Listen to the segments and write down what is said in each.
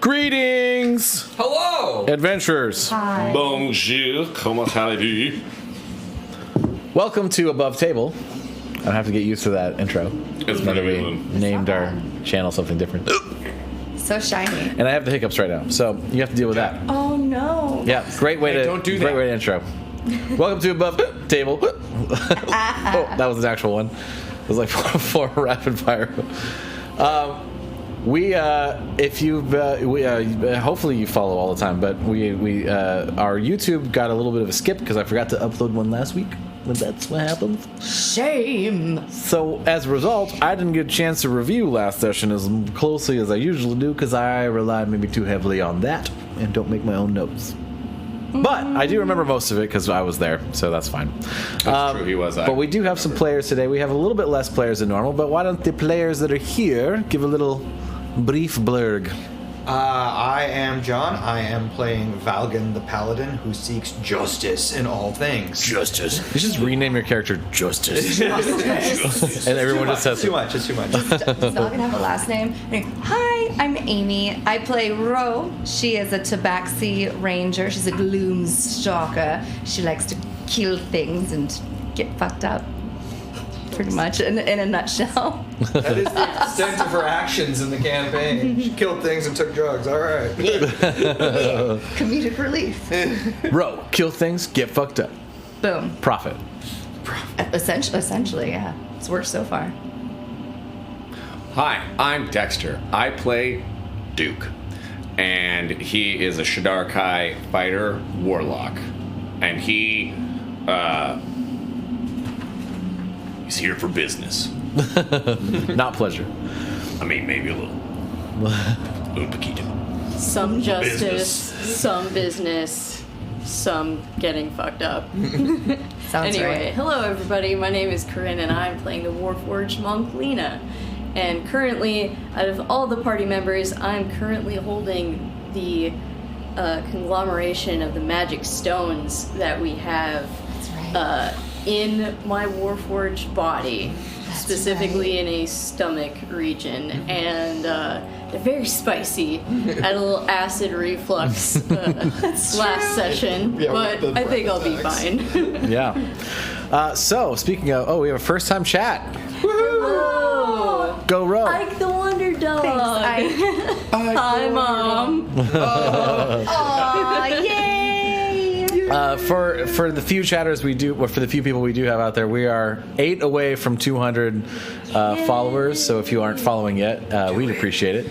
Greetings, Hello! adventurers. Hi. Bonjour, comment allez-vous? Welcome to Above Table. I have to get used to that intro. It's Now that pretty we good. named our channel something different. So shiny. And I have the hiccups right now, so you have to deal with that. Oh no. Yeah, great way to don't do great that. way to intro. Welcome to Above Table. Oh, that was an actual one. It was like four rapid fire. If you, hopefully you follow all the time, but our YouTube got a little bit of a skip because I forgot to upload one last week. And that's what happened. Shame. So as a result, I didn't get a chance to review last session as closely as I usually do because I relied maybe too heavily on that and don't make my own notes. But I do remember most of it because I was there, so that's fine. That's true, he was. But we do have some players today. We have a little bit less players than normal, but why don't the players that are here give a little brief blurg? I am John. I am playing Valgan the Paladin, who seeks justice in all things. Justice. You should just rename your character Justice. And everyone just says Too much. It's too much. Does Valgan have a last name? Hi, I'm Amy. I play Ro. She is a Tabaxi ranger. She's a gloom stalker. She likes to kill things and get fucked up. Pretty much, in a nutshell. That is the extent of her actions in the campaign. She killed things and took drugs. All right. Comedic relief. Row, kill things, get fucked up. Boom. Profit. Essentially, yeah. It's worked so far. Hi, I'm Dexter. I play Duke. And he is a Shadar-kai fighter warlock. And he's here for business. Not pleasure. I mean, maybe a little. Un poquito. Some justice, Business. some business, some getting fucked up. Sounds Anyway, right. hello everybody. My name is Corinne, and I'm playing the Warforged monk Lena. And currently, out of all the party members, I'm currently holding the conglomeration of the magic stones that we have That's right. in my Warforged body, specifically in a stomach region, and they're very spicy. Had a little acid reflux last session, Yeah, but with the I think I'll be breath fine. Yeah. So, speaking of, we have a first time chat. Hello, Go Row. Ike the Wonder Dog. Thanks, Hi, Mom. Aw, yay! For the few chatters we do, or for the few people we do have out there, we are 8 away from 200 followers. So if you aren't following yet, we'd appreciate it.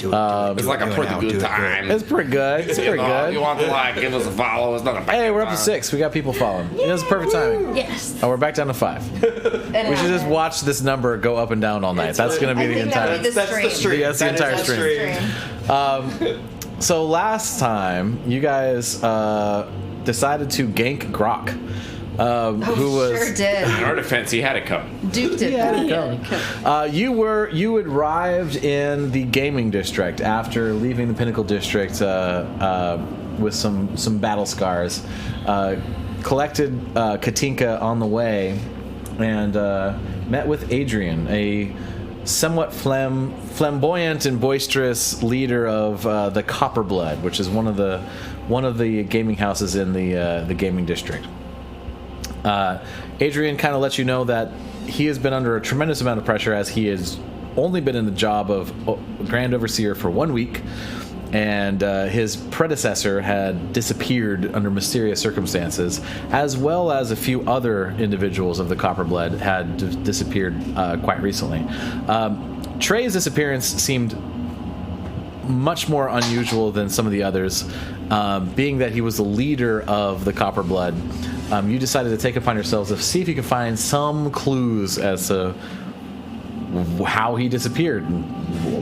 It's like a pretty good time. It's pretty good. It's pretty You good. want to give us a follow. It's not a bad Hey, we're up to time. 6. We got people following. It was perfect timing. Yes. Oh, we're back down to 5. We should just watch this number go up and down all night. That's going to be I the think that entire. would be That's the stream. That's the That entire is stream. So last time, you guys decided to gank Grok, who was Sure did. In our defense, he had it coming. Duke did. you arrived in the gaming district after leaving the Pinnacle district with some battle scars. Collected Katinka on the way, and met with Adrian, a somewhat flamboyant and boisterous leader of the Copperblood, which is one of the gaming houses in the gaming district. Adrian kind of lets you know that he has been under a tremendous amount of pressure, as he has only been in the job of Grand Overseer for 1 week, and his predecessor had disappeared under mysterious circumstances, as well as a few other individuals of the Copperblood had disappeared quite recently. Trey's disappearance seemed much more unusual than some of the others, being that he was the leader of the Copperblood. You decided to take it upon yourselves to see if you could find some clues as to how he disappeared and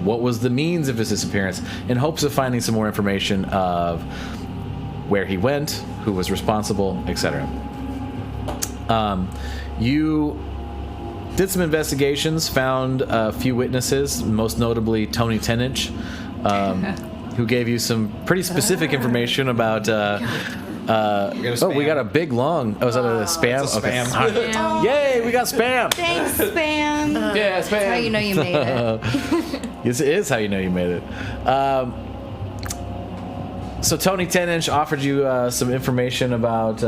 what was the means of his disappearance, in hopes of finding some more information of where he went, who was responsible, etc. You did some investigations, found a few witnesses, most notably Tony Tenich, who gave you some pretty specific information about we got a big long. Oh, is that a spam? It's a Okay. spam. All right. Yay, we got spam. Thanks, Spam. Yeah, spam. That's how you know you made it. This is how you know you made it. So Tony 10-inch offered you some information about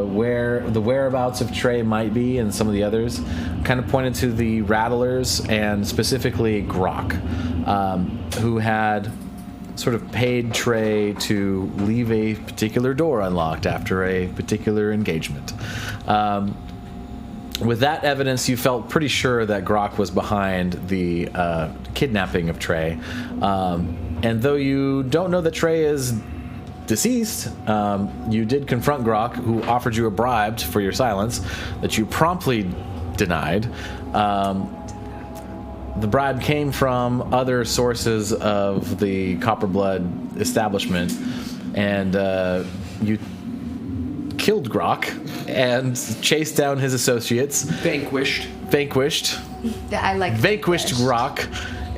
where the whereabouts of Trey might be and some of the others. Kind of pointed to the Rattlers and specifically Grok, who had sort of paid Trey to leave a particular door unlocked after a particular engagement. With that evidence, you felt pretty sure that Grok was behind the kidnapping of Trey. And though you don't know that Trey is deceased, you did confront Grok, who offered you a bribe for your silence that you promptly denied. The bribe came from other sources of the Copperblood establishment, and you killed Grok and chased down his associates. Vanquished. I like Vanquished Grok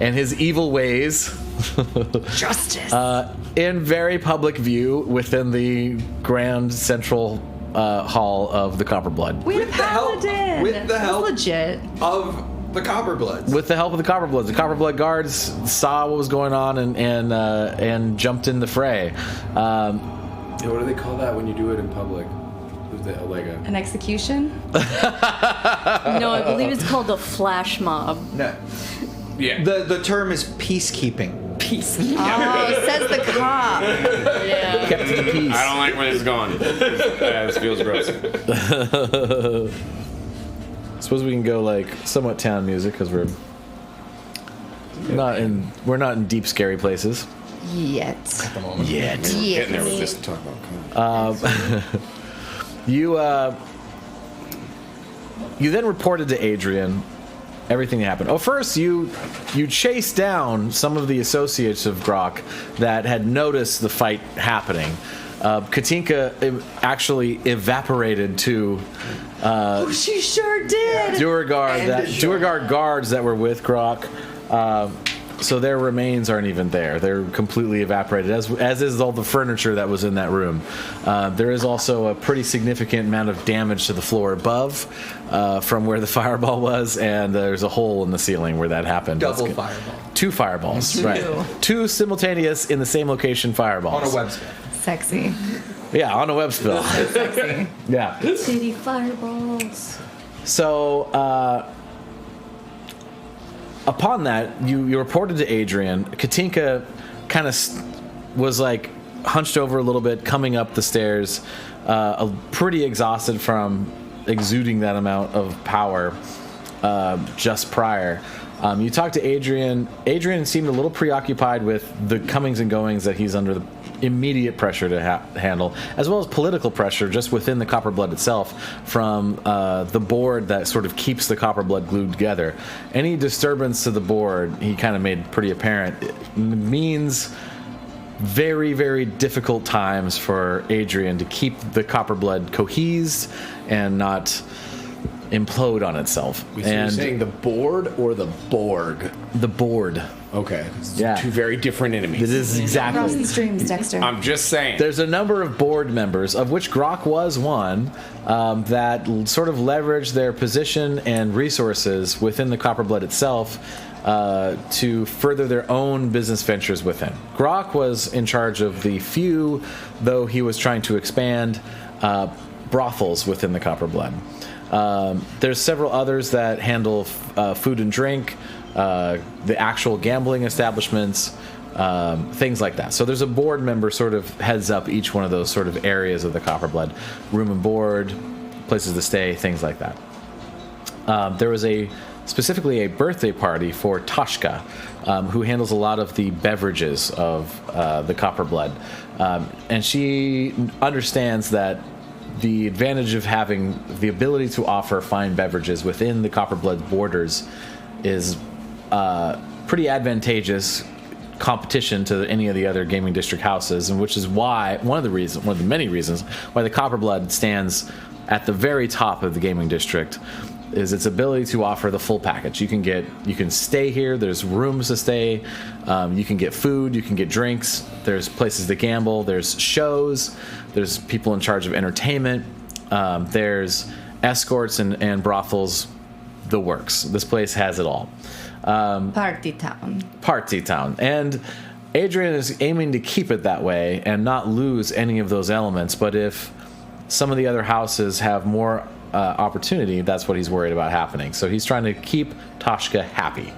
and his evil ways. justice. In very public view within the grand central hall of the Copperblood. We had a paladin. with the help legit. of the Copperbloods. With the help of the Copperbloods. The Copperblood guards saw what was going on and jumped in the fray. What do they call that when you do it in public? Like a... An execution? No, I believe it's called a flash mob. No. Yeah. The term is peacekeeping. Oh, says the cop. Yeah. Kept the peace. I don't like where this is going. This feels gross. Suppose we can go like somewhat town music because we're not in deep scary places Yet. At the moment. yet. Getting there with this talk about comedy. You then reported to Adrian everything that happened. Oh, first you chased down some of the associates of Grok that had noticed the fight happening. Katinka actually evaporated to Oh, she sure did. Duergar guards that were with Grok. So their remains aren't even there. They're completely evaporated, as is all the furniture that was in that room. There is also a pretty significant amount of damage to the floor above from where the fireball was, and there's a hole in the ceiling where that happened. Double fireball. 2 fireballs, right. 2 simultaneous in the same location fireballs. On a web spell. Sexy. Yeah, on a web spell. Sexy. Yeah. City fireballs. So, upon that, you reported to Adrian. Katinka kind of was like hunched over a little bit, coming up the stairs, pretty exhausted from exuding that amount of power just prior. You talked to Adrian. Adrian seemed a little preoccupied with the comings and goings that he's under the immediate pressure to handle, as well as political pressure just within the Copperblood itself from the board that sort of keeps the Copperblood glued together. Any disturbance to the board, he kind of made pretty apparent, it means very, very difficult times for Adrian to keep the Copperblood cohesed and not implode on itself. So you're saying the board or the Borg? The board. Okay. Yeah. 2 very different enemies. This is exactly. Across the streams, Dexter. I'm just saying. There's a number of board members, of which Grok was one, that sort of leverage their position and resources within the Copperblood itself to further their own business ventures within. Grok was in charge of the few, though he was trying to expand, brothels within the Copperblood. There's several others that handle food and drink, the actual gambling establishments, things like that. So there's a board member sort of heads up each one of those sort of areas of the Copperblood. Room and board, places to stay, things like that. There was specifically a birthday party for Toshka, who handles a lot of the beverages of the Copperblood. And she understands that the advantage of having the ability to offer fine beverages within the Copperblood borders is pretty advantageous competition to any of the other gaming district houses, and which is why one of the many reasons why the Copperblood stands at the very top of the gaming district is its ability to offer the full package. You can stay here. There's rooms to stay. You can get food. You can get drinks. There's places to gamble. There's shows. There's people in charge of entertainment. There's escorts and brothels. The works. This place has it all. Party town. Party town. And Adrian is aiming to keep it that way and not lose any of those elements. But if some of the other houses have more opportunity, that's what he's worried about happening. So he's trying to keep Toshka happy.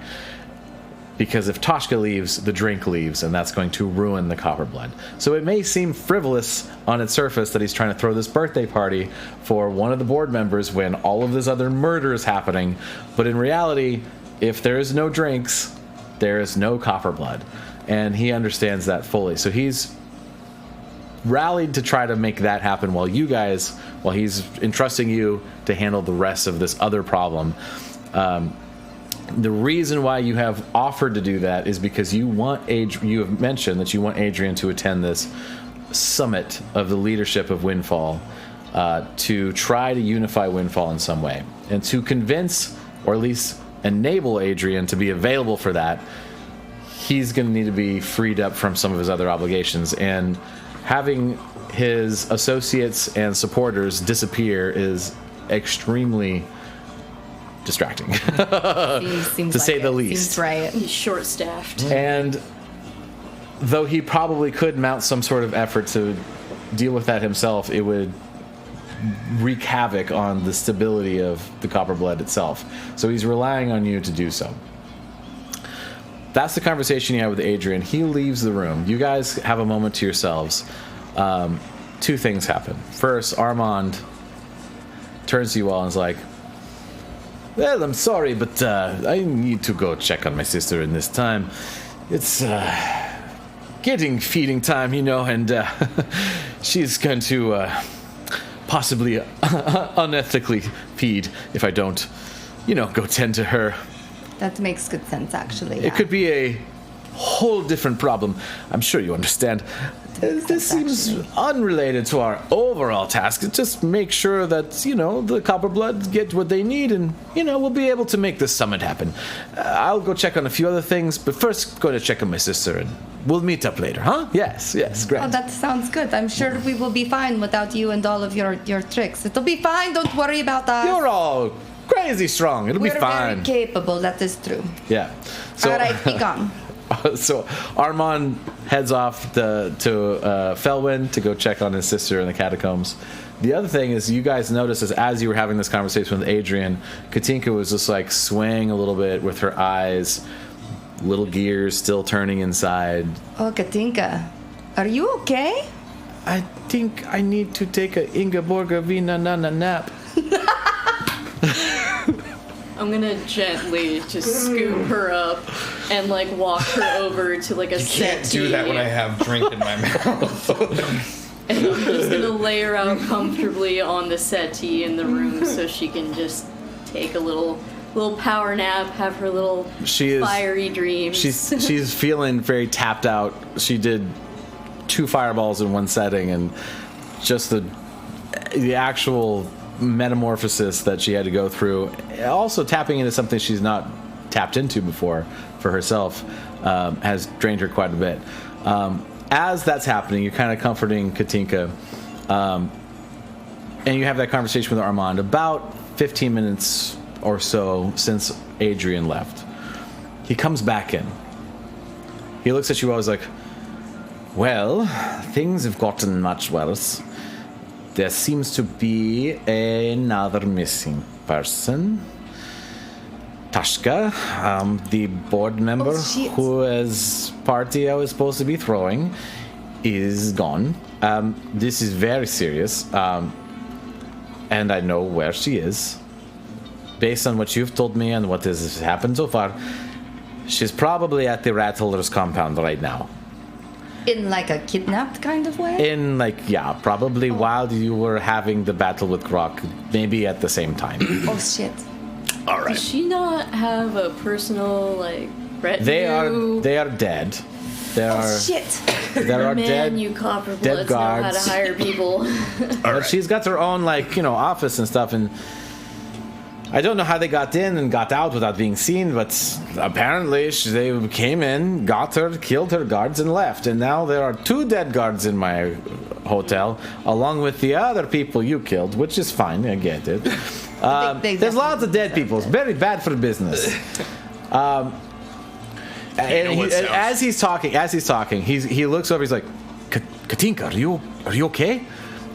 Because if Toshka leaves, the drink leaves, and that's going to ruin the Copperblood. So it may seem frivolous on its surface that he's trying to throw this birthday party for one of the board members when all of this other murder is happening. But in reality, if there is no drinks, there is no Copperblood. And he understands that fully. So he's rallied to try to make that happen while he's entrusting you to handle the rest of this other problem. The reason why you have offered to do that is because you have mentioned that you want Adrian to attend this summit of the leadership of Windfall to try to unify Windfall in some way. And to convince, or at least enable Adrian to be available for that, he's going to need to be freed up from some of his other obligations. And having his associates and supporters disappear is extremely distracting, Seems to like say the it. least. Seems right. He's short-staffed. And though he probably could mount some sort of effort to deal with that himself, it would wreak havoc on the stability of the Copperblood itself. So he's relying on you to do so. That's the conversation you have with Adrian. He leaves the room. You guys have a moment to yourselves. Two things happen. First, Armand turns to you all and is like, well, I'm sorry, but I need to go check on my sister in this time. It's getting feeding time, and she's going to possibly unethically feed if I don't, go tend to her. That makes good sense, actually. It could be a whole different problem. I'm sure you understand. This seems unrelated to our overall task. Just make sure that, the Copperblood get what they need and, we'll be able to make this summit happen. I'll go check on a few other things, but first go to check on my sister and we'll meet up later, huh? Yes, great. Oh, that sounds good. I'm sure we will be fine without you and all of your tricks. It'll be fine. Don't worry about us. You're all crazy strong. It'll be fine. We're very capable. That is true. Yeah. So, all right, be gone. So Armand heads off to Felwyn to go check on his sister in the catacombs. The other thing is, you guys noticed as you were having this conversation with Adrian, Katinka was just like swaying a little bit with her eyes, little gears still turning inside. Oh, Katinka, are you okay? I think I need to take a Ingeborga Vina Nana nap. I'm gonna gently just scoop her up and walk her over to a settee. Can't do that when I have drink in my mouth. And I'm just gonna lay her out comfortably on the settee in the room so she can just take a little power nap, have her little fiery dreams. She's feeling very tapped out. She did 2 fireballs in one setting, and just the actual metamorphosis that she had to go through, also tapping into something she's not tapped into before for herself, has drained her quite a bit. As that's happening, you're kind of comforting Katinka, and you have that conversation with Armand about 15 minutes or so since Adrian left. He comes back in. He looks at you always like, well, things have gotten much worse. There seems to be another missing person. Tashka, the board member whose party I was supposed to be throwing, is gone. This is very serious, and I know where she is. Based on what you've told me and what has happened so far, she's probably at the Rattlers compound right now. In a kidnapped kind of way? Probably while you were having the battle with Grok, maybe at the same time. Oh, shit. All right. Does she not have a personal, retinue? They are dead. Shit. There are Man, you Copperbloods dead guards. know how to hire people. But she's got her own, office and stuff, and I don't know how they got in and got out without being seen, but apparently they came in, got her, killed her guards, and left. And now there are 2 dead guards in my hotel, along with the other people you killed, which is fine, I get it. There's lots of dead people. It's very bad for business. as he's talking, he looks over. He's like, Katinka, are you okay?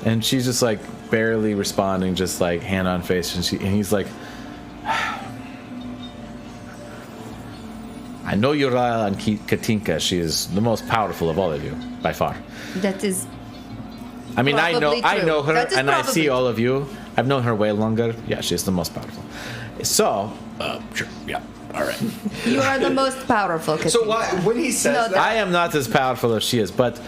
And she's just like barely responding, just like hand on face, and he's like, I know you're on Katinka. She is the most powerful of all of you, by far. That is. I mean, I know her, That is and I see probably all of you. I've known her way longer. Yeah, she's the most powerful. So, Sure. Yeah. All right. You are the most powerful. Katinka. So when he says No, that, I am not as powerful as she is, but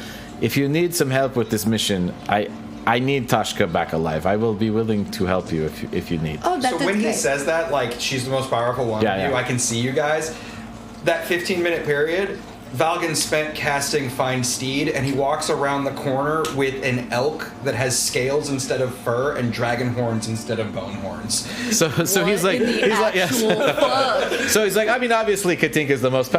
if you need some help with this mission, I need Tashka back alive. I will be willing to help you if you need. Oh, that's so when he great. says that, like she's the most powerful one Yeah, of you, yeah. I can see you guys. That 15-minute period, Valgan spent casting Find Steed, and he walks around the corner with an elk that has scales instead of fur and dragon horns instead of bone horns. So he's like, yes. So he's like, I mean, obviously Katinka is the most.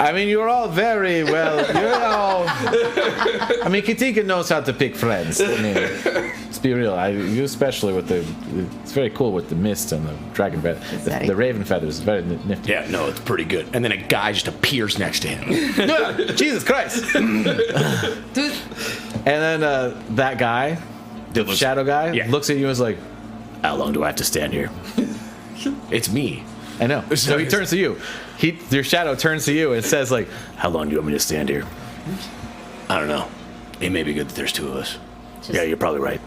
I mean, you're all very well. You're all. I mean, Katinka knows how to pick friends. I mean, let's be real. You especially with the. It's very cool with the mist and the dragon feather. The raven feathers is very nifty. Yeah. No, it's pretty good. And then a guy just appears next to him. Jesus Christ! Dude, And then that guy, the shadow guy, Yeah. looks at you and is like, "How long do I have to stand here?" It's me. I know. So he turns to you. Your shadow turns to you and says, like, "How long do you want me to stand here?" I don't know. It may be good that there's two of us. Yeah, you're probably right.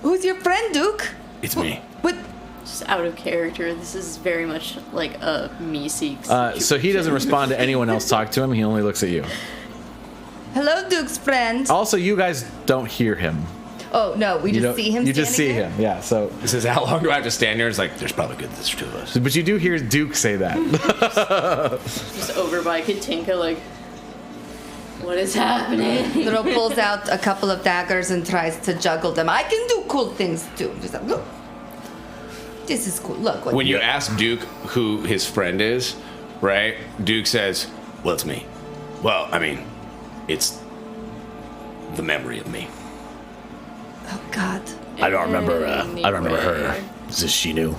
who's your friend, Duke? It's me. What? Just out of character. This is very much like a me seek. So he doesn't respond to anyone else talk to him. He only looks at you. Hello, Duke's friend. Also, you guys don't hear him. Oh no, we You just don't- see him. You just see standing him. Yeah. So, He says, how long do I have to stand here? It's like, there's probably good that there's two of us. but you do hear Duke say that. Just over by Katinka, like, what is happening? there. Thro pulls out a couple of daggers and tries to juggle them. I can do cool things too. Just like, look, this is cool. Look, what When you ask Duke who his friend is, right? Duke says, well, it's me. Well, I mean, it's the memory of me. Oh God. I don't remember. I don't remember her. Is this she knew?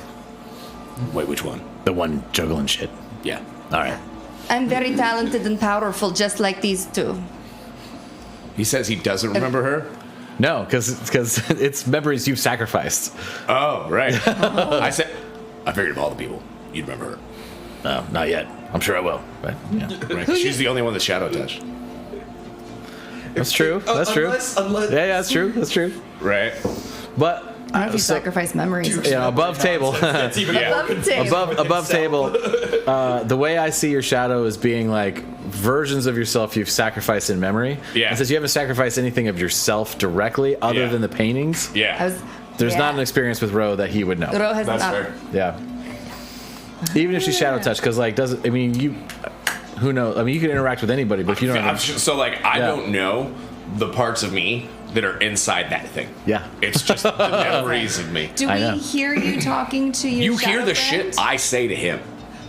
Wait, which one? The one juggling shit. Yeah. All right. I'm very talented and powerful, just like these two. He says he doesn't remember her? No, because it's memories you've sacrificed. Oh, right. I figured of all the people, you'd remember her. No, not yet. I'm sure I will. But yeah. Right? 'Cause she's the only one that shadow touched. That's true. That's true. Unless Yeah, that's true. That's true. Right? But I don't know if you so- sacrifice memories. above table. That's even Yeah. more Above confusing table. above itself. table, the way I see your shadow is being like versions of yourself you've sacrificed in memory. Yeah. And since you haven't sacrificed anything of yourself directly other Yeah. than the paintings, Yeah. there's not an experience with Ro that he would know. Ro has That's not. fair. Yeah. Even if she's shadow touched, because like doesn't I mean you? Who knows? I mean you can interact with anybody, but if you don't. I'm sure- so, like, I Yeah. don't know the parts of me that are inside that thing. Yeah. It's just the memories of me. Do I we know. hear you talking to your You hear shadow the friend? shit I say to him.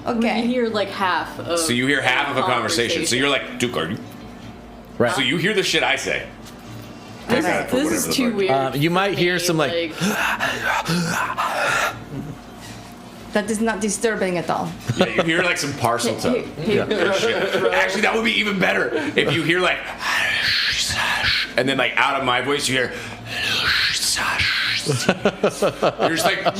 You Okay. hear like half of. So you hear half of a conversation. So you're like, Duke, are you? Right. So you hear the shit I say. Alright. for This whatever is the too fuck. weird. You might for hear me, some like That is not disturbing at all. Yeah, you hear like some parcel tone. Or shit. Actually, that would be even better if you hear like, and then like out of my voice you hear. You're just like, I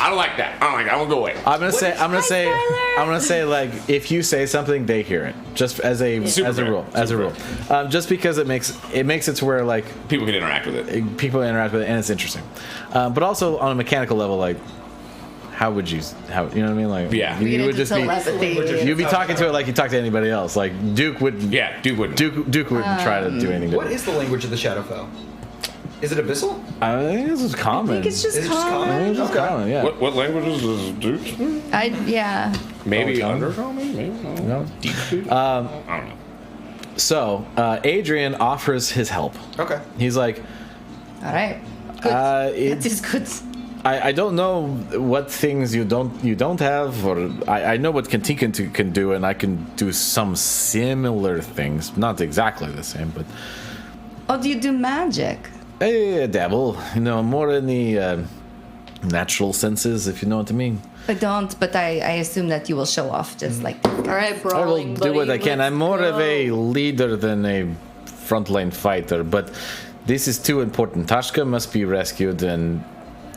don't like that. I don't like that. I will go away. I'm gonna say like if you say something, they hear it. Just as a Super as a fair. rule, as a rule. Just because it makes it to where like People can interact with it. people interact with it and it's interesting. But also on a mechanical level, like how would you you know what I mean? Like Yeah. you Get would into just be telepathy. you'd be talking to it like you talk to anybody else. Like Duke would Yeah, Duke wouldn't. Duke wouldn't try to do anything. What is the language of the Shadowfell? Is it Abyssal? I think this is common. I think it's just Is it just common. I think it's just Okay. common, yeah. What languages does Duke? Yeah. Maybe Oh, undercommon? Maybe No. deep. I don't know. So Adrian offers his help. Okay. He's like, All right. Good. Uh, that is good. I don't know what things you don't have, or I know what Katinka can do, and I can do some similar things, not exactly the same, but Oh, do you do magic? a dabble, more in the natural senses, if you know what I mean. I don't, but I assume that you will show off just like this. All right, I brawling will do what buddy, I can. let's I'm more of a go. leader than a frontline fighter, but this is too important. Tashka must be rescued, and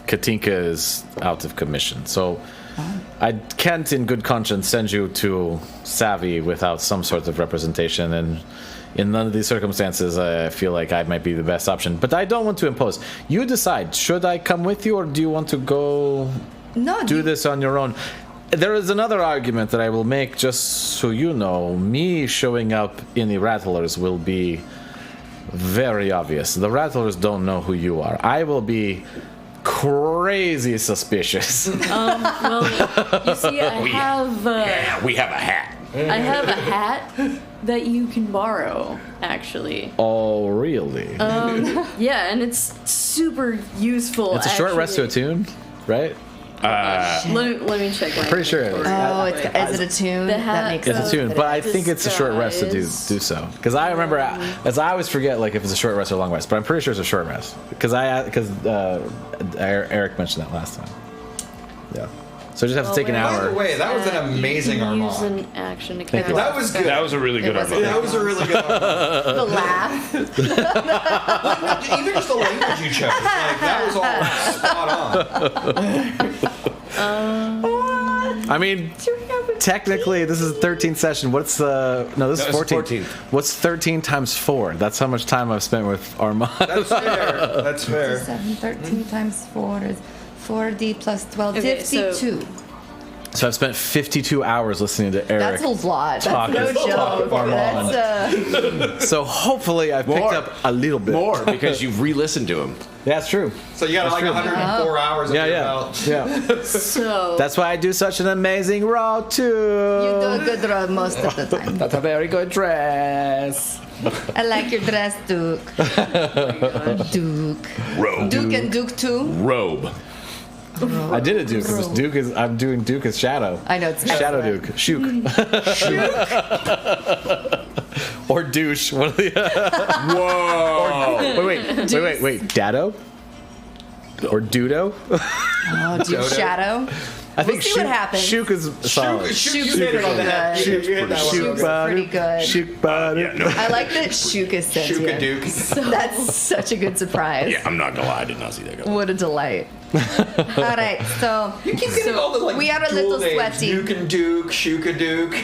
Katinka is out of commission. So I can't, in good conscience, send you to Savvy without some sort of representation. And in none of these circumstances, I feel like I might be the best option. But I don't want to impose. You decide. Should I come with you, or do you want to go No, do this on your own? There is another argument that I will make, just so you know. Me showing up in the Rattlers will be very obvious. The Rattlers don't know who you are. I will be crazy suspicious. Well, you see, I have We have a hat. I have a hat that you can borrow, actually. Oh, really? Yeah, and it's super useful. It's a short rest to a tune, right? Let me check. Pretty sure it is. Oh, is it a tune? The That hat- makes It's sense. a tune, but I think it's a short rest to do so. Because I remember, as I always forget, like if it's a short rest or a long rest, but I'm pretty sure it's a short rest. Because Eric mentioned that last time. Yeah. So I just have to take an By the hour. way, that was an amazing Use Armand. an action to Thank carry. you. That was good. That was a really good was Armand. That was a really good Armand. The laugh. Even just the language you chose, like that was all spot on. I mean, technically, this is the 13th session. What's the... No, this is That was 14. 14th. What's 13 times 4? That's how much time I've spent with Armand. That's fair. That's fair. 7, 13 times 4 is 4D plus 12, Okay, so- 52. So I've spent 52 hours listening to Eric. That's a lot. talk That's no is- talk joke. Armand. That's So hopefully I've picked More. up a little bit. More because you've re-listened to him. Yeah, that's true. So you got like 104 hours under your belt. Yeah. So That's why I do such an amazing roll too. you do a good roll most of the time. That's a very good dress. I like your dress, Duke. Duke. Robe. Duke and Duke too. Robe. I did a Duke. Because Duke is. I'm doing Duke as Shadow. I know it's Shadow Duke. Shook. Or douche. One of the. Whoa. Wait. Dado. Or Dudo. Oh, Duke Dodo. Shadow. I think see what happens. Shook is solid. Shoot, Shook's you hit it on the pretty head. good. You hit that one. Shook's pretty good. Shook butter. Yeah, no. I like that Shook is sentient. Shook a Duke. That's such a good surprise. Yeah, I'm not gonna lie, I did not see that coming. What a delight. All right, so You keep getting all the like we are a dual little names. sweaty. Duke and Duke, Shook a Duke.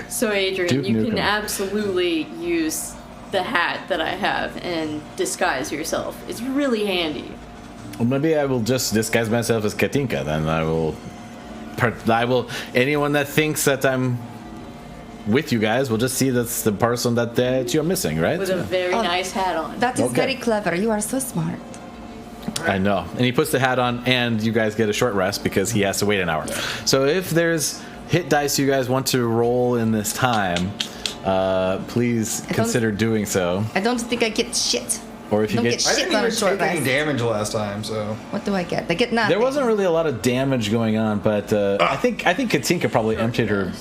So Adrian, Duke you Nukem. can absolutely use the hat that I have and disguise yourself. It's really handy. Well, maybe I will just disguise myself as Katinka. Then I will. Anyone that thinks that I'm with you guys will just see that's the person that you're missing, right? With a very nice hat on. That is Okay. very clever. You are so smart. I know. And he puts the hat on, and you guys get a short rest because he has to wait an hour. So if there's hit dice you guys want to roll in this time, please consider doing so. I don't think I get shit. Or if you Don't get. get I shit didn't on a even short take any rest. damage last time, so. What do I get? I get nothing. There wasn't really a lot of damage going on, but I think Katinka probably emptied her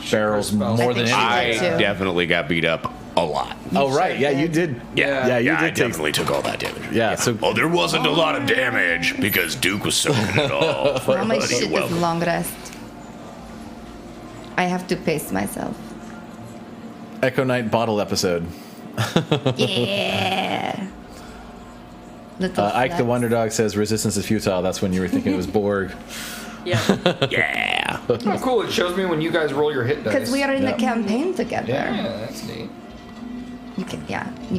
barrels more I than think she anything. I did too. definitely got beat up a lot. Oh right, sure yeah, you did. did. Yeah, you I did take. definitely took all that damage. Yeah, so Oh, there wasn't a lot of damage because Duke was soaking it all. How much Buddy, shit is welcome. long rest? I have to pace myself. Echo Knight bottle episode. Yeah. Little Ike the flex. Wonder Dog says resistance is futile. That's when you were thinking it was Borg. Yeah. Yeah. Oh, cool. It shows me when you guys roll your hit dice. Because we are in Yeah. a campaign together. Yeah, that's neat. You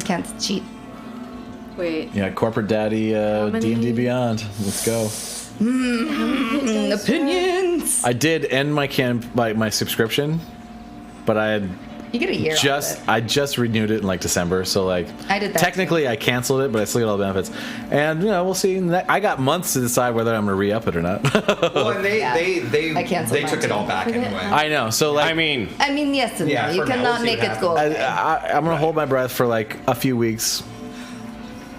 can't cheat. Wait. Yeah, Corporate Daddy, many- D&D Beyond. Let's go. Opinions. I did end my subscription, but I had You get a year. I just renewed it in like December, so like I did that technically I canceled it, but I still get all the benefits. And we'll see. I got months to decide whether I'm gonna re-up it or not. Well, and Yeah. I canceled they mine took it too. all back anyway. I know. So like I mean, I mean, yes and Yeah, no. You for now, cannot we'll see make what it go happens. away. I'm gonna hold my breath for like a few weeks.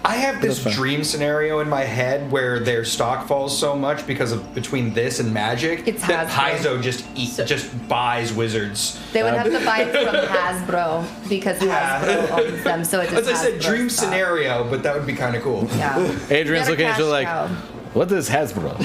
I have this That's fine. dream scenario in my head where their stock falls so much because of between this and Magic It's that Hasbro. Paizo just buys wizards. They would have to buy it from Hasbro because Hasbro owns them. So it's As I said, Hasbro dream stock. scenario, but that would be kind of cool. Yeah. Adrian's Never looking at you cash like, cow. what is Hasbro?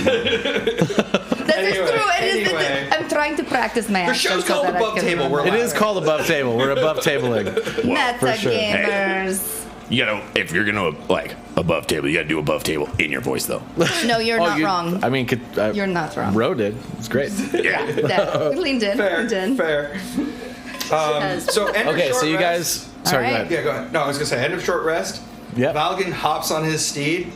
That is Anyway, true. It is anyway. I'm trying to practice my The accent show's so called that I Above can Table. remember. It is called above table. We're above tabling. Meta sure. gamers. You know, if you're gonna like above table, you gotta do above table in your voice though. No, you're not wrong. I mean, You're not wrong. Ro did. It's great. Yeah, that. We leaned in. leaned in. Fair. Has- So end of Okay, short so you rest. guys. Sorry, All go right. ahead. Yeah, go ahead. No, I was gonna say end of short rest. Yep. Valgan hops on his steed,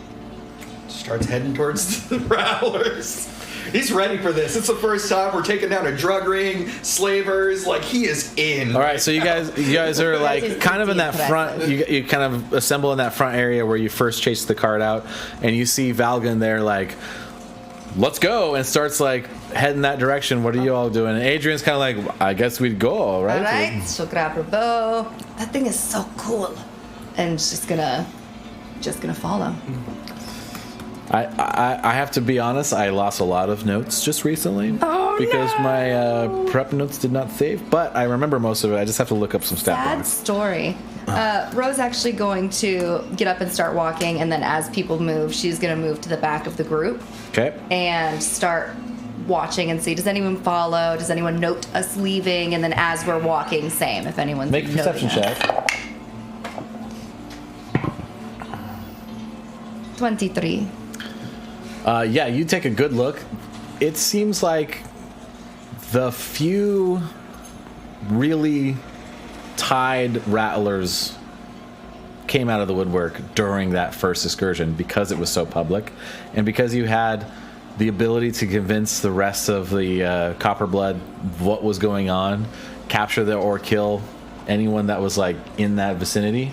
starts heading towards the Rattlers. He's ready for this. It's the first time we're taking down a drug ring, slavers. Like he is in. All right, so you guys are like kind of in that front. You kind of assemble in that front area where you first chased the cart out, and you see Valgan there like, let's go, and starts like heading that direction. What are you all doing? And Adrian's kind of like, I guess we'd go, right? All right. She'll grab her bow. That thing is so cool, and she's gonna follow. I have to be honest. I lost a lot of notes just recently because my prep notes did not save. But I remember most of it. I just have to look up some stat Sad points. story. Ro's actually going to get up and start walking, and then as people move, she's going to move to the back of the group Okay. and start watching and see, does anyone follow? Does anyone note us leaving? And then as we're walking, same, if anyone's Make a perception noting us. check. 23. Yeah, you take a good look. It seems like the few really tied rattlers came out of the woodwork during that first excursion because it was so public, and because you had the ability to convince the rest of the Copperblood what was going on, capture or kill anyone that was like in that vicinity.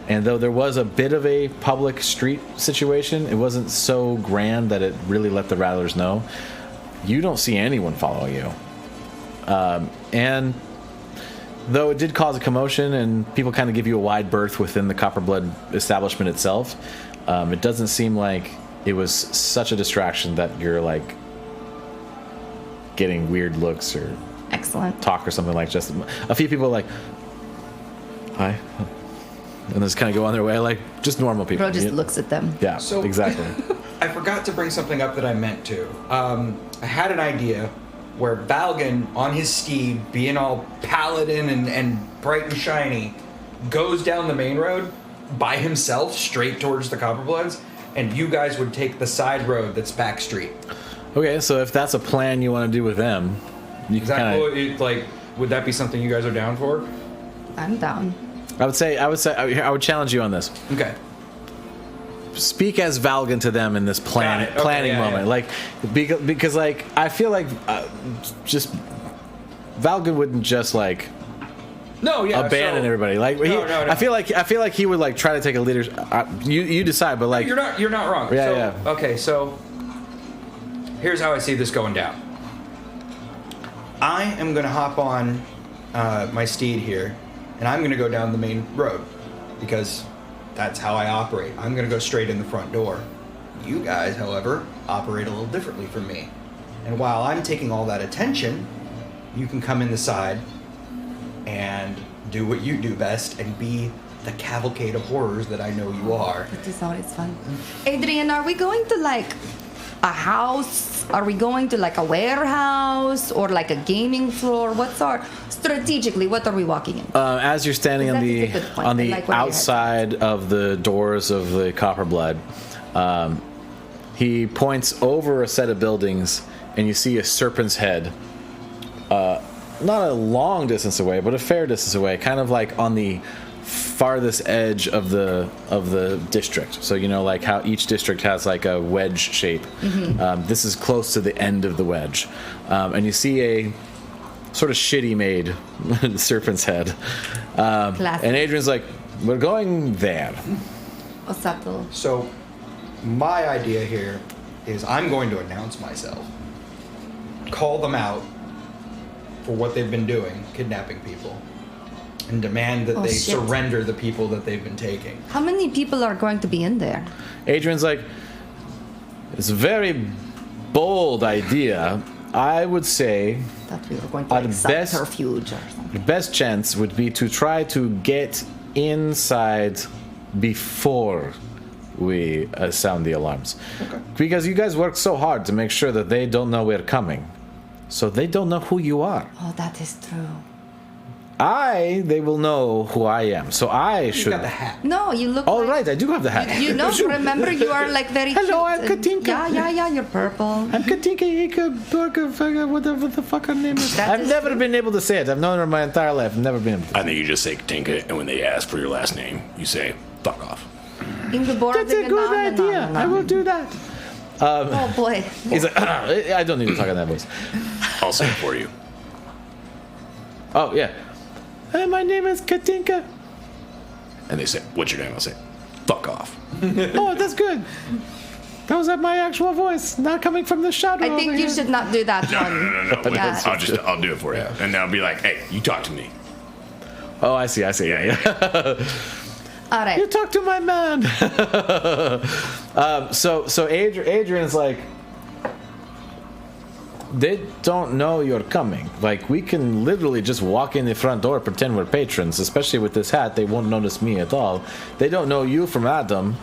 And though there was a bit of a public street situation, it wasn't so grand that it really let the Rattlers know. You don't see anyone follow you. And though it did cause a commotion and people kind of give you a wide berth within the Copperblood establishment itself, it doesn't seem like it was such a distraction that you're like getting weird looks or Excellent. talk or something. Like just a few people are like, hi. And just kind of go on their way, like just normal people. Ro just looks at them. Yeah, So- exactly. I forgot to bring something up that I meant to. I had an idea where Valgan, on his steed, being all paladin and bright and shiny, goes down the main road by himself straight towards the Copperbloods, and you guys would take the side road that's back street. Okay, so if that's a plan you want to do with them, you Is can that kind cool? Like, would that be something you guys are down for? I'm down. I would challenge you on this. Okay. Speak as Valgan to them in this Got it. Okay, planning yeah, moment, yeah. like because like I feel like just Valgan wouldn't just like No, yeah. abandon so- everybody. Like he, No. I feel like he would like try to take a leadership. You decide, but like You're not wrong. Yeah, so, yeah. Okay, so here's how I see this going down. I am gonna hop on my steed here, and I'm gonna go down the main road because that's how I operate. I'm gonna go straight in the front door. You guys, however, operate a little differently from me. And while I'm taking all that attention, you can come in the side and do what you do best and be the cavalcade of horrors that I know you are. It is always fun. Adrian, are we going to like a house? Are we going to like a warehouse or like a gaming floor? What's our strategically? What are we walking in? as you're standing on That is the a good point. on I the like where your head's outside of the doors of the Copperblood, he points over a set of buildings, and you see a serpent's head. Not a long distance away, but a fair distance away, kind of like on the farthest edge of the district. So you know, like how each district has like a wedge shape. This is close to the end of the wedge, and you see a sort of shitty made serpent's head. Classic. And Adrian's like, "We're going there." Osato. So, my idea here is I'm going to announce myself, call them out for what they've been doing, kidnapping people, and demand that Oh, they shit. surrender the people that they've been taking. How many people are going to be in there? Adrian's like, "It's a very bold idea. I would say That we were going to Our like best- subterfuge or something. the best chance would be to try to get inside before we sound the alarms. Okay. Because you guys work so hard to make sure that they don't know we're coming. So they don't know who you are. Oh, that is true. They will know who I am. So I You should. got the hat. No, you look. Oh, like, right, I do have the hat. You know, remember, you are like very. Hello, cute I'm and- Katinka. Yeah. You're purple. I'm Katinka Ika Burger, whatever the fuck her name is. That I've is never true. been able to say it. I've known her my entire life. I've never been able to. I think you just say Katinka, and when they ask for your last name, you say, fuck off. Ingeborg. That's a good idea. I will do that. Oh boy. He's like, I don't need to talk in that voice. I'll say it for you. Oh, yeah. My name is Katinka. And they say, what's your name? I'll say, fuck off. Oh, that's good. That was my actual voice, not coming from the shadow. I think over you here. should not do that No. one. Yeah. I'll do it for you. And then I'll be like, hey, you talk to me. Oh, I see. Yeah. All right. You talk to my man. So Adrian's like, they don't know you're coming. Like, we can literally just walk in the front door, pretend we're patrons. Especially with this hat, they won't notice me at all. They don't know you from Adam.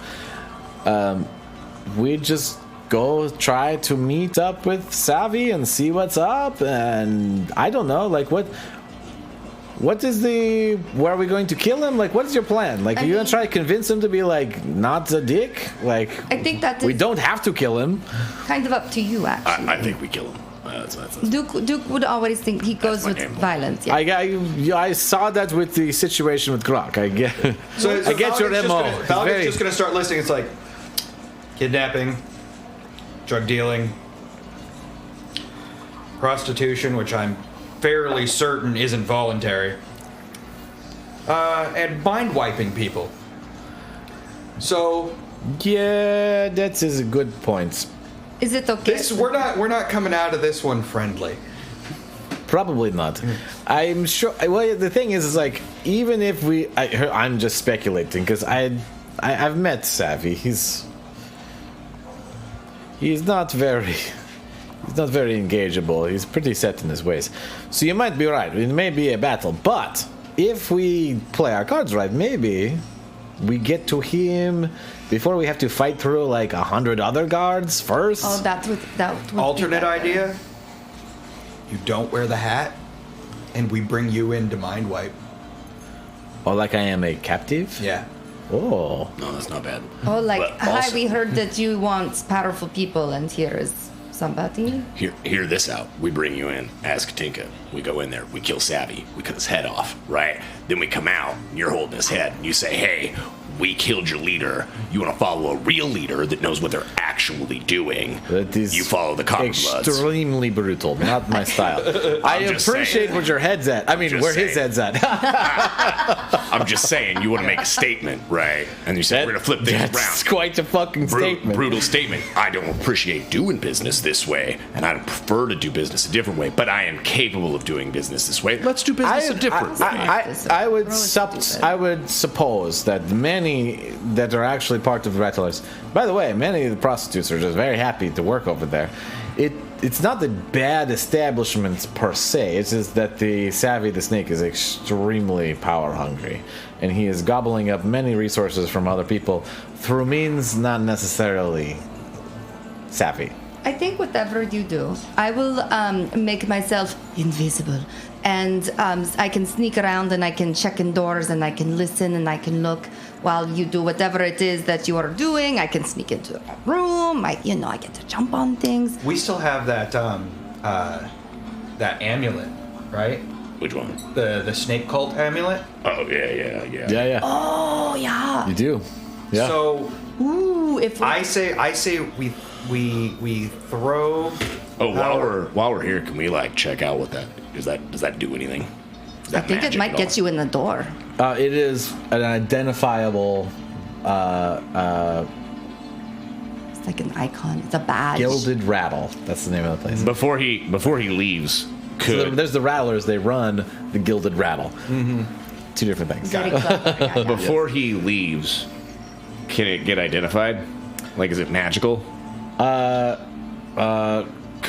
We just go try to meet up with Savvy and see what's up. And I don't know, like, what is where are we going to kill him? Like, what is your plan? Like, are you gonna try to convince him to be, like, not a dick? Like, I think that we is don't have to kill him. kind of up to you, actually. I think we kill him. That's Duke would always think he goes my with game plan. violence. Yeah. I saw that with the situation with Grok. I get So I get your Valgan's MO. It's Valgan's very- just going to start listing. It's like kidnapping, drug dealing, prostitution, which I'm fairly certain isn't voluntary, and mind wiping people. So Yeah, that is a good point. Is it okay? we're not coming out of this one friendly. Probably not. I'm sure. Well, the thing is like, even if I'm just speculating because I've met Savvy. He's not very engageable. He's pretty set in his ways. So you might be right. It may be a battle, but if we play our cards right, maybe we get to him before we have to fight through like 100 other guards first. Oh, that would Alternate be better. idea: you don't wear the hat, and we bring you in to mind wipe. Or like I am a captive. Yeah. Oh. No, that's not bad. Oh, like, But hi, also- we heard that you want powerful people, and here is somebody. Hear this out. We bring you in as Katinka. We go in there. We kill Savvy. We cut his head off, right? Then we come out. And you're holding his head. And you say, hey, we killed your leader. You want to follow a real leader that knows what they're actually doing. That is You follow the common bloods. extremely brutal. Not my style. I just appreciate saying. where your head's at. I mean, just where his saying. head's at. I'm just saying, you want to make a statement, right? And you say, we're going to flip things That's around. quite a fucking statement. Brutal statement. I don't appreciate doing business this way, and I prefer to do business a different way, but I am capable of doing business this way. Let's do business a different way. I would suppose that many that are actually part of the Rattlers. By the way, many of the prostitutes are just very happy to work over there. It's not the bad establishments per se. It's just that the Savy the Snake is extremely power hungry, and he is gobbling up many resources from other people through means not necessarily savvy. I think whatever you do, I will make myself invisible. And I can sneak around and I can check in doors and I can listen and I can look while you do whatever it is that you are doing. I can sneak into a room. I get to jump on things. We still have that that amulet, right? Which one? The snake cult amulet. Oh, yeah. Yeah. Oh, yeah. You do. Yeah. So Ooh, if we, I say we throw. Oh, while we're here, can we like check out what that does that do anything? Is I that think it magic might at get all? you in the door. It is an identifiable It's like an icon. It's a badge. gilded rattle. That's the name of the place. Before he leaves, So there's the Rattlers. They run the gilded rattle. Mm-hmm. Two different things. Very clever. Yeah. before he leaves, can it get identified? Like, is it magical? Could,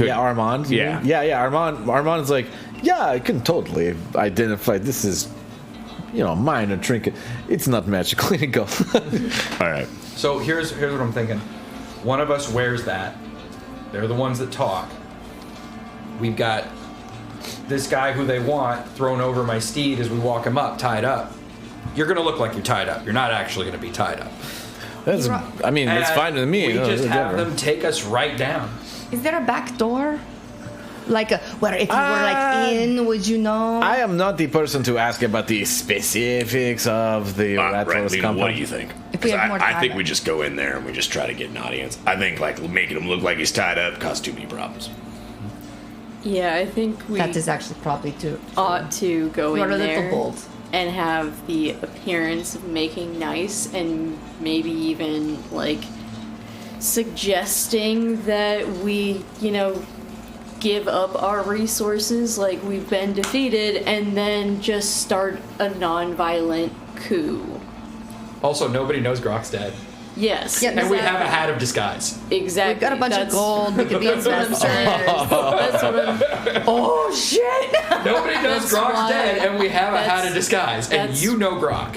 Yeah, Armand. you Yeah. mean? Yeah. Armand's like, yeah, I can totally identify. This is, minor trinket. It's not magical. Here you go. All right. So here's what I'm thinking. One of us wears that. They're the ones that talk. We've got this guy who they want thrown over my steed as we walk him up, tied up. You're gonna look like you're tied up. You're not actually gonna be tied up. It's fine with me. We just have them take us right down. Is there a back door? Like, where if you were like in, would you know? I am not the person to ask about the specifics of the Rattlers compound. What do you think? If we 'Cause have more I time. think we just go in there and we just try to get an audience. I think like making him look like he's tied up causes too many problems. Yeah, I think we That is actually probably too. ought to go We're in a little there bold. and have the appearance of making nice and maybe even like suggesting that we, give up our resources like we've been defeated and then just start a non-violent coup. Also, nobody knows Grok's dead. Yes. Yeah, And we have a hat of disguise. Exactly. We've got a bunch of gold. We could be That's what I'm saying. investors. That's what I'm. Oh shit! Nobody knows That's Grok's why- dead, and we have a hat that's- of disguise. And that's- you know Grok.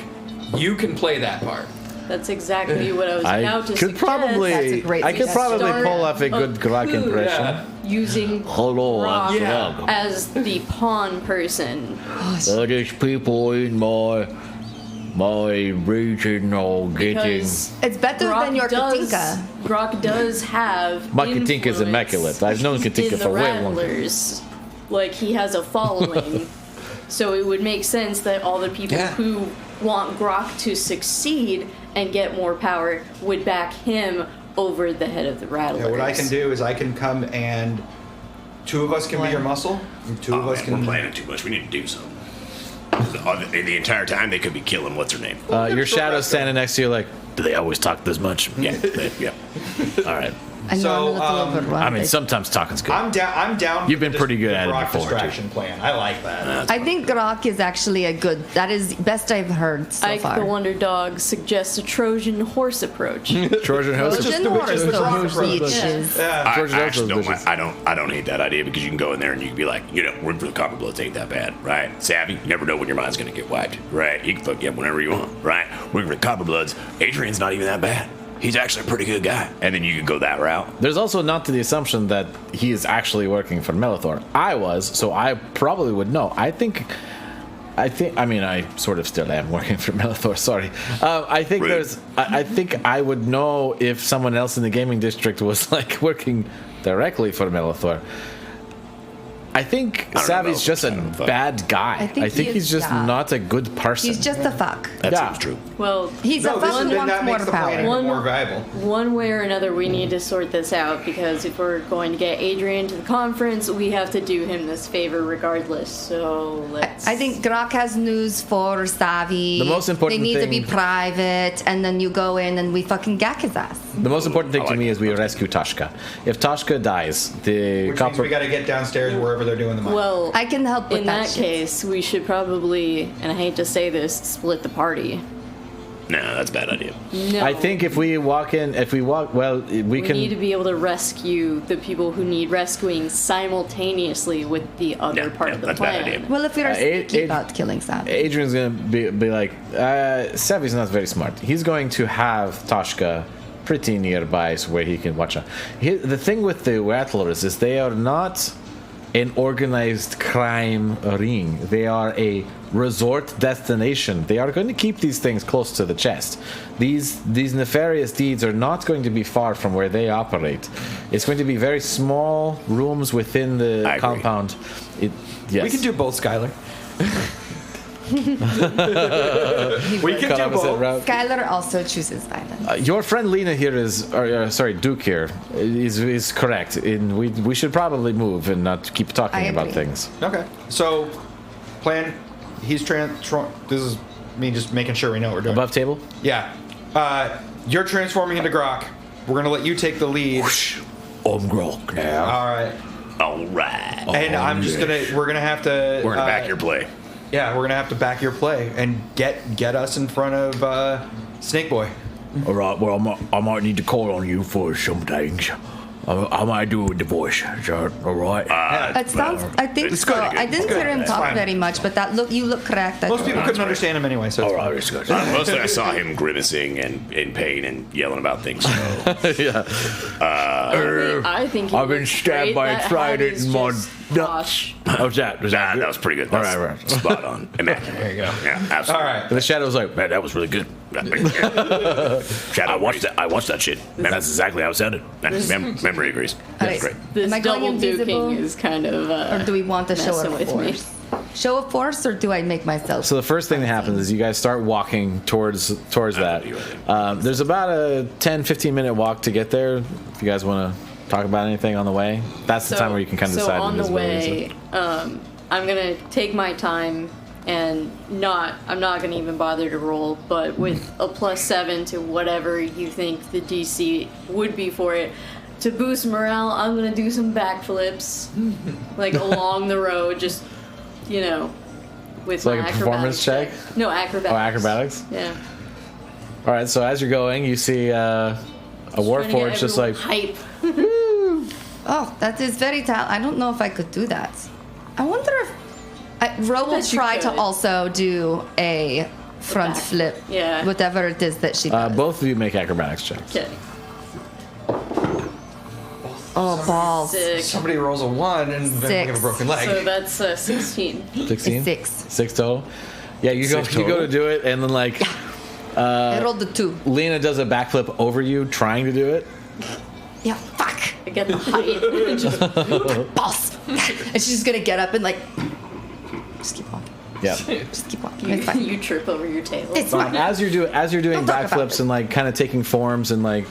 You can play that part. That's exactly what I was I about to could suggest. probably, That's a great I could suggestion. probably pull off a Start good Grok coup. impression. Yeah. Using Hello, I'm Grok Yeah. Grok. as the pawn person. There's people in my region are getting. Because It's better than your does, Katinka. Grok does have My Katinka is influence immaculate. I've known Katinka in for the way longer. Rattlers. Like, he has a following. So it would make sense that all the people Yeah. who want Grok to succeed and get more power would back him over the head of the Rattlers. Yeah, what I can do is I can come and 2 of us can be your muscle. And 2 of us We're can. planning too much. We need to do something. The entire time they could be killing what's her name. Your shadow's standing next to you, like, do they always talk this much? Yeah, yeah. All right. I know So, I'm a little overwhelmed. I mean, sometimes talking's good. I'm down. You've for been the pretty good at it Grok before, too. distraction plan. I like that. I think Grok is actually a good. That is best I've heard so Ike far. the Wonder Dog suggests a Trojan horse approach. Trojan horse. Trojan the- which horse, is the those Grok approach. bitches. Yeah. George I Russell's actually don't. vicious. I don't hate that idea because you can go in there and you can be like, working for the Copperbloods ain't that bad, right? Savvy, you never know when your mind's gonna get wiped, right? You can fuck you up whenever you want, right? Working for the Copperbloods, Adrian's not even that bad. He's actually a pretty good guy, and then you can go that route. There's also not to the assumption that he is actually working for Melithor. I was, so I probably would know. I mean, I sort of still am working for Melithor. Sorry. I think Rude. I think I would know if someone else in the gaming district was like working directly for Melithor. I think don't Savvy's know. just a I don't know. bad guy. I think he he's is, just yeah. not a good person. He's just a fuck. That Yeah. seems true. Well, He's a fuck and then wants that more makes the plan power. even more valuable. one way or another, we need to sort this out because if we're going to get Adrian to the conference, we have to do him this favor regardless. So let's. I think Grok has news for Savvy. The most important They need to be thing- private, and then you go in and we fucking gack his ass. The most important thing I to like me it. is we rescue Tashka. If Tashka dies, the Which means we got to get downstairs wherever they're doing the mining. Well, I can help with in that that shit. case, we should probably, and I hate to say this, split the party. No, that's a bad idea. No. I think if we walk, well, we we can. need to be able to rescue the people who need rescuing simultaneously with the other Yeah, part yeah, of the that's a bad plan. idea. Well, if you're Ad- sneaky Ad- about killing Savvy. Adrian's gonna be like, Savvy's not very smart. He's going to have Tashka pretty nearby so where he can watch her. The thing with the Rattlers is they are not an organized crime ring. They are a resort destination. They are going to keep these things close to the chest. These nefarious deeds are not going to be far from where they operate. It's going to be very small rooms within I the agree. compound. Yes. We can do both, Skylar. We can do Opposite both. route. Skylar also chooses violence. Your friend Lena here is, sorry, Duke here is correct. We should probably move and not keep talking I about agree. things. Okay. So, plan. He's this is me just making sure we know what we're doing. Above table. Yeah. You're transforming into Grok. We're gonna let you take the lead. I'm Grok now. All right. All right. And I'm just we're gonna have to. We're gonna back your play. Yeah, we're gonna have to back your play and get us in front of Snake Boy. All right, well, I might need to call on you for some things. How am I doing with the voice? Is that all right? It sounds. I think it's so. good, I didn't hear him talk fine. very much, but you look correct. Most people couldn't understand him anyway, so it's fine. it's good. Mostly I saw him grimacing and in pain and yelling about things. So. Yeah. I think he I've been looks stabbed great. by a That hat trident is in my just nuts. posh. How's that? Was That good? was pretty good. All That's right. spot on. Immaculate. There you go. Yeah, absolutely. All right. And the shadow was like, man, that was really good. Shadow, I watched that shit. Man, that's exactly how it sounded. Memory agrees. That's great. This Am I going double invisible? duking is kind of. Or do we want to show messing of with me. force? Show of force, or do I make myself? So the first thing that happens is you guys start walking towards that. There's about a 10-15 minute walk to get there. If you guys want to talk about anything on the way, that's the time where you can kind of so decide. on the invisibility and way, I'm gonna take my time and I'm not gonna even bother to roll, but with a +7 to whatever you think the DC would be for it. To boost morale, I'm gonna do some backflips, like along the road, just with So my like a performance check? No, acrobatics. Oh, acrobatics. Yeah. All right. So as you're going, you see a warforged just like hype. Oh, that is very talented. I don't know if I could do that. I wonder if Ro will bet you try to could. also do a front back flip. yeah. Whatever it is that she does. both of you make acrobatics checks. Okay. Oh, balls. Six. Somebody rolls a 1 and then we have a broken leg. So that's 16. 16? Six. 6 total. Yeah, you go to do it, and then like I rolled the 2. Lena does a backflip over you, trying to do it. Yeah, fuck. I get the height. Just Balls. And she's just gonna get up and like, just keep walking. Yeah. Just keep walking. It's fine. you trip over your tail. It's fine. As you're doing Don't talk about backflips it. and like kind of taking forms and like,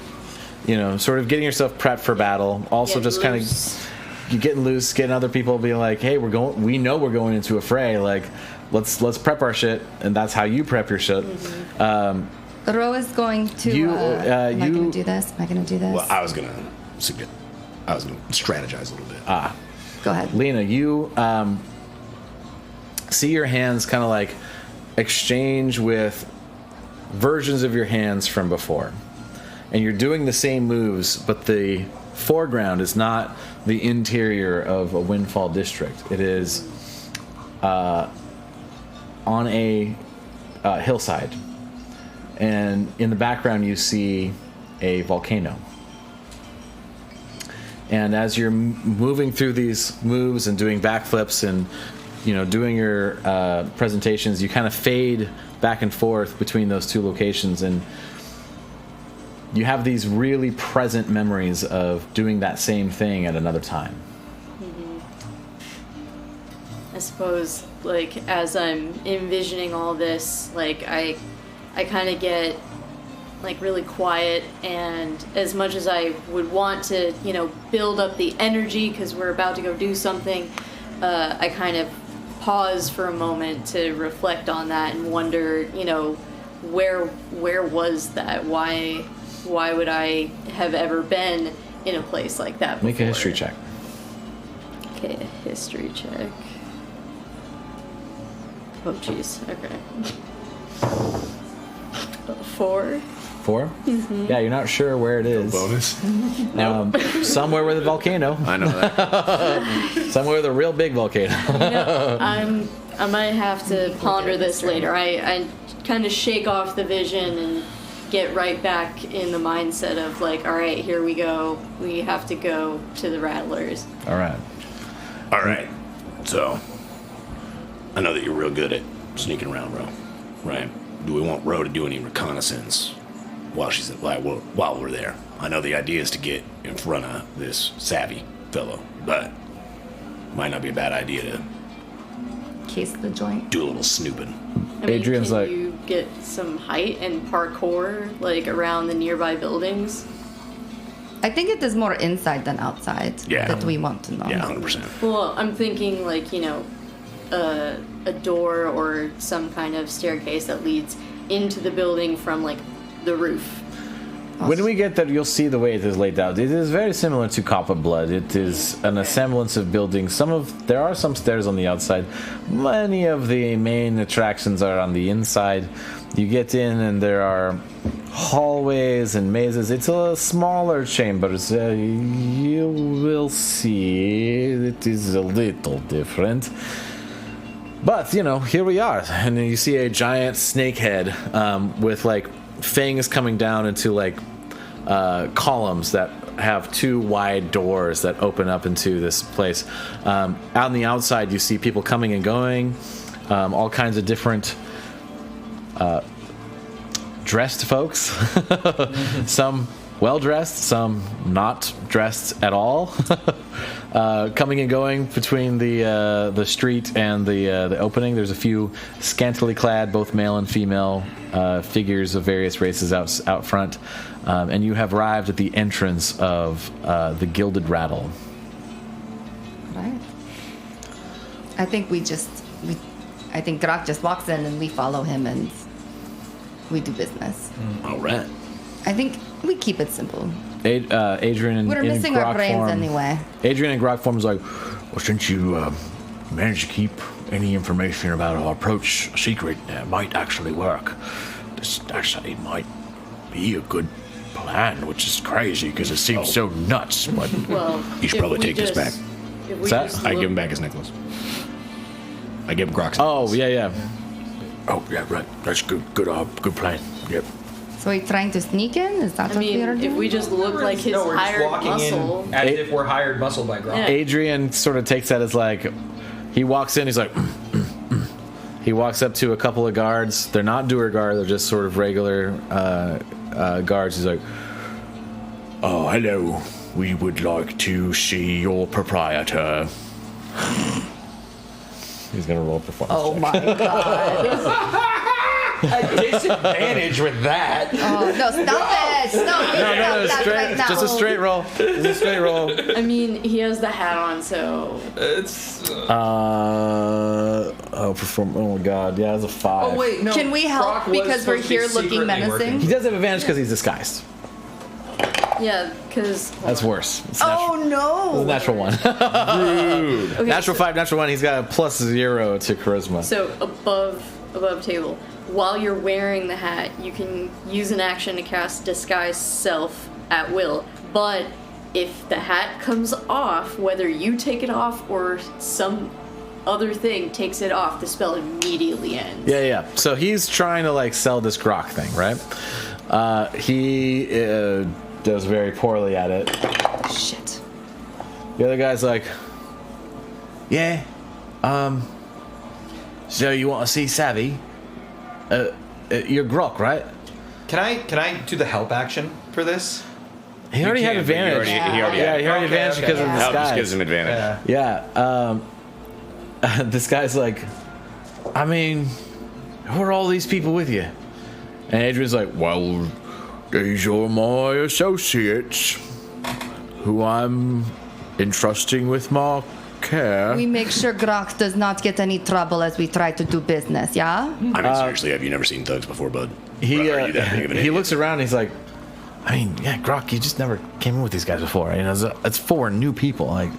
sort of getting yourself prepped for battle. Also, Get just kind loose. of you getting loose, getting other people being like, "Hey, we know we're going into a fray. Like, let's prep our shit." And that's how you prep your shit. Ro is going to. Am I gonna do this? Am I gonna do this? Well, I was gonna strategize a little bit. Go ahead. Lena, you see your hands kind of like exchange with versions of your hands from before. And you're doing the same moves, but the foreground is not the interior of a Windfall district. It is on a hillside. And in the background, you see a volcano. And as you're moving through these moves and doing backflips and doing your presentations, you kind of fade back and forth between those two locations, and you have these really present memories of doing that same thing at another time. I suppose, like, as I'm envisioning all this, like, I kind of get, like, really quiet, and as much as I would want to, build up the energy because we're about to go do something, I kind of pause for a moment to reflect on that and wonder, where was that? Why would I have ever been in a place like that before? Make a history check. Okay, a history check. Oh, jeez. Okay. 4. 4? Mm-hmm. Yeah, you're not sure where it is. Bonus. Somewhere with a volcano. I know that. Somewhere with a real big volcano. I might have to ponder this later. I kind of shake off the vision and get right back in the mindset of like, all right, here we go. We have to go to the Rattlers. All right. All right. So, I know that you're real good at sneaking around, Ro. Right? Do we want Ro to do any reconnaissance while we're there? I know the idea is to get in front of this Savvy fellow, but might not be a bad idea to Case the joint. do a little snooping. I mean, Adrian's can like- you get some height and parkour like around the nearby buildings? I think it is more inside than outside Yeah. that we want to know. Yeah, 100%. Well, I'm thinking like, a door or some kind of staircase that leads into the building from like the roof. When we get there, you'll see the way it is laid out. It is very similar to Copper Blood. It is an assemblance of buildings. There are some stairs on the outside. Many of the main attractions are on the inside. You get in, and there are hallways and mazes. It's a smaller chambers. You will see it is a little different. But, here we are. And you see a giant snake head with, like, fangs coming down into, like, columns that have 2 wide doors that open up into this place. Out on the outside, you see people coming and going, all kinds of different dressed folks. Some well-dressed, some not dressed at all. Coming and going between the street and the opening. There's a few scantily clad, both male and female, figures of various races out front. And you have arrived at the entrance of the Gilded Rattle. Right. I think I think Grok just walks in and we follow him and we do business. All right. I think we keep it simple. Adrian and We're missing Grok our brains form, anyway. Adrian and Grok form is like, well, since you managed to keep any information about our approach secret, it might actually work. This actually might be a good plan, which is crazy because it seems so nuts. But Well, You should if probably we take this just- back. If we that? just I look- give him back his necklace. I give him Grok's oh necklace. yeah. Oh, yeah, right. That's good plan. Yep. So are you trying to sneak in? Is that I what we are mean, doing? if we just look like his No, we're just hired walking muscle. in as if we're hired muscle by Grok. Yeah. Adrian sort of takes that as like, he walks in, he's like, he walks up to a couple of guards. They're not Doer guard, they're just sort of regular guards. He's like, Oh, hello. We would like to see your proprietor. he's gonna roll performance. Oh my god. A disadvantage with that. Oh, no, stop it. Stop it. No, Stop that straight, right now. just a straight roll. Just a straight roll. I mean, he has the hat on, so It's. Oh my god, yeah, it's a 5. Oh wait, no. Can we help Grok was because we're supposed to be here looking secretly menacing? working. He does have advantage because he's disguised. yeah, because That's worse. It's Oh It's a no. natural 1. okay, Natural 5, natural 1. He's got a +0 to charisma. So above table, while you're wearing the hat, you can use an action to cast Disguise Self at will. But if the hat comes off, whether you take it off or some other thing takes it off, the spell immediately ends. Yeah. So he's trying to like sell this Grok thing, right? He does very poorly at it. Shit. The other guy's like, Yeah. So you want to see Savvy? you're Grok, right? Can I do the help action for this? He already had can, but advantage. he already had had Okay, advantage okay. because of Yeah. the Help just disguise. gives him advantage. Yeah. Yeah. This guy's like, I mean, who are all these people with you? And Adrian's like, Well, these are my associates who I'm entrusting with my care. We make sure Grok does not get any trouble as we try to do business, yeah? I mean, seriously, have you never seen thugs before, bud? he Are you that big of an he idiot? looks around and he's like, I mean, yeah, Grok, you just never came in with these guys before. You know, it's 4 new people. Like,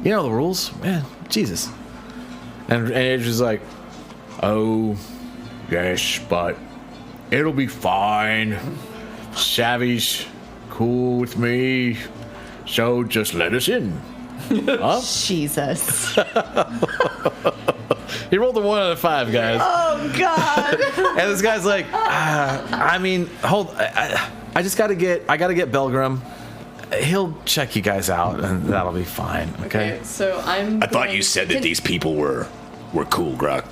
you know the rules, man. Jesus. And Adrian's like, Oh, yes, but it'll be fine. Savvy's cool with me, so just let us in. Huh? Jesus. he rolled a 1 out of 5, guys. Oh god. And this guy's like, I mean, I just gotta get Belgrim. He'll check you guys out, and that'll be fine. Okay. So I'm. I thought you said that these people were cool, Grok.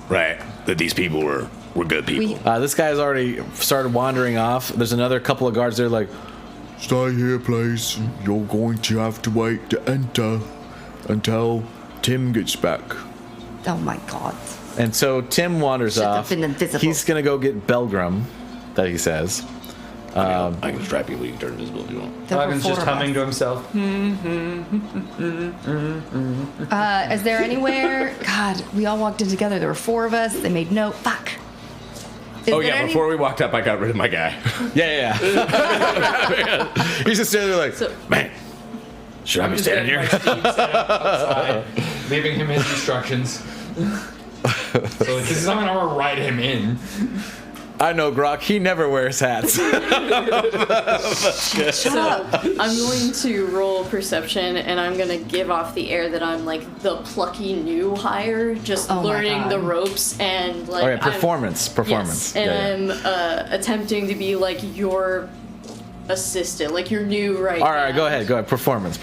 Right? That these people were good people. This guy's already started wandering off. There's another couple of guards there, like, Stay here, please. You're going to have to wait to enter until Tim gets back. Oh my god. and so Tim wanders Should have off. been invisible. He's gonna go get Belgrim, that he says. I can strap you. We can turn invisible if you want. There were Logan's 4 just of humming us. to himself. Is there anywhere? God, we all walked in together. There were 4 of us. They made note. Fuck. Is Oh there yeah, any- before we walked up, I got rid of my guy. Yeah. He's just standing there like, So Man, should I be standing here? Outside, leaving him his instructions. So this is I'm gonna write him in. I know Grok. He never wears hats. Shut up. I'm going to roll perception, and I'm going to give off the air that I'm like the plucky new hire, just Oh my learning God. the ropes and like. Okay, performance. Yes, and I'm attempting to be like your assistant, like your new right. All right, hand. go ahead. Performance.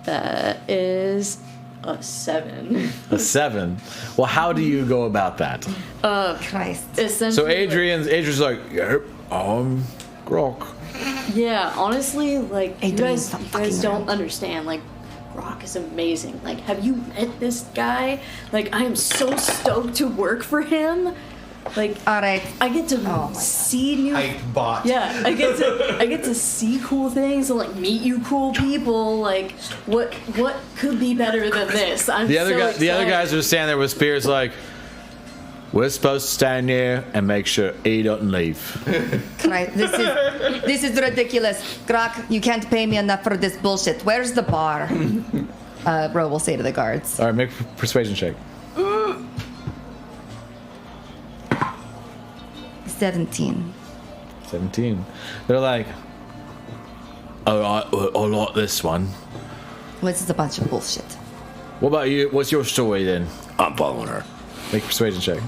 That is a 7. A 7. Well, how do you go about that? Christ. Essentially, So Adrian's like, yep, Grok. Yeah, honestly, like you Adrian, guys stop fucking don't around. understand. Like, Rock is amazing. Like, have you met this guy? Like, I am so stoked to work for him. Like, All right. I get to Oh my God. see new. Bot. Yeah, I get to see cool things and like meet you cool people. Like, what could be better than this? I'm The other so guy, the other excited. guys are standing there with spears, like, we're supposed to stand here and make sure he doesn't leave. Christ. This is ridiculous. Grok, you can't pay me enough for this bullshit. Where's the bar? Ro will say to the guards. All right, make a persuasion check. 17. 17. They're like, all right, I like this one. This is a bunch of bullshit. What about you? What's your story then? I'm following her. Make a persuasion check.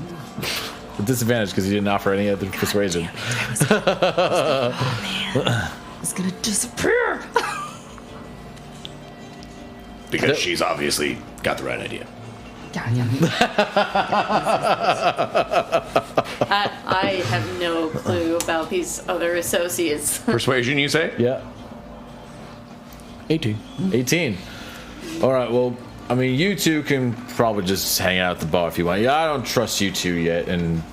With disadvantage because you didn't offer any other persuasion. It's gonna disappear. Because she's obviously got the right idea. Yeah. I have no clue about these other associates. Persuasion, you say? Yeah. 18. 18. All right, well, I mean, you two can probably just hang out at the bar if you want. Yeah, I don't trust you two yet, and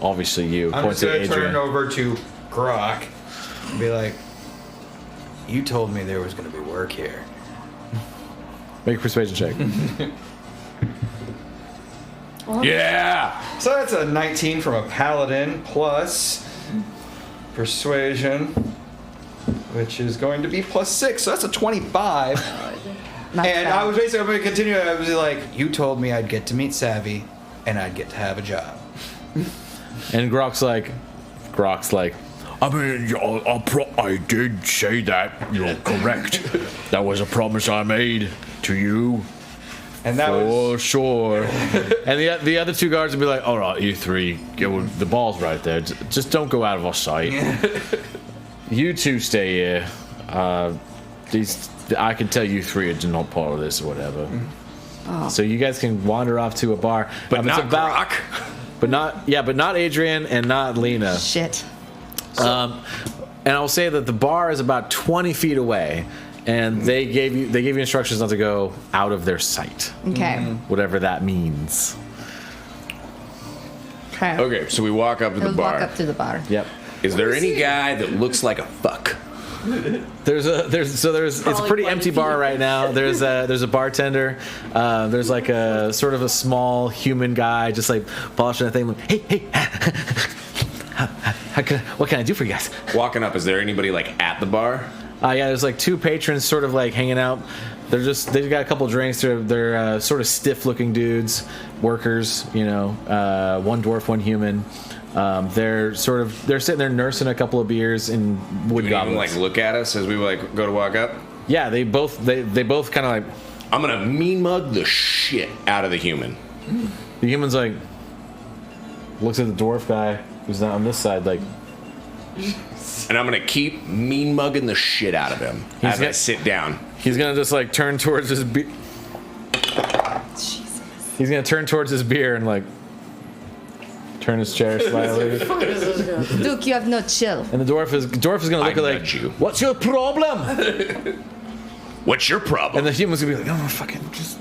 obviously you. I'm Point just to gonna turn Adrian. over to Grok and be like, "You told me there was gonna be work here." Make a persuasion check. Yeah! So that's a 19 from a paladin plus persuasion, which is going to be +6. So that's a 25. Not And bad. I was basically going to continue. I was like, "You told me I'd get to meet Savvy, and I'd get to have a job." And Grok's like, I mean, I did say that. You're correct. That was a promise I made to you. And that was for sure. And the other two guards would be like, all right, you three, the ball's right there. Just don't go out of our sight. You two stay here. I can tell you three are not part of this or whatever. So you guys can wander off to a bar. But It's not Grok. But not Adrian and not Lena. Shit. And I'll say that the bar is about 20 feet away, and they gave you instructions not to go out of their sight, Okay. whatever that means. Okay. Okay, so we walk up to the We'll bar. walk up to the bar. Yep. Is there any guy that looks like a fuck? It's a Probably pretty quite empty a few. bar right now. There's a bartender. There's like a sort of a small human guy just like polishing a thing. Like, hey, what can I do for you guys? Walking up, is there anybody like at the bar? Yeah, there's like two patrons sort of like hanging out. They've got a couple drinks. They're sort of stiff looking dudes, workers. You know, one dwarf, one human. They're sitting there nursing a couple of beers in wood Do you even goblets. like look at us as we like go to walk up? Yeah, they both kind of like. I'm gonna mean mug the shit out of the human. The human's like looks at the dwarf guy who's not on this side, like And I'm gonna keep mean mugging the shit out of him as I got- sit down. he's gonna just like turn towards his beer. Jesus. He's gonna turn towards his beer and like turn his chair slightly. Duke, you have no chill. And the dwarf is gonna look I at like, nudge you. what's your problem? What's your problem? And the human's gonna be like, no, fucking just.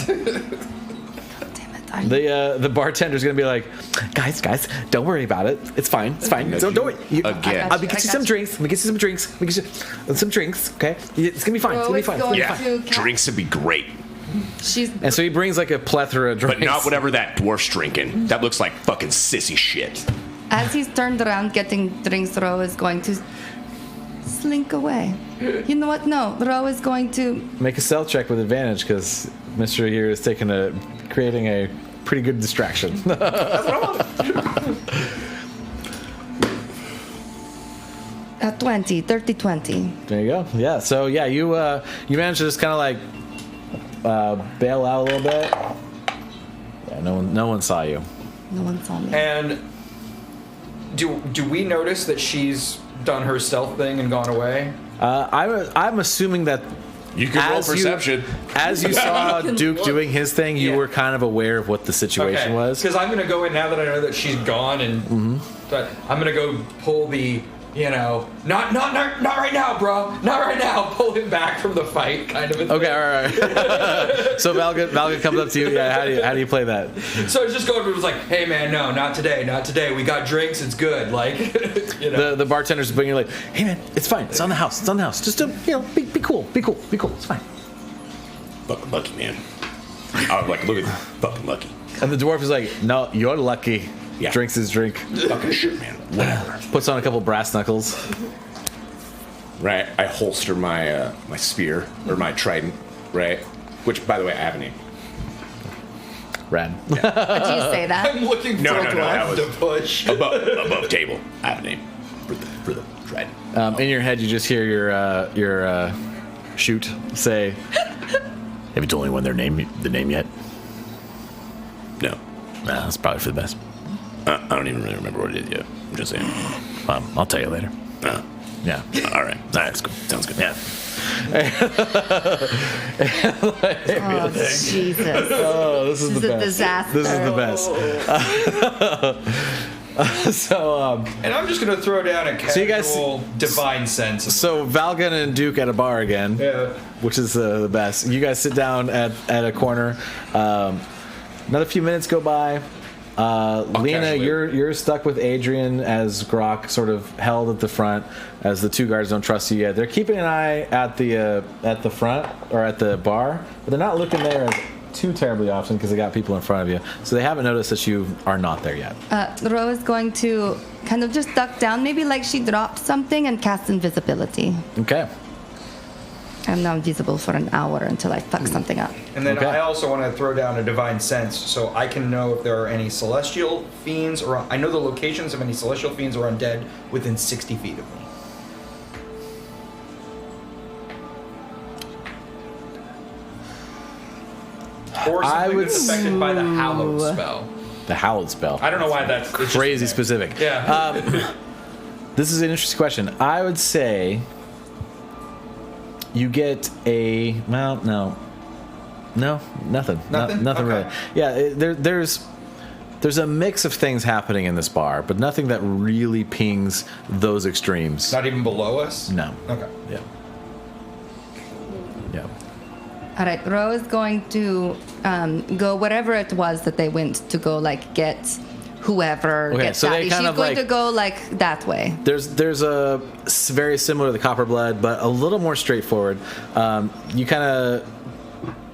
Damn it. The bartender's gonna be like, guys, don't worry about it. It's fine. Don't worry. Again. I'll get you some drinks. Let me get you some drinks. Some drinks, okay? It's gonna be fine. It's gonna be fine. Going yeah, to drinks would be great, She's And so he brings like a plethora of drinks. but not whatever that dwarf's drinking. That looks like fucking sissy shit. as he's turned around getting drinks. Ro is going to slink away. You know what? No, Ro is going to. Make a stealth check with advantage because Mr. here is creating a pretty good distraction. 20, 30, 20. There you go. Yeah. So yeah, you managed to just kind of like bail out a little bit. Yeah. No one saw you. No one saw me. And do we notice that she's done her stealth thing and gone away? I'm assuming that. You can roll perception. As you saw Duke doing his thing, you Yeah. were kind of aware of what the situation was. Because I'm going to go in now that I know that she's gone, and but I'm going to go pull the, not right now, bro. Not right now. Pull him back from the fight, kind of. Okay, all right. So Valga comes up to you. Yeah, how do you play that? So it's just going. It was like, hey man, no, not today, not today. We got drinks. It's good. Like, The bartender's bringing you like, hey man, it's fine. It's on the house. It's on the house. Just be cool. Be cool. It's fine. Fucking lucky, man. I was like, look at fucking lucky. And the dwarf is like, no, you're lucky. Yeah. Drinks his drink. Fucking shit, man. Whatever. Puts on a couple brass knuckles. Right. I holster my my spear or my trident. Right. Which, by the way, I have a name. Rad. Do you say that? I'm looking for No, a that glass was to push. above table. I have a name for the trident. In your head, you just hear your shoot say, "Have you told anyone the name yet?" No, Nah, that's probably for the best. I don't even really remember what it is yet. I'm just saying. I'll tell you later. Yeah. All right. That's cool. Sounds good. Yeah. Oh, Jesus. Oh, this is This the is a best. disaster. This is the best. So, And I'm just gonna throw down a casual you guys- divine sense. so Valgan and Duke at a bar again, Yeah. which is the best. You guys sit down at a corner. Another few minutes go by. Lena, casually. you're stuck with Adrian as Grok sort of held at the front, as the two guards don't trust you yet. They're keeping an eye at the front or at the bar, but they're not looking there too terribly often because they got people in front of you, so they haven't noticed that you are not there yet. Ro is going to kind of just duck down, maybe like she dropped something, and cast invisibility. Okay. I'm now invisible for an hour until I fuck something up. And then Okay. I also want to throw down a divine sense so I can know if there are any celestial fiends, or I know the locations of any celestial fiends or undead within 60 feet of me. Or I something would that's affected by the hallowed spell. The howled spell. I don't know why that's it's just Crazy there. specific. Yeah. This is an interesting question. I would say you get a nothing. Nothing? Nothing Okay. really. Yeah, there's a mix of things happening in this bar, but nothing that really pings those extremes. Not even below us? No. Okay. Yeah. Yeah. All right, Ro is going to go wherever it was that they went to go, like, get whoever. Okay, get so they Savvy. kind She's of, going like- to go, like, that way. There's a very similar to the Copper Blood, but a little more straightforward. You kind of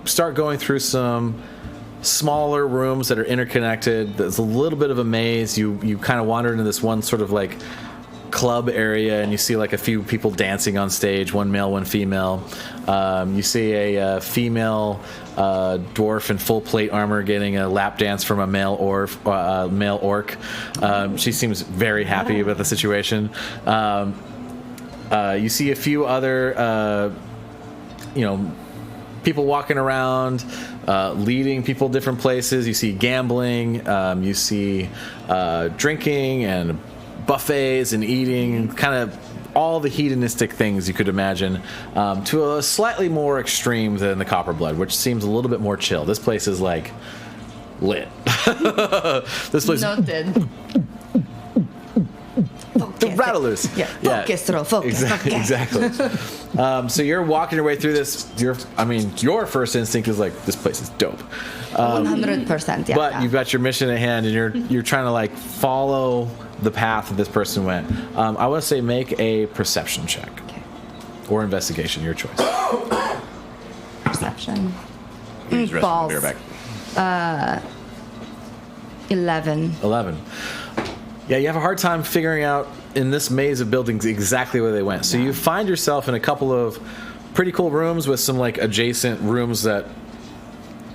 start going through some smaller rooms that are interconnected. There's a little bit of a maze. You kind of wander into this one sort of like club area, and you see like a few people dancing on stage, one male, one female. You see a female dwarf in full plate armor getting a lap dance from a male orc. She seems very happy about the situation. You see a few other people walking around, leading people different places. You see gambling, you see drinking and buffets and eating, kind of all the hedonistic things you could imagine, to a slightly more extreme than the Copper Blood, which seems a little bit more chill. This place is like lit. This place, Noted. the Rattlers. Yeah, focus, Ro, focus. Exactly. So you're walking your way through this. Your first instinct is like, this place is dope. 100%, yeah. But you've got your mission at hand, and you're trying to like follow the path that this person went. I want to say make a perception check or investigation, your choice. Perception. Use the rest of Balls. the beer back. 11. 11. Yeah, you have a hard time figuring out in this maze of buildings exactly where they went. So you find yourself in a couple of pretty cool rooms with some like adjacent rooms that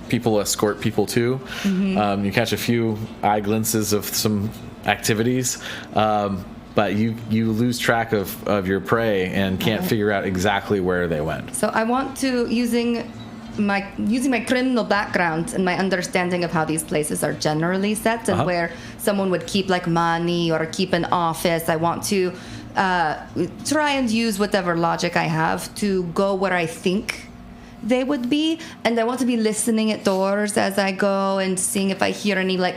people escort people too. You catch a few eye glimpses of some activities, but you lose track of your prey and can't figure out exactly where they went. So I want to, using my criminal background and my understanding of how these places are generally set and where someone would keep like money or keep an office, I want to try and use whatever logic I have to go where I think they would be, and I want to be listening at doors as I go and seeing if I hear any like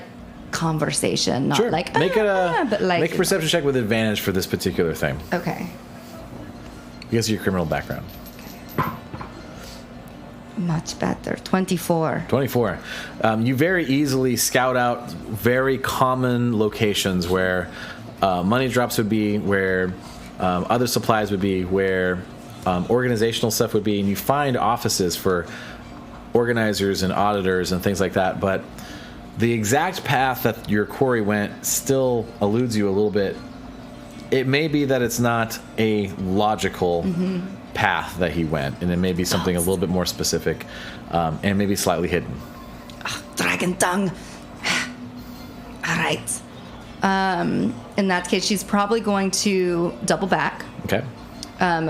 conversation, not like make but like make a perception check with advantage for this particular thing okay, because of your criminal background. much better. 24. 24. You very easily scout out very common locations where money drops would be, where other supplies would be, where organizational stuff would be, and you find offices for organizers and auditors and things like that. But the exact path that your quarry went still eludes you a little bit. It may be that it's not a logical path that he went, and it may be something a little bit more specific and maybe slightly hidden. Dragon tongue. All right. In that case, she's probably going to double back. Okay.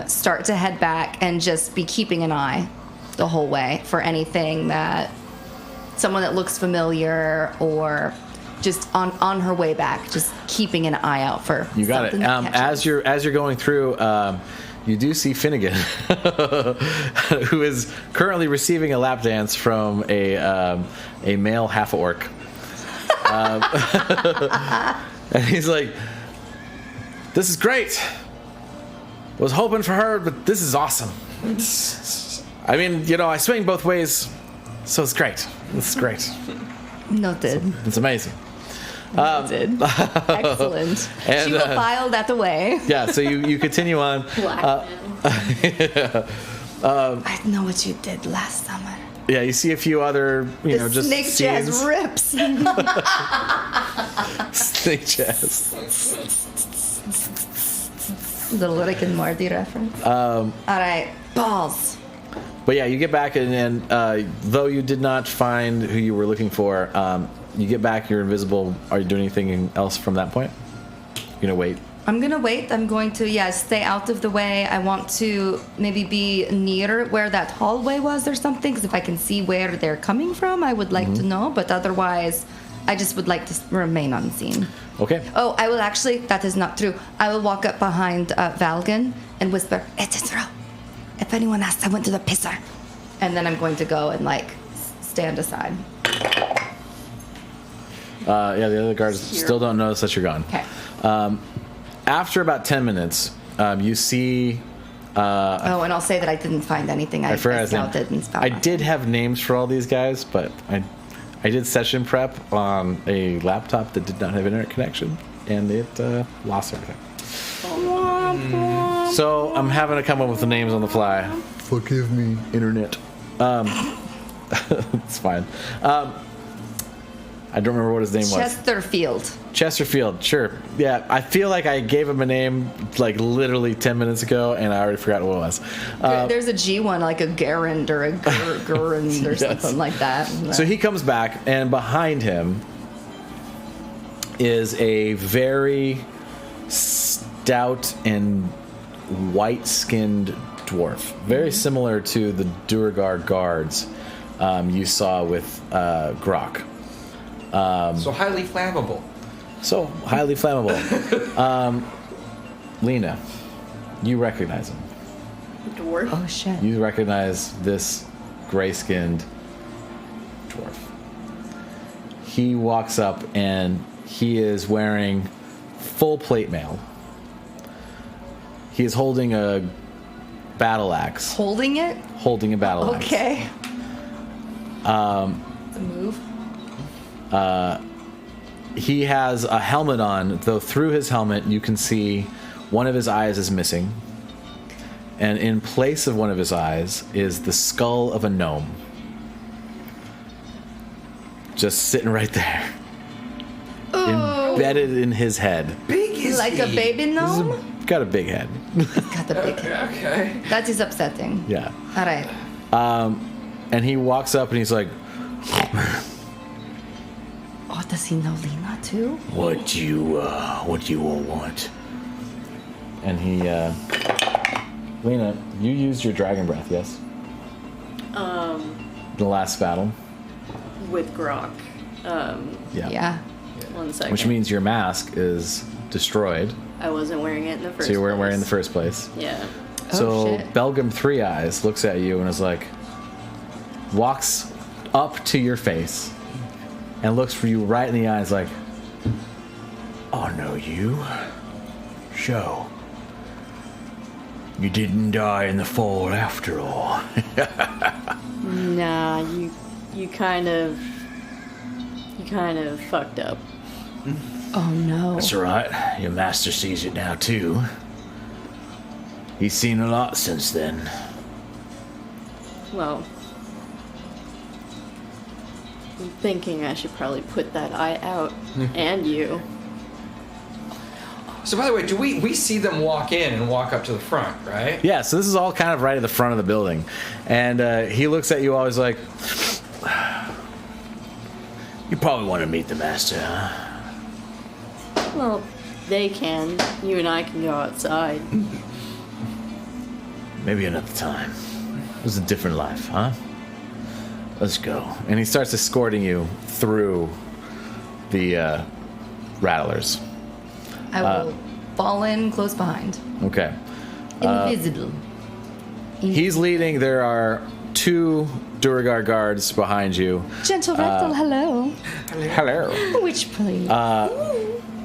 Start to head back and just be keeping an eye the whole way for anything that someone that looks familiar, or just on her way back, just keeping an eye out for You got it. something that catches. As you're going through, you do see Finnegan, who is currently receiving a lap dance from a male half orc, and he's like, "This is great. Was hoping for her, but this is awesome. I mean, I swing both ways, so it's great. This is great. Noted. It's amazing." Noted. Excellent. And, She will file that away. Yeah, so you continue on. Black I know what you did last summer. Yeah, you see a few other, The just snake scenes. jazz rips. Snake jazz. Little Rick and Morty reference. All right, balls. But yeah, you get back, and though you did not find who you were looking for, you get back, you're invisible. Are you doing anything else from that point? You're going to wait? I'm gonna wait. I'm going to, stay out of the way. I want to maybe be near where that hallway was or something, because if I can see where they're coming from, I would like to know. But otherwise, I just would like to remain unseen. Okay. Oh, I will actually, that is not true. I will walk up behind Valgan and whisper, "It's true. If anyone asks, I went to the pisser." And then I'm going to go and, stand aside. Yeah, the other guards still don't notice that you're gone. Okay. After about 10 minutes, you see... and I'll say that I didn't find anything. I forgot his name. scouted and found I nothing. did have names for all these guys, but I did session prep on a laptop that did not have internet connection, and it lost everything. So I'm having to come up with the names on the fly. Forgive me, internet. It's fine. I don't remember what his name was. Chesterfield, sure. Yeah, I feel like I gave him a name literally 10 minutes ago, and I already forgot what it was. There's a G one, like a Garand or a Gurand or something like that. So he comes back, and behind him is a very stout and white-skinned dwarf, very similar to the Duergar guards you saw with Grok. So highly flammable. Lena, you recognize him. dwarf. Oh shit. You recognize this gray-skinned dwarf. He walks up, and he is wearing full plate mail. He is holding a battle axe. Holding it? Holding a battle axe. Okay. It's a move. He has a helmet on, though through his helmet you can see one of his eyes is missing. And in place of one of his eyes is the skull of a gnome. Just sitting right there. Oh. Embedded in his head. Big is Like a baby gnome? Got a big head. Got the big head. Okay. That is upsetting. Yeah. All right. And he walks up and he's like, Oh, does he know Lena too? What do you all want? And he, Lena, you used your dragon breath, yes? The last battle. With Grok. Yeah. 1 second. Which means your mask is destroyed. I wasn't wearing it in the first place. So you weren't wearing it in the first place. Yeah. So shit. Belgium Three Eyes looks at you and is like, walks up to your face and looks for you right in the eyes like, I know you. So, you didn't die in the fall after all. Nah, you kind of fucked up. Oh no. That's alright. Your master sees it now, too. He's seen a lot since then. Well, I'm thinking I should probably put that eye out. And you. So by the way, do we see them walk in and walk up to the front, right? yeah, so this is all kind of right at the front of the building. And he looks at you always like, You probably want to meet the master, huh? Well, they can. You and I can go outside. Maybe another time. it was a different life, huh? Let's go. And he starts escorting you through the Rattlers. I will fall in close behind. Okay. Invisible. He's leading. There are 2 Duragar guards behind you. Gentle Rattle, hello. Hello. Which please?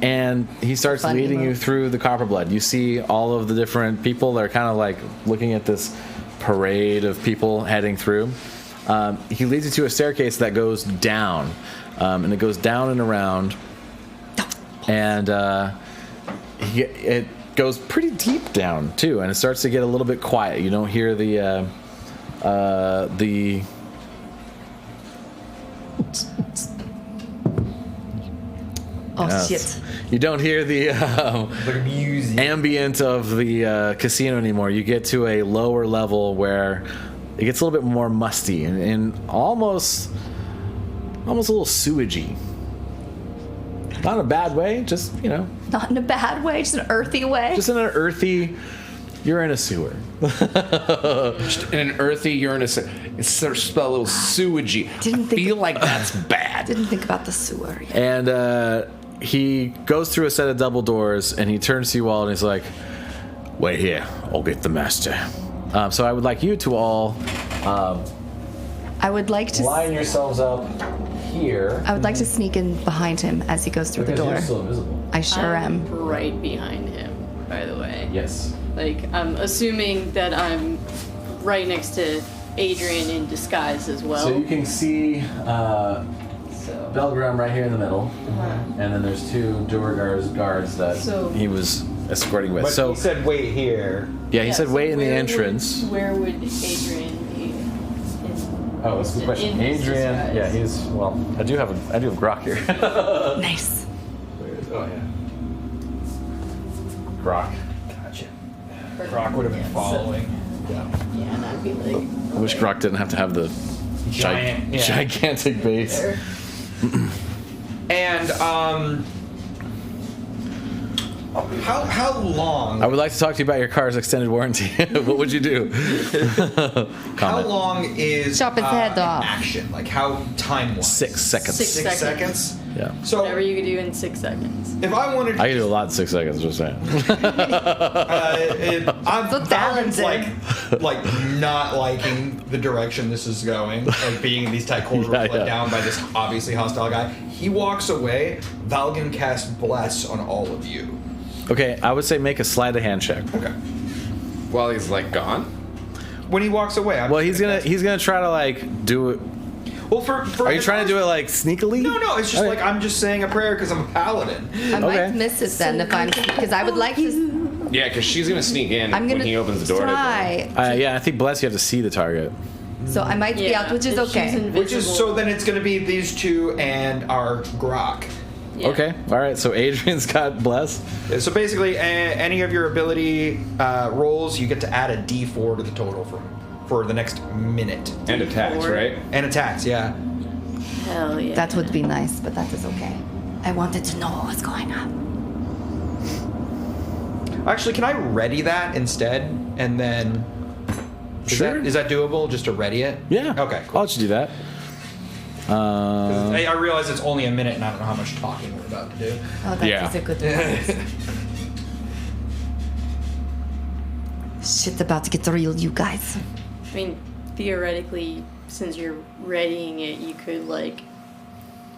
And he starts Funny leading you move. through the Copperblood. You see all of the different people. They're kind of like looking at this parade of people heading through. He leads you to a staircase that goes down. And it goes down and around. And it goes pretty deep down, too. And it starts to get a little bit quiet. You don't hear the Oh, Yes. shit. You don't hear the Like music. ambient of the casino anymore. You get to a lower level where it gets a little bit more musty and almost a little sewagey. Not in a bad way, just, you know, Not in a bad way, just an earthy way. just in an earthy, you're in a sewer. In an earthy uranus, it's sort of spelled a little sewagey. Didn't I think feel of- like that's bad. Didn't think about the sewer yet. And he goes through a set of double doors and he turns to you all and he's like, Wait here. I'll get the master. so I would like you to all I would like to. line yourselves up here. I would like to sneak in behind him as he goes through the door. invisible. I sure am. Right behind him, by the way. Yes. Like, I'm assuming that I'm right next to Adrian in disguise as well. So you can see So- Belgram right here in the middle, and then there's 2 Duragar's guards that So- he was escorting with. But So he said, "Wait here." yeah, he Yeah, said so wait in the where entrance. Where would Adrian be? Oh, that's a good question. in his Adrian, disguise. yeah, he's well. I do have Grok here. Nice. Oh yeah, Grok. Gotcha. Brock would have been following. Yeah, and I'd be like, I wish Grok didn't have to have the Giant, yeah. gigantic base. there. And how long? I would like to talk to you about your car's extended warranty. What would you do? How Comment. long is Chop his head an off. action? Like how time wise? 6 seconds. 6 6 seconds. seconds. Yeah. So Whatever you could do in 6 seconds. if I wanted, I can do a lot in 6 seconds. Just saying. I'm So Valent's talented. like not liking the direction this is going, like being in these tight corridors, Yeah, let yeah. down by this obviously hostile guy. He walks away. Valgan casts bless on all of you. Okay, I would say make a sleight of hand check. Okay. While he's like gone? When he walks away, I'm Well, just he's gonna try to like do it. Well, for Are you trying to do it like sneakily? No, it's just Okay. like I'm just saying a prayer because I'm a paladin. I might Okay. miss it then if I'm because I would like to. Yeah, because she's going to sneak in I'm when gonna he opens the door. try. Yeah, I think bless you have to see the target. So I might be Yeah, out, which is if she's okay. invisible. Which is so then it's going to be these 2 and our Grok. Yeah. Okay, all right. So Adrian's got bless. Yeah, so basically, any of your ability rolls, you get to add a D4 to the total for the next minute. And attacks, Or- right? And attacks, yeah. Hell yeah. That would be nice, but that is okay. I wanted to know what was going on. Actually, can I ready that instead? And then... Sure. Is that doable, just to ready it? Yeah. Okay, I'll cool. let you do that. I realize it's only a minute and I don't know how much talking we're about to do. Oh, that is Yeah. a good point. Shit's about to get real, you guys. I mean, theoretically, since you're readying it, you could, like,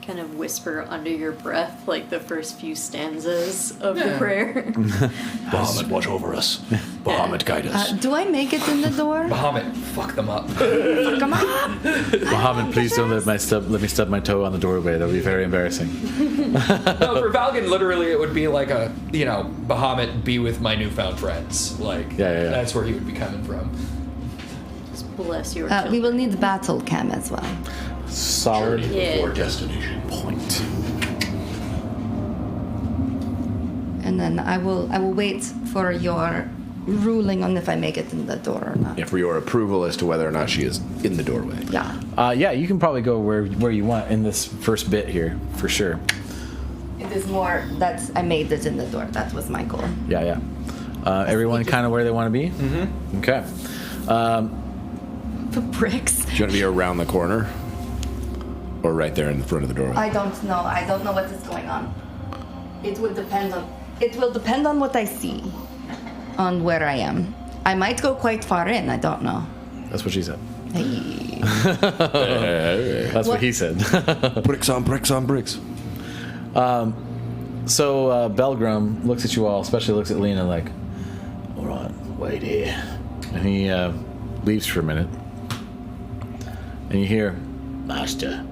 kind of whisper under your breath, like, the first few stanzas of the prayer. Bahamut, watch over us. Bahamut, guide us. Do I make it in the door? Bahamut, fuck them up. Come on. Muhammad, please don't let me stub my toe on the doorway. That would be very embarrassing. No, for Valgan, literally, it would be like a, Bahamut, be with my newfound friends. Like, Yeah. that's where he would be coming from. Just bless your We children. will need battle cam as well. Solid Yeah. Before destination. point. And then I will wait for your ruling on if I make it in the door or not. Yeah, for your approval as to whether or not she is in the doorway. Yeah. Yeah, you can probably go where you want in this first bit here, for sure. It is more that I made it in the door. That was my goal. Yeah. Everyone kind of where they want to be? Mm-hmm. Okay. The bricks. Do you want to be around the corner? Or right there in the front of the doorway? I don't know. I don't know what is going on. It will depend on what I see, on where I am. I might go quite far in. I don't know. That's what she said. Hey. That's what he said. Bricks on bricks on bricks. So Belgrum looks at you all, especially looks at Lena like, all right, wait here. And he leaves for a minute. And you hear, Master,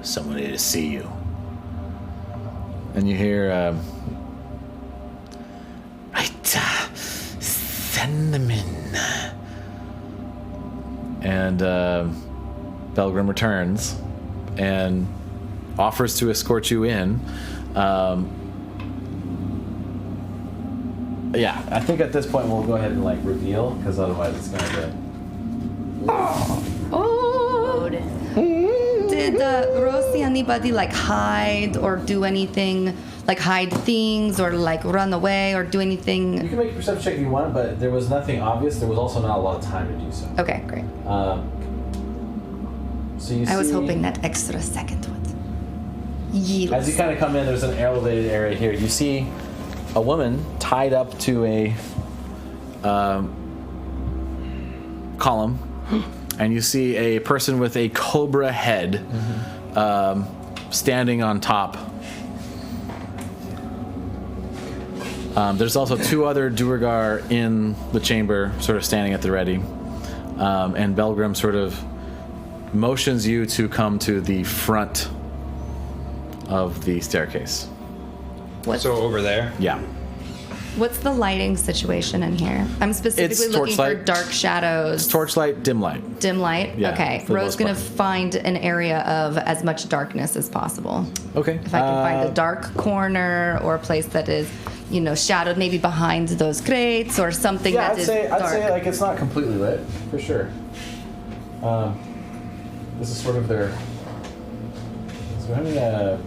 someone here to see you. And you hear, right, send them in. And Belgrim returns and offers to escort you in. Yeah, I think at this point we'll go ahead and like reveal, because otherwise it's gonna get. Oh. Did Rose see anybody like hide or do anything, like hide things or like run away or do You anything? can make a perception check if you want, but there was nothing obvious. There was also not a lot of time to do so. Okay, great. So you I was see- hoping that extra second would yield. As you kind of come in, there's an elevated area here. You see a woman tied up to a column, and you see a person with a cobra head standing on top. There's also two other Duergar in the chamber, sort of standing at the ready. And Belgrim sort of motions you to come to the front of the staircase. So over there. Yeah. What's the lighting situation in here? I'm specifically It's looking for torchlight. dark shadows. Torchlight, dim light. Dim light? Yeah, Okay. for the Ro's most gonna part. find an area of as much darkness as possible. Okay. If I can find a dark corner or a place that is, shadowed maybe behind those crates or something Yeah, that is dark. I'd say like it's not completely lit, for sure. This is sort of their. So having a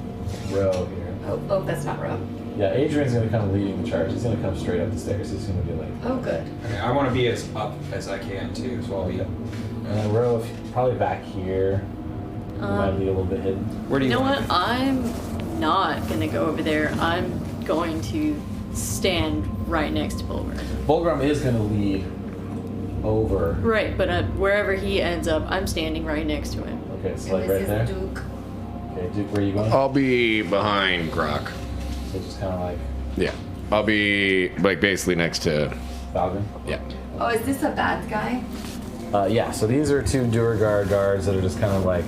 row here. Oh, that's not Ro. Yeah, Adrian's gonna come leading the charge. He's gonna come straight up the stairs. He's gonna be like. Oh, good. Okay, I want to be as up as I can too, so I'll be. And then row probably back here. Might be a little bit hidden. Where do You you know want what? I'm not gonna go over there. I'm going to stand right next to Bulwer. Volgrim is gonna lead over. Right, but wherever he ends up, I'm standing right next to him. Okay, so like right there. Duke. Okay, Duke, where are you going? I'll be behind Grok. So just kind of like Yeah. I'll be like basically next to. Falcon. Yeah. Oh, is this a bad guy? Yeah, so these are two Duergar guards that are just kind of like.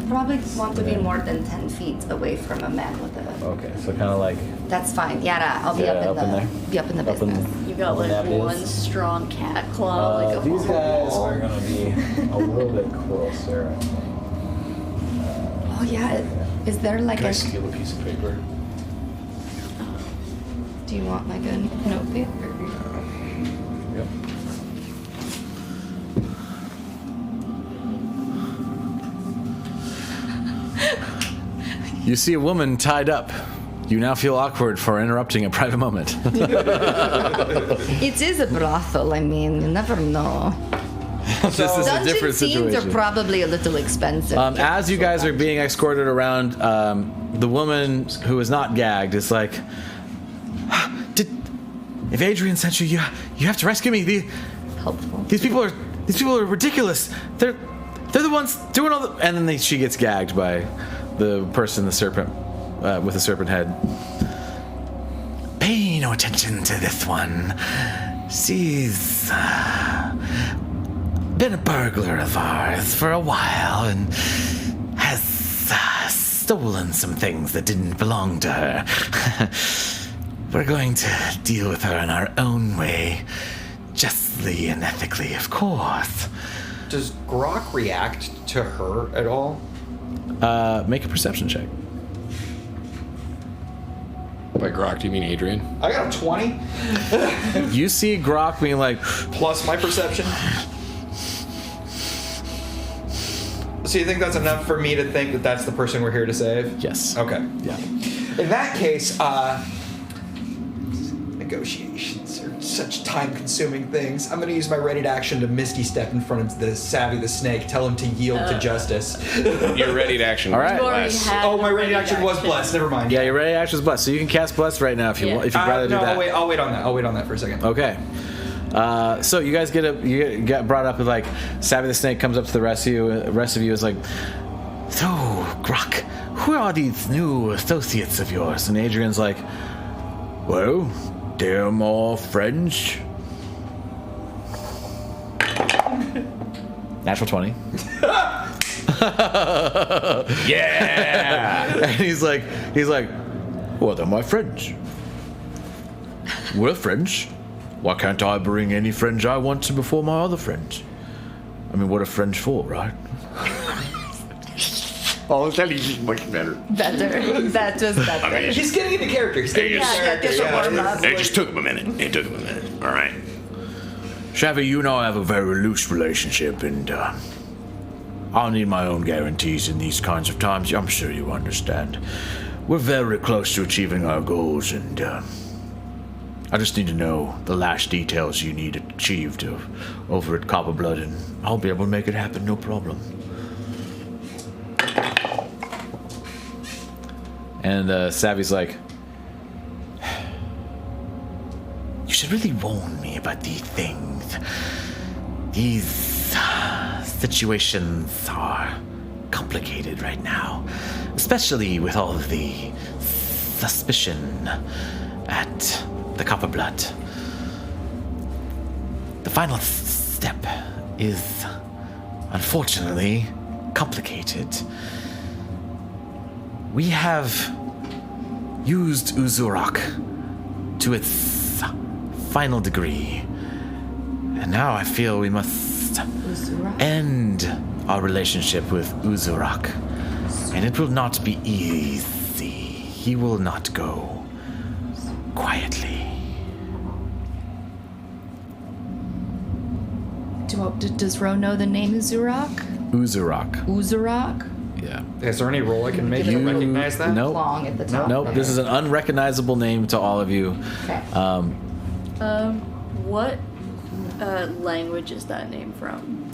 Probably want to be more than 10 feet away from a man with a. Okay, so kind of like. That's fine. Yada, I'll be Yeah, up up in in there. the up in the Up in- business. You got Well, like that one is- strong cat claw, like a These guys wall. are going to be a little bit closer. I think. Oh yeah. Is there like Can I a? steal a piece of paper? Do you want like a notebook? Yep. You see a woman tied up. You now feel awkward for interrupting a private moment. It is a brothel. I mean, you never know. This is a Dungeon different scenes situation. are probably a little expensive. As you guys are being escorted around, the woman who is not gagged is like, if Adrian sent you, you have to rescue me. Helpful. These people are ridiculous. They're the ones doing all the. And then she gets gagged by the person, the serpent, with the serpent head. Pay no attention to this one. She's been a burglar of ours for a while and has stolen some things that didn't belong to her. We're going to deal with her in our own way, justly and ethically, of course. Does Grok react to her at all? Make a perception check. By Grok, do you mean Adrian? I got a 20 You see Grok being like, plus my perception. So you think that's enough for me to think that that's the person we're here to save? yes. Okay. Yeah. In that case, negotiations are such time-consuming things. I'm going to use my ready to action to Misty step in front of the Savvy the Snake, tell him to yield to justice. You're ready to action. All right. You already Bless. had Oh, my the ready to action was blessed. Never mind. Yeah, your ready action is blessed, so you can cast bless right now if you Yeah. want, if you'd rather do no, that. I'll wait on that. I'll wait on that for a second. Okay. So you guys get brought up with like Savvy the Snake comes up to the rest of you. The rest of you is like, so Grok, who are these new associates of yours? And Adrian's like, Well, they're my friends. natural 20. Yeah. And he's like, Well, they're my friends. We're friends. Why can't I bring any friends I want to before my other friends? I mean, what are friends for, right? Oh, that is just much better. Better. That was better. Okay. He's getting into character. He's getting into Yeah, character. get the warm up. It just took him a minute. It took him a minute. All right. Savvy, you and I have a very loose relationship, and I'll need my own guarantees in these kinds of times. I'm sure you understand. We're very close to achieving our goals, and I just need to know the last details you need achieved over at Copperblood, and I'll be able to make it happen, no problem. and Savvy's like, You should really warn me about these things. These situations are complicated right now, especially with all of the suspicion at the Copperblood. The final step is, unfortunately, complicated. We have used Uzurak to its final degree, and now I feel we must end our relationship with Uzurak, and it will not be easy. He will not go quietly. Does Ro know the name Uzurak? Uzurak. Uzurak? Yeah. Is there any roll I can make to You- recognize that? Nope. Long at the top. Nope. This is an unrecognizable name to all of you. Okay. What language is that name from?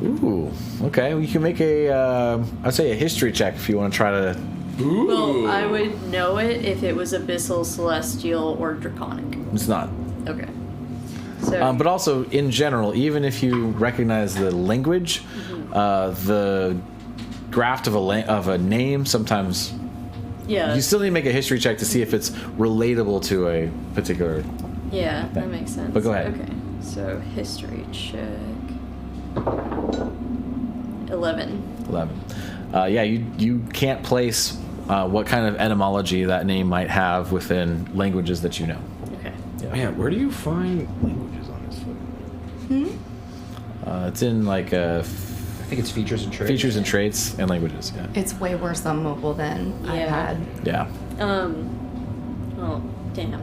Ooh. Okay. Well, you can make I'd say a history check if you want to try to. Well, I would know it if it was Abyssal, Celestial, or Draconic. It's not. Okay. So, But also, in general, even if you recognize the language, the graft of a name sometimes yeah. you still need to make a history check to see if it's relatable to a particular. Yeah, that makes sense. But go ahead. Okay, so history check. 11. 11. Yeah, you can't place what kind of etymology that name might have within languages that you know. Okay. Man, where do you find languages on this foot? It's in like I think it's features and traits. features and traits and languages. Yeah. It's way worse on mobile than Yeah. iPad. Yeah. Oh, damn.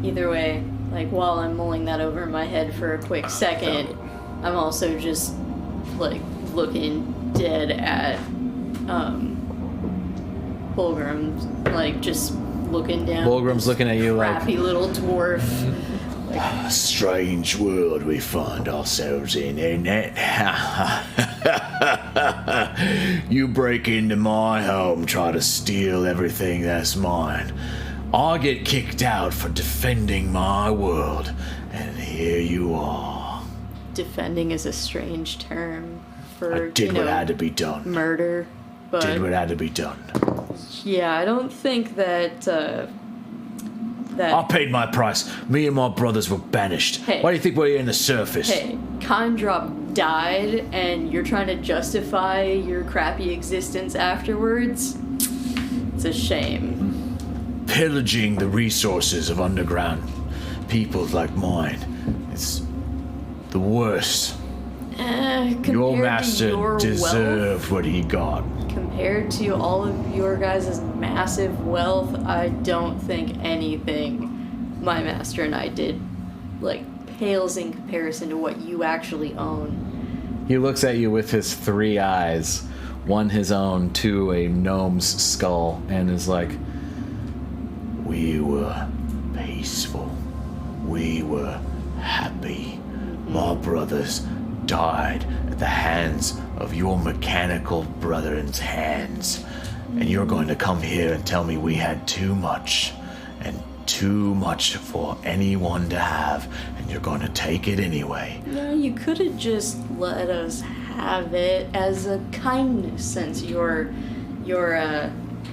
Either way, like while I'm mulling that over in my head for a quick second, I'm also just like looking dead at Fulgrim's like just looking down. Fulgrim's looking at you like, crappy little dwarf. A strange world we find ourselves in, ain't it? You break into my home, try to steal everything that's mine. I get kicked out for defending my world, and here you are. Defending is a strange term for I did what had to be done. murder, but Did what had to be done. yeah, I don't think that I paid my price. Me and my brothers were banished. Hey. Why do you think we're here in the surface? Hey, Kondrop died, and you're trying to justify your crappy existence afterwards? It's a shame. Pillaging the resources of underground peoples like mine. It's the worst. Compared Your to master your deserved what he got. Compared to all of your guys' massive wealth, I don't think anything my master and I did, like, pales in comparison to what you actually own. he looks at you with his 3 eyes, one his own, 2 a gnome's skull, and is like, We were peaceful. We were happy. My brothers died at the hands of your mechanical brethren's hands. And you're going to come here and tell me we had too much. And too much for anyone to have. And you're going to take it anyway. No, you could have just let us have it as a kindness, since your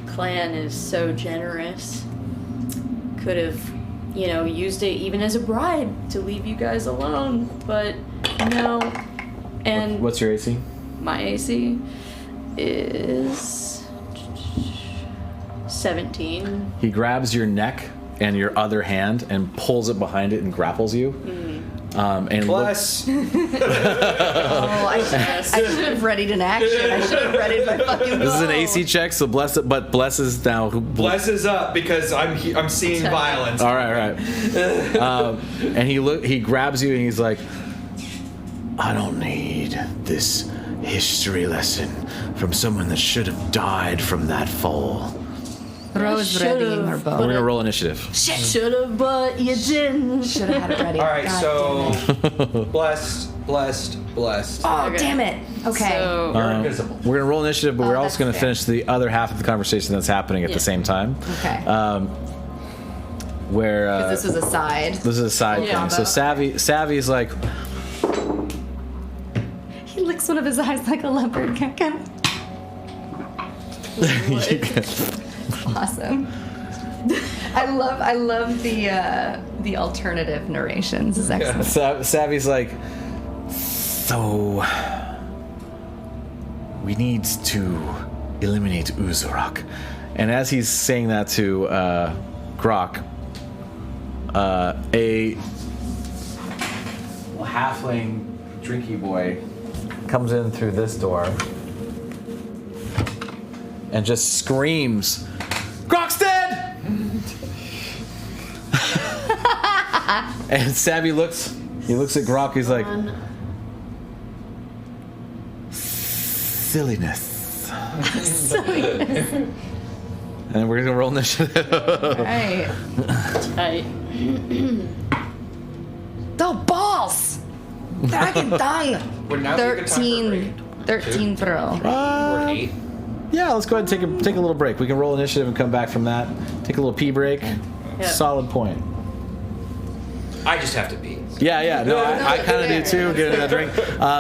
clan is so generous. Could have, used it even as a bribe to leave you guys alone, but no. And what's your AC? my AC is 17. He grabs your neck and your other hand and pulls it behind it and grapples you. And Plus, I should have readied an action. I should have readied my fucking this is an bow. AC check, so bless it. But bless is now. bless is up because I'm seeing violence. All right. And he grabs you and he's like, I don't need this history lesson from someone that should have died from that fall. Rose readying her "We're bow. gonna roll initiative." Should've, but you didn't. Should have had it ready. All right, God so damn it. blessed. Oh, Okay. damn it. Okay. So, You're invisible. We're gonna roll initiative, but we're also that's gonna fair. finish the other half of the conversation that's happening at Yeah. the same time. Okay. Where 'Cause this was a side. this is a side Yeah. thing. So Savvy's like, He licks one of his eyes like a leopard. Awesome. I love the alternative narrations. Is excellent. Savvy's like, so we need to eliminate Uzurak. And as he's saying that to Grok, a halfling drinky boy comes in through this door and just screams, "Grok's dead!" And Savvy looks at Grok, he's like, silliness. And we're gonna roll initiative. Right. The balls! Dragon dung! Would now be a good time for a 13 throw. Or 8. Yeah, let's go ahead and take a little break. We can roll initiative and come back from that. Take a little pee break. Yeah. Solid point. I just have to pee. Yeah. No, I kind of do too. Get a drink.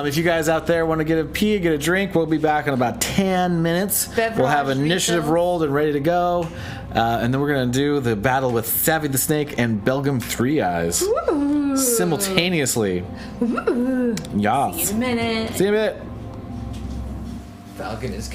If you guys out there want to get a pee, get a drink, we'll be back in about 10 minutes. We'll have Beverage initiative refill. rolled and ready to go. And then we're going to do the battle with Savvy the Snake and Belgium Three Eyes simultaneously. Yeah. see you in a minute. See you in a bit. Falcon is.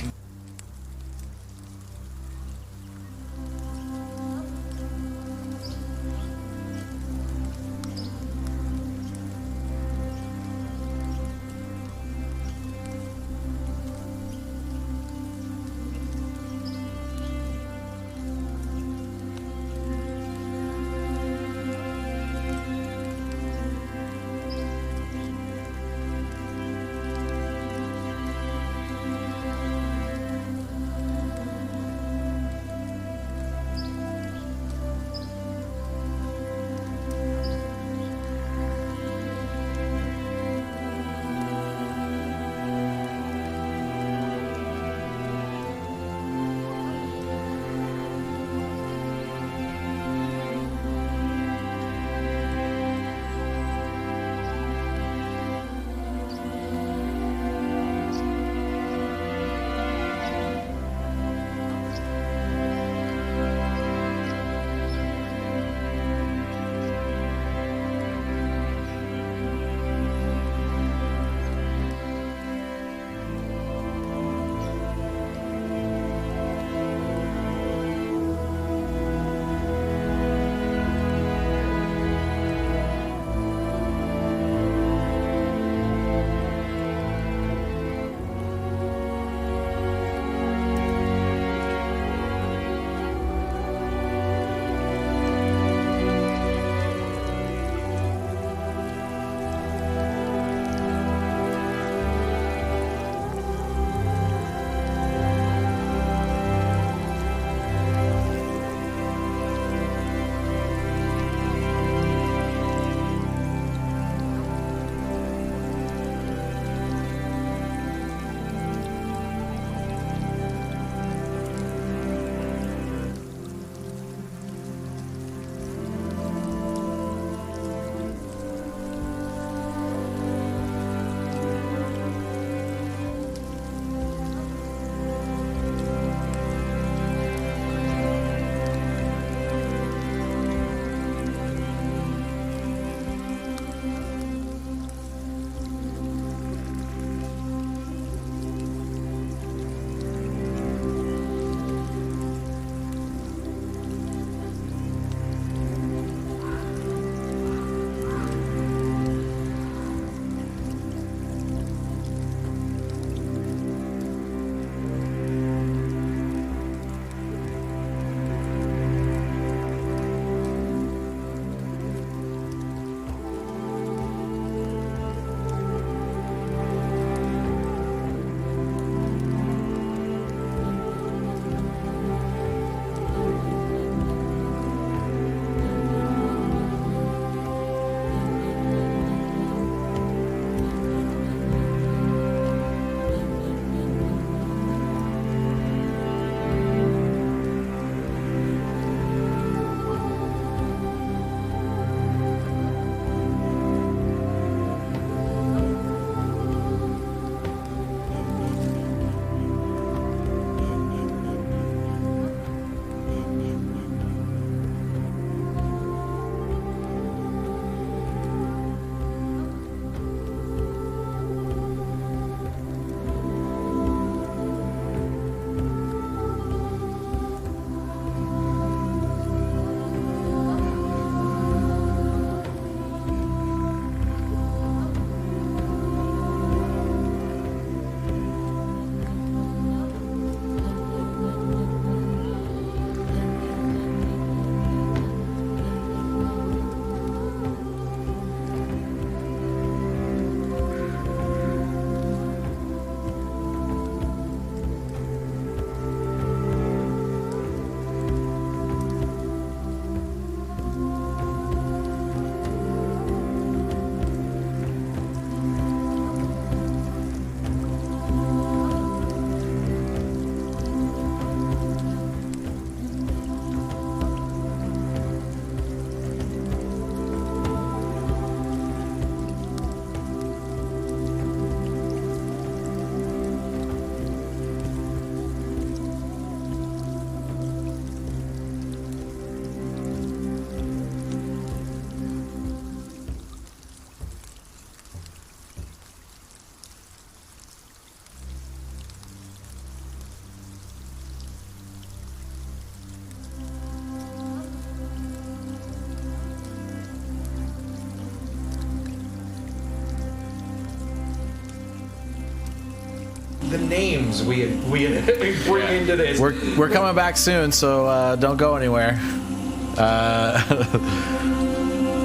the names we bring into this. We're coming back soon, so don't go anywhere.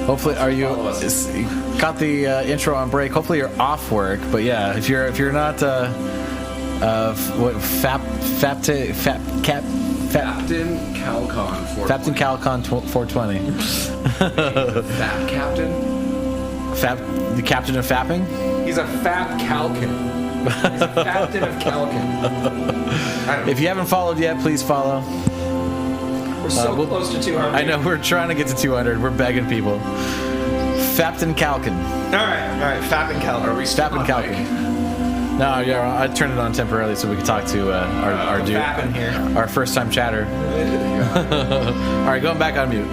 Hopefully, got the intro on break? Hopefully, you're off work. But yeah, if you're not, Captain Calcon 420. Captain Calcon 420. Fap Captain. The captain of fapping. He's a fat Calkin. He's a captain of Calkin. If you haven't followed yet, please follow. We're so close to 200. I know, we're trying to get to 200. We're begging people. Fapton Calkin. All right. Fapton Calkin. Are we Fapton Calkin. No, yeah, I turned it on temporarily so we could talk to our dude, Fappin here. our first-time chatter. All right, going back on mute.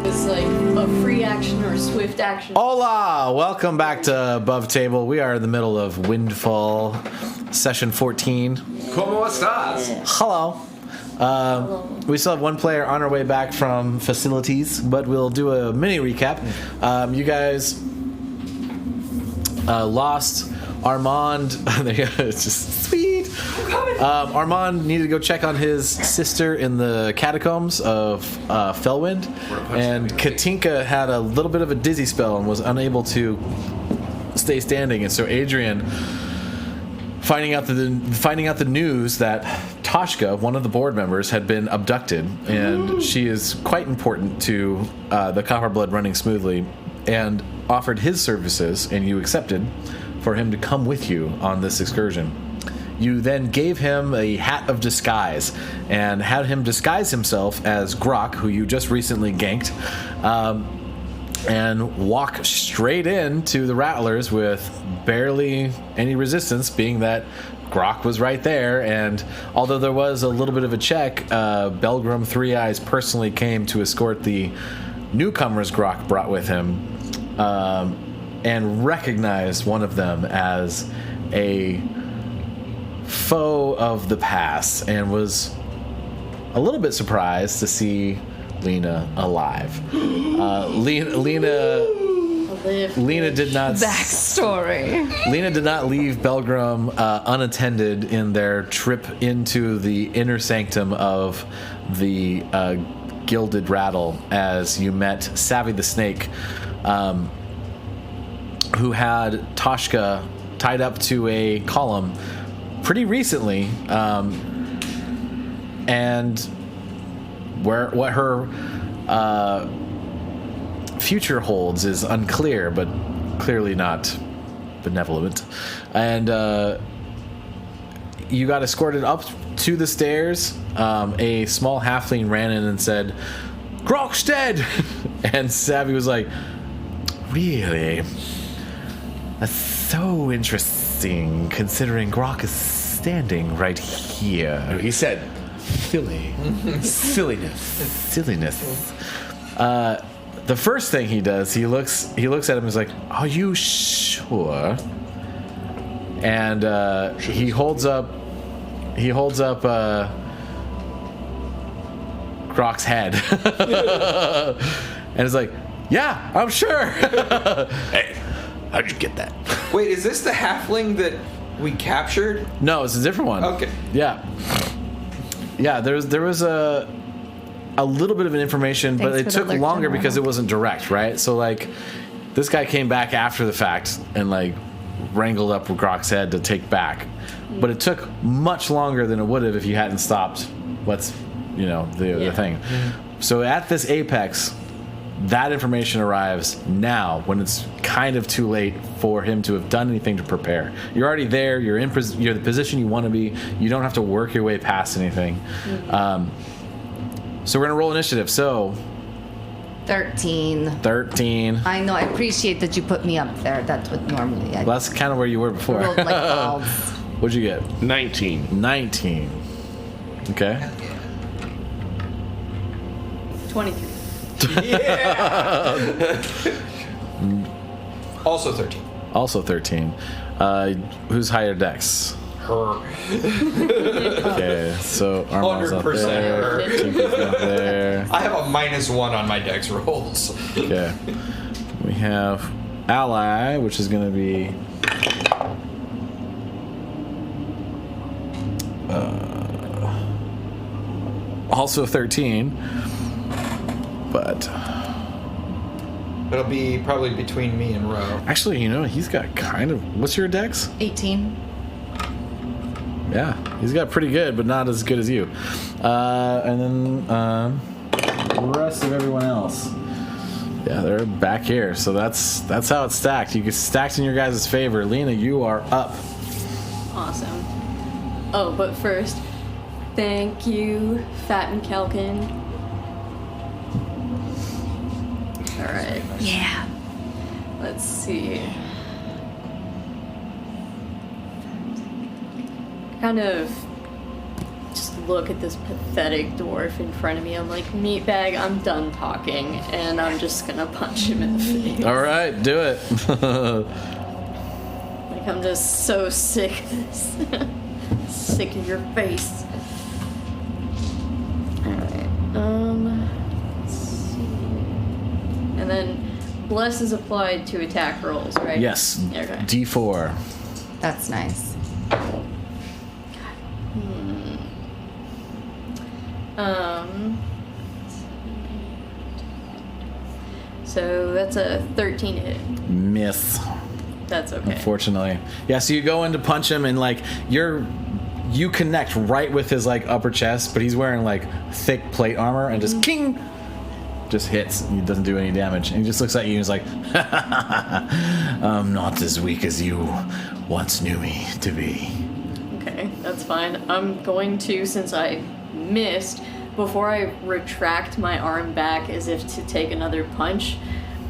It's like a free action or a swift action. Hola! Welcome back to Above Table. We are in the middle of Windfall, session 14. ¿Cómo estás? Hello. We still have one player on our way back from facilities, but we'll do a mini recap. You guys lost Armand. It's just sweet. Armand needed to go check on his sister in the catacombs of Felwind, and Katinka had a little bit of a dizzy spell and was unable to stay standing. And so Adrian, finding out the news that Toshka, one of the board members, had been abducted, and she is quite important to the Copperblood running smoothly, and offered his services, and you accepted, for him to come with you on this excursion. You then gave him a hat of disguise and had him disguise himself as Grok, who you just recently ganked, and walk straight into the Rattlers with barely any resistance, being that Grok was right there. And although there was a little bit of a check, Belgrum Three Eyes personally came to escort the newcomers Grok brought with him, and recognized one of them as a foe of the past, and was a little bit surprised to see Lena alive. Lena did not Backstory. Lena did not leave Belgrum unattended in their trip into the inner sanctum of the Gilded Rattle, as you met Savy the Snake, who had Toshka tied up to a column pretty recently, and what her future holds is unclear, but clearly not benevolent. And you got escorted up to the stairs. A small halfling ran in and said, "Grok's dead!" And Savvy was like, "Really? That's so interesting, considering Grok is standing right here." He said, silliness. Silliness. The first thing he does, he looks at him and is like, "Are you sure?" And he holds up Grok's head, and is like, "Yeah, I'm sure." Hey, how'd you get that? Wait, is this the halfling that we captured? No, it's a different one. Okay. Yeah. There was a little bit of an information, but Thanks it for the took alert, longer General. because it wasn't direct, right? So like, this guy came back after the fact and like wrangled up Grok's head to take back, but it took much longer than it would have if you hadn't stopped. The thing. So at this apex, that information arrives now when it's kind of too late for him to have done anything to prepare. You're already there. You're the position you want to be. You don't have to work your way past anything. So we're gonna roll initiative. So 13. 13. I know. I appreciate that you put me up there. That's what normally I Well, that's kind of where you were before. rolled like balls. What'd you get? 19. 19. Okay. 23. Also 13. Also 13. Who's higher dex? Her. Okay, so Armand's not 100% there. her. Tinker's not there. I have a -1 on my dex rolls. Okay. We have Ally, which is going to be... also 13. But... It'll be probably between me and Ro. Actually, he's got kind of... What's your dex? 18. Yeah, he's got pretty good, but not as good as you. And then the rest of everyone else. Yeah, they're back here. So that's how it's stacked. You get stacked in your guys' favor. Lena, you are up. Awesome. Oh, but first, thank you, Fat and Kelkin. All right. Yeah. Let's see. Kind of just look at this pathetic dwarf in front of me. I'm like, meatbag, I'm done talking, and I'm just gonna punch him in the face. All right, do it. Like, I'm just so sick of this. Sick of your face. Alright, let's see. And then bless is applied to attack rolls, right? Yes. Okay. D4. That's nice. So that's a 13 hit. Miss. That's okay. Unfortunately. Yeah, so you go in to punch him and like you connect right with his like upper chest, but he's wearing like thick plate armor and just king just hits and he doesn't do any damage. And he just looks at you and he's like, I'm not as weak as you once knew me to be. Okay, that's fine. I'm going to, since I missed, before I retract my arm back as if to take another punch,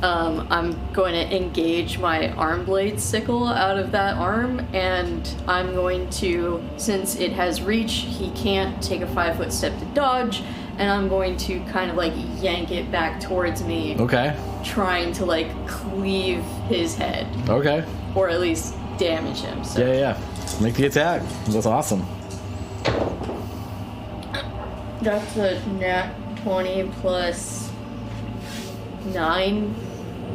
I'm going to engage my arm blade sickle out of that arm, and I'm going to, since it has reach, he can't take a 5-foot step to dodge, and I'm going to kind of like yank it back towards me, Okay. trying to like cleave his head, Okay. or at least damage him. So. Yeah. Make the attack. That's awesome. That's a nat 20 plus 9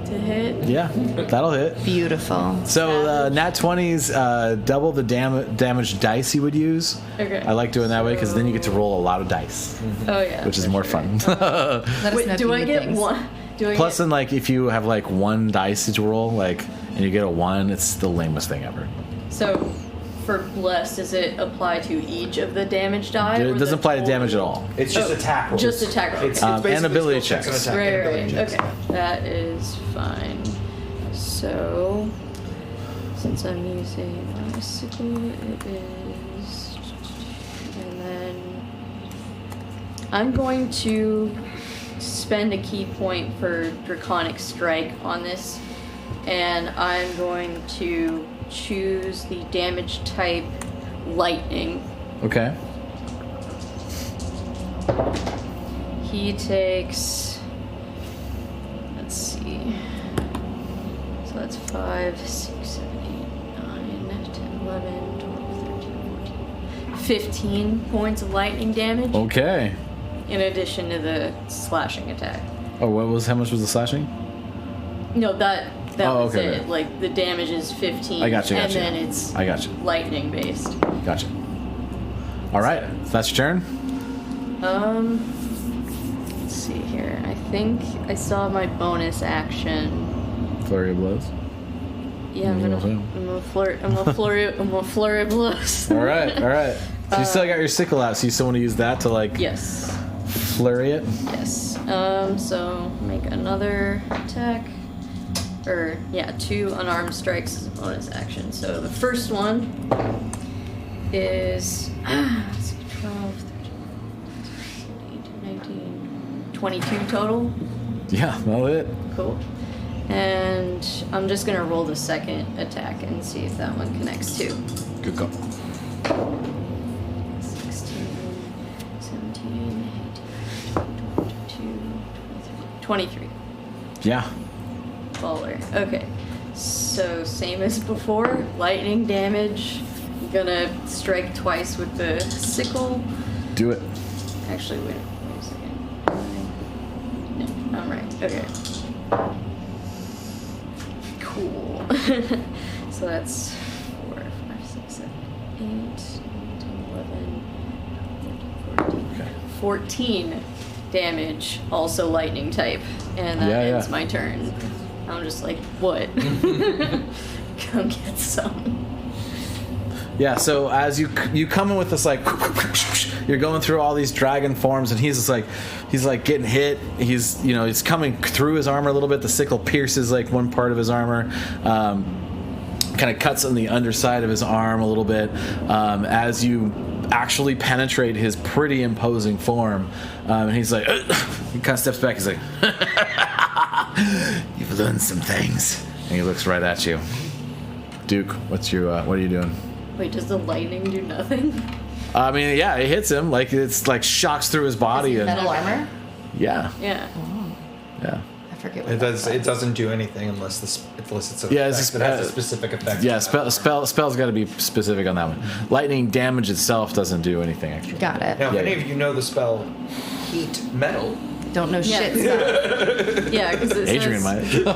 to hit. Yeah, that'll hit. Beautiful. So nat 20s double the damage dice you would use. Okay. I like doing that way because then you get to roll a lot of dice, Oh yeah. which is for more sure. fun. Let us know Wait, if do you I need get things. one? Do I Plus, get, then like if you have like one dice to roll, like, and you get a 1, it's the lamest thing ever. so for blessed, does it apply to each of the damage die? It or doesn't the apply to total? damage at all. It's just attack rolls. Just attack rolls. It's And basically ability skill checks and checks. attack and Right. ability checks. Okay, that is fine. So, since I'm using my sickle, it is, and then I'm going to spend a key point for Draconic Strike on this, and I'm going to choose the damage type Lightning. Okay. He takes, let's see, so that's 5, 6, 7, 8, 9, 10, 11, 12, 13, 14, 15 points of lightning damage, Okay. in addition to the slashing attack. Oh, how much was the slashing? No, that Oh, was okay, it. okay. Like, the damage is 15, I got you, and then it's I got you. lightning based. Gotcha. All right. So that's your turn. Let's see here. I think I saw my bonus action. Flurry of blows. Yeah, I'm Yeah. gonna flurry blows. All right. All right. So you still got your sickle out, so you still want to use that to like Yes. flurry it? Yes. So make another attack. Or, yeah, 2 unarmed strikes as a bonus action. So the first one is 12, 13, 18, 19, 22 total. Yeah, that'll hit. Cool. And I'm just gonna roll the second attack and see if that one connects too. Good call. 16, 17, 18, 22, 23. Yeah. Baller. Okay. So same as before, lightning damage. I'm gonna strike twice with the sickle. Do it. Actually, wait a second. No, I'm right. Okay. Cool. So that's 4, 5, 6, 7, 8, 9, 10, 11, 13, 14. Okay. 14 damage, also lightning type. And that ends my turn. I'm just like, what? Come get some. Yeah, so as you come in with this like you're going through all these dragon forms, and he's like getting hit. He's coming through his armor a little bit. The sickle pierces like one part of his armor, kind of cuts on the underside of his arm a little bit. As you actually penetrate his pretty imposing form, and he's like, he kind of steps back. He's like, "You've learned some things," and he looks right at you. Duke, what are you doing? Wait, does the lightning do nothing? I mean, yeah, it hits him. Like, it's like shocks through his body. And Metal armor? yeah. Yeah. Yeah. I forget what It does. It doesn't do anything unless it's an Yeah, effect it's that has a specific effect. Yeah, on that. spell's got to be specific on that one. Lightning damage itself doesn't do anything extra. Got it. Now, if Yeah, any yeah. of you know the spell Heat Metal, Don't know Yeah. shit stuff. Yeah, because it Adrian says, might.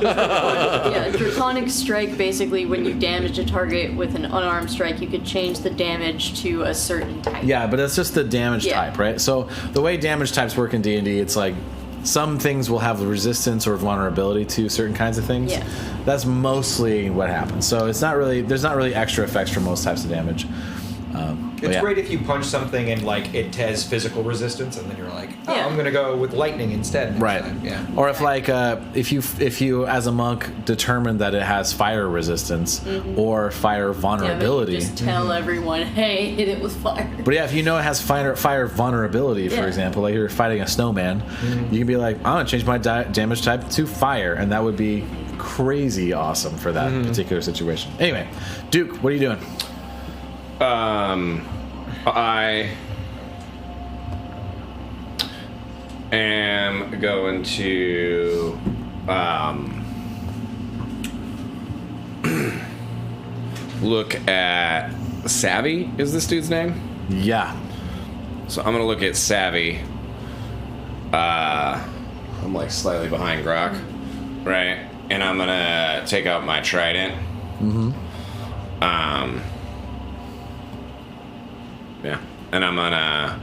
yeah, Draconic Strike, basically, when you damage a target with an unarmed strike, you could change the damage to a certain type. Yeah, but it's just the damage Yeah. type, right? So the way damage types work in D&D, it's like some things will have resistance or vulnerability to certain kinds of things. Yeah. That's mostly what happens. So there's not really extra effects for most types of damage. But it's yeah. great if you punch something and like it has physical resistance, and then you're like, oh, Yeah. I'm gonna go with lightning instead. next Right. time. Yeah. Or if like if you as a monk determine that it has fire resistance or fire Yeah, but vulnerability. you just tell everyone, hey, hit it with fire. But yeah, if you know it has fire vulnerability, for Yeah. example, like you're fighting a snowman, you can be like, I'm gonna change my damage type to fire, and that would be crazy awesome for that particular situation. Anyway, Duke, what are you doing? I am going to look at Savvy. Is this dude's name? Yeah. So I'm gonna look at Savvy. I'm like slightly behind Grok, right? And I'm gonna take out my trident. Yeah, and I'm gonna.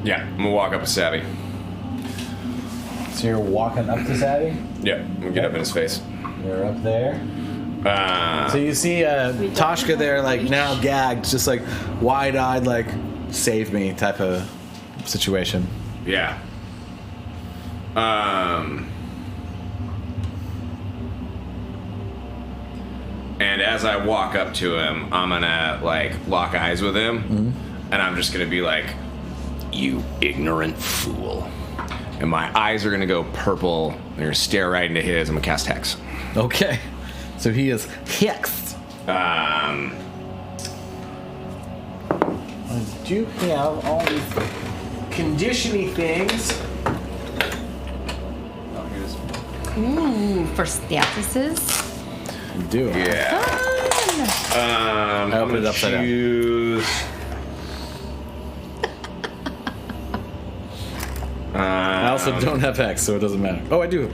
Yeah, I'm gonna walk up to Savvy. So you're walking up to Savvy? Yeah, I'm gonna get up in his face. You're up there. Uh, So you see Toshka there, like now gagged, just like wide-eyed, like save me type of situation. yeah. And as I walk up to him, I'm gonna like lock eyes with him, and I'm just gonna be like, "You ignorant fool!" And my eyes are gonna go purple. And they're gonna stare right into his. I'm gonna cast Hex. Okay. So he is hexed. Do you have all these conditioning things? Oh, here's. Ooh, for statuses. You do. Yeah. Fun. I opened it upside down. Choose. I also don't have hex, so it doesn't matter. Oh, I do.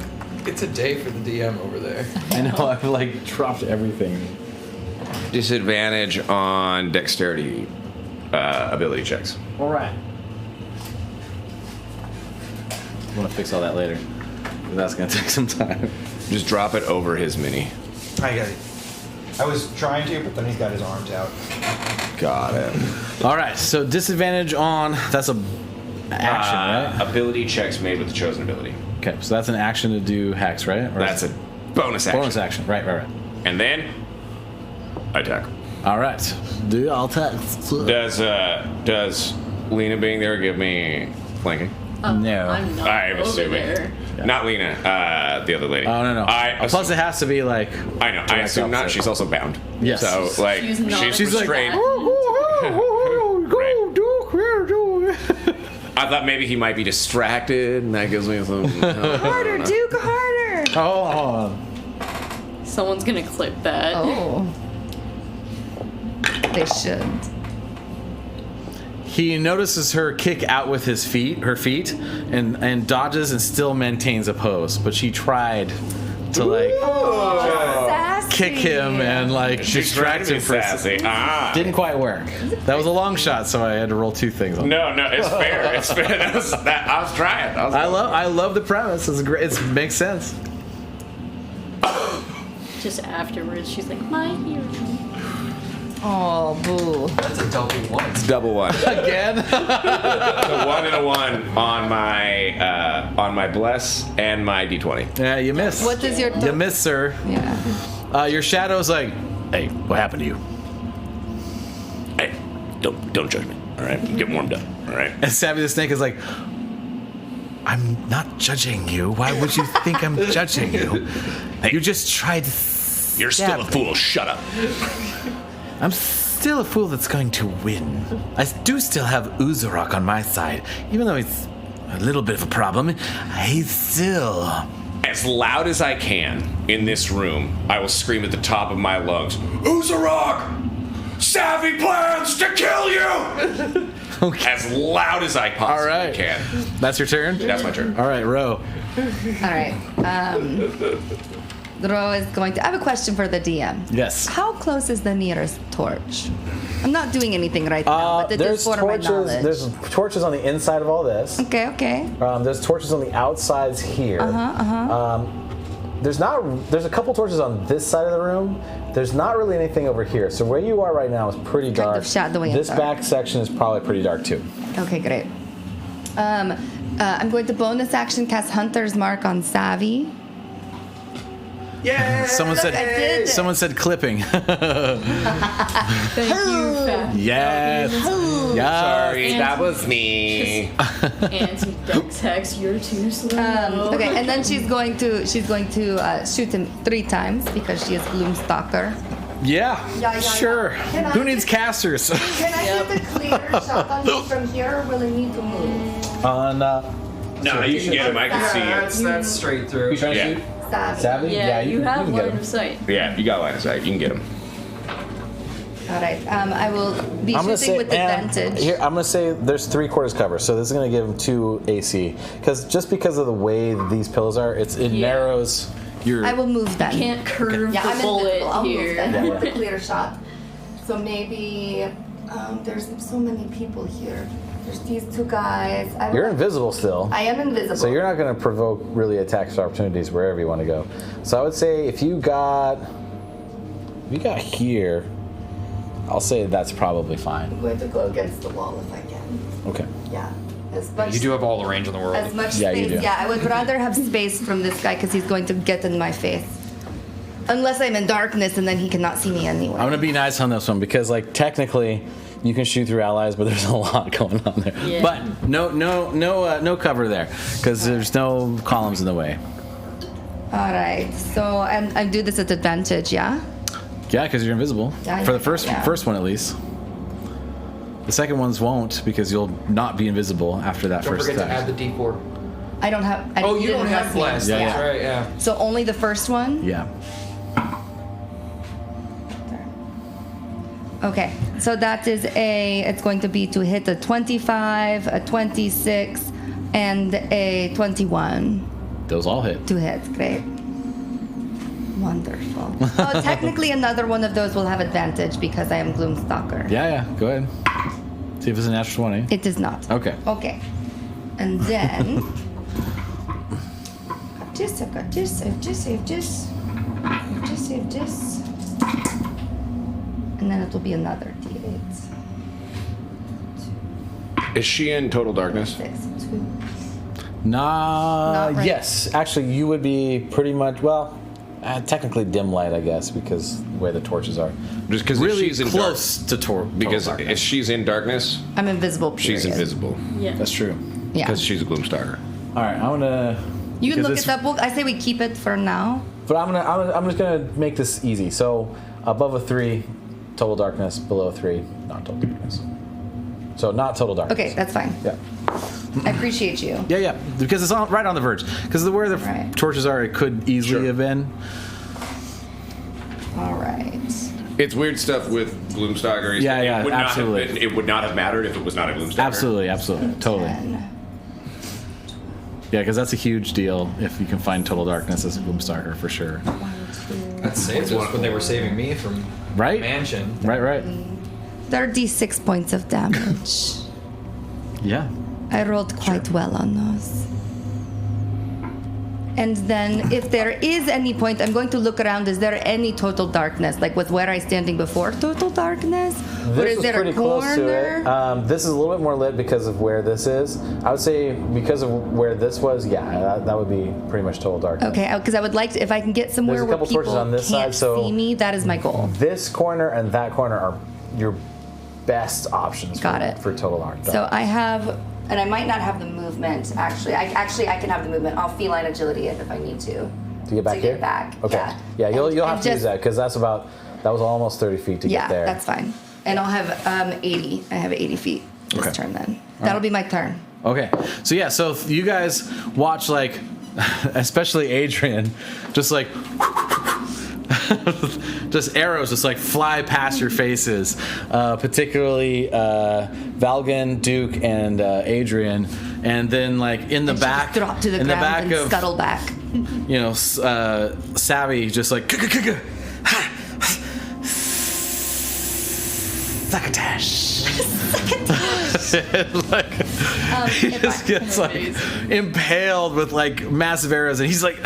It's a day for the DM over there. I know. I've like dropped everything. Disadvantage on dexterity ability checks. All right. I want to fix all that later. That's gonna take some time. Just drop it over his mini. I got it. I was trying to, but then he's got his arms out. Got it. All right. So disadvantage on that's a action, right? Ability checks made with the chosen ability. Okay. So that's an action to do hex, right? Or That's a bonus action. bonus action. Right. And then attack. All right. Do all attacks. Does Lena being there give me flanking? No. I'm not I'm over assuming. there. Not Lena, the other lady. Oh no. Plus, it has to be like. I know. I direct assume not. opposite. She's also bound. Yes. So like She's not she's like, restrained. I thought maybe he might be distracted, and that gives me some. Harder, Duke, harder. Oh. Someone's gonna clip that. Oh. They should. He notices her kick out with her feet, and dodges and still maintains a pose. But she tried to like Sassy. kick him and like distract him for a sassy. Didn't quite work. That was a long shot, so I had to roll two things on. No, it's fair. It's fair. I was trying. I love the premise. It's great. It makes sense. Just afterwards, she's like, my hero. Oh, boo. That's a double one. It's double one. Again. So 1 and a 1 on my bless and my d20. Yeah, you missed. What does your You missed, sir. Yeah. Your shadow's like, hey, what happened to you? Hey, don't judge me. All right, get warmed up. All right. And Savvy the Snake is like, I'm not judging you. Why would you think I'm judging you? Hey, You just tried to you're still a fool. Shut up. I'm still a fool that's going to win. I do still have Uzurok on my side. Even though he's a little bit of a problem, he's still... As loud as I can in this room, I will scream at the top of my lungs, Uzurok! Savvy plans to kill you! Okay. As loud as I possibly All right. can. That's your turn? That's my turn. All right, Ro. All right. Ro is going to. I have a question for the DM. Yes. How close is the nearest torch? I'm not doing anything right now, but There's just for my torches. knowledge. There's torches on the inside of all this. Okay. There's torches on the outsides here. There's a couple torches on this side of the room. There's not really anything over here. So where you are right now is pretty Kind dark. of shadowy and This dark. back section is probably pretty dark too. Okay, great. I'm going to bonus action cast Hunter's Mark on Savvy. Yay! Someone Look, I did it. said clipping. Thank you, fat. Yes. Yes. Sorry, that was me. Anti-dex hex, you're too slow. Okay, and then she's going to shoot him 3 times because she is Gloomstalker. Yeah. Yeah. Sure. Can I Who needs casters? Can I get a clear shot on him from here, or will I need to move? On. No, you can get him. I can see you. That's straight through. Who's trying to Yeah. shoot? Savvy. Savvy? Yeah, you have can get line him. of sight. Yeah, you got line of sight. You can get him. All right. I will be I'm gonna shooting say with and advantage. here. I'm gonna say there's 3/4 cover, so this is gonna give him 2 AC. Because of the way these pillows are, it narrows your. I will move then. Can't curve Yeah, the I'm bullet invisible. I'll here. move then with the clear shot. So maybe there's so many people here. There's these two guys. You're invisible still. I am invisible. So you're not going to provoke really attacks or opportunities wherever you want to go. So I would say if you got here, I'll say that's probably fine. I'm going to go against the wall if I can. Okay. Yeah. As much, You do have all the range in the world. as much Yeah, you space. do. Yeah, I would rather have space from this guy because he's going to get in my face. Unless I'm in darkness and then he cannot see me anyway. I'm gonna be nice on this one because, like, technically, you can shoot through allies, but there's a lot going on there. Yeah. But no cover there because there's no columns in the way. All right. So I do this at advantage, yeah? Yeah, because you're invisible Yeah, for the first yeah. one at least. The second ones won't because you'll not be invisible after that Don't first forget to attack. add the D4. I don't have. Oh, you don't have me. blast. Yeah, That's yeah. right. Yeah. So only the first one? Yeah. Okay. So that is it's going to be to hit a 25, a 26, and a 21. Those all hit. 2 hits. Great. Wonderful. Oh, technically another one of those will have advantage because I am Gloomstalker. Yeah. Go ahead. See if it's a natural 20. It is not. Okay. Okay. And then I've got this. And then it will be another D8. Is she in total darkness? 6, 2. Nah. Not right. Yes, actually, you would be pretty much technically dim light, I guess, because the way the torches are. Just because Really she's in close to because total if she's in darkness, I'm invisible. Period. she's invisible. Yeah. That's true. Yeah. Because she's a Gloomstalker. All right, I'm gonna. You can because look this- it up. I say we keep it for now. But I'm just gonna make this easy. So above a 3, total darkness. Below a 3, not total darkness. So not total darkness. Okay, that's fine. Yeah. I appreciate you. Yeah, because it's right on the verge. Because where the Right. torches are, it could easily have been. All right. It's weird stuff with Gloomstalker. Yeah, it would absolutely. Not have been, it would not have mattered if it was not a Gloomstalker. Absolutely, totally. 10. Yeah, because that's a huge deal if you can find total darkness as a Gloomstalker for sure. 1, 2. That saved us when they were saving me from Right? mansion. Right. 36 points of damage. Yeah. I rolled quite well on those. And then, if there is any point, I'm going to look around. Is there any total darkness? Like, was where I standing before total darkness? Or This is was there pretty a close to corner? it. This is a little bit more lit because of where this is. I would say because of where this was, that would be pretty much total darkness. Okay, because I would like to, if I can get somewhere There's a where couple people torches on this can't side, so- see me, that is my goal. This corner and that corner are your best options Got it. for total darkness. So I have, and I might not have the movement, actually. I can have the movement. I'll feline agility it if I need to. To get back to here? get back, Okay. yeah. Yeah, you'll And have to use just- that because that was almost 30 feet to Yeah, get there. that's fine. And I'll have 80. I have 80 feet this Okay. turn then. That'll be my turn. Okay. So you guys watch, like, especially Adrian, just like just arrows just like fly past your faces, particularly Valgan, Duke, and Adrian, and then like in the And she back, just drop to the in ground the back and of scuttle back. you know, Savvy just like succotash. Like he just gets like impaled with like massive arrows, and he's like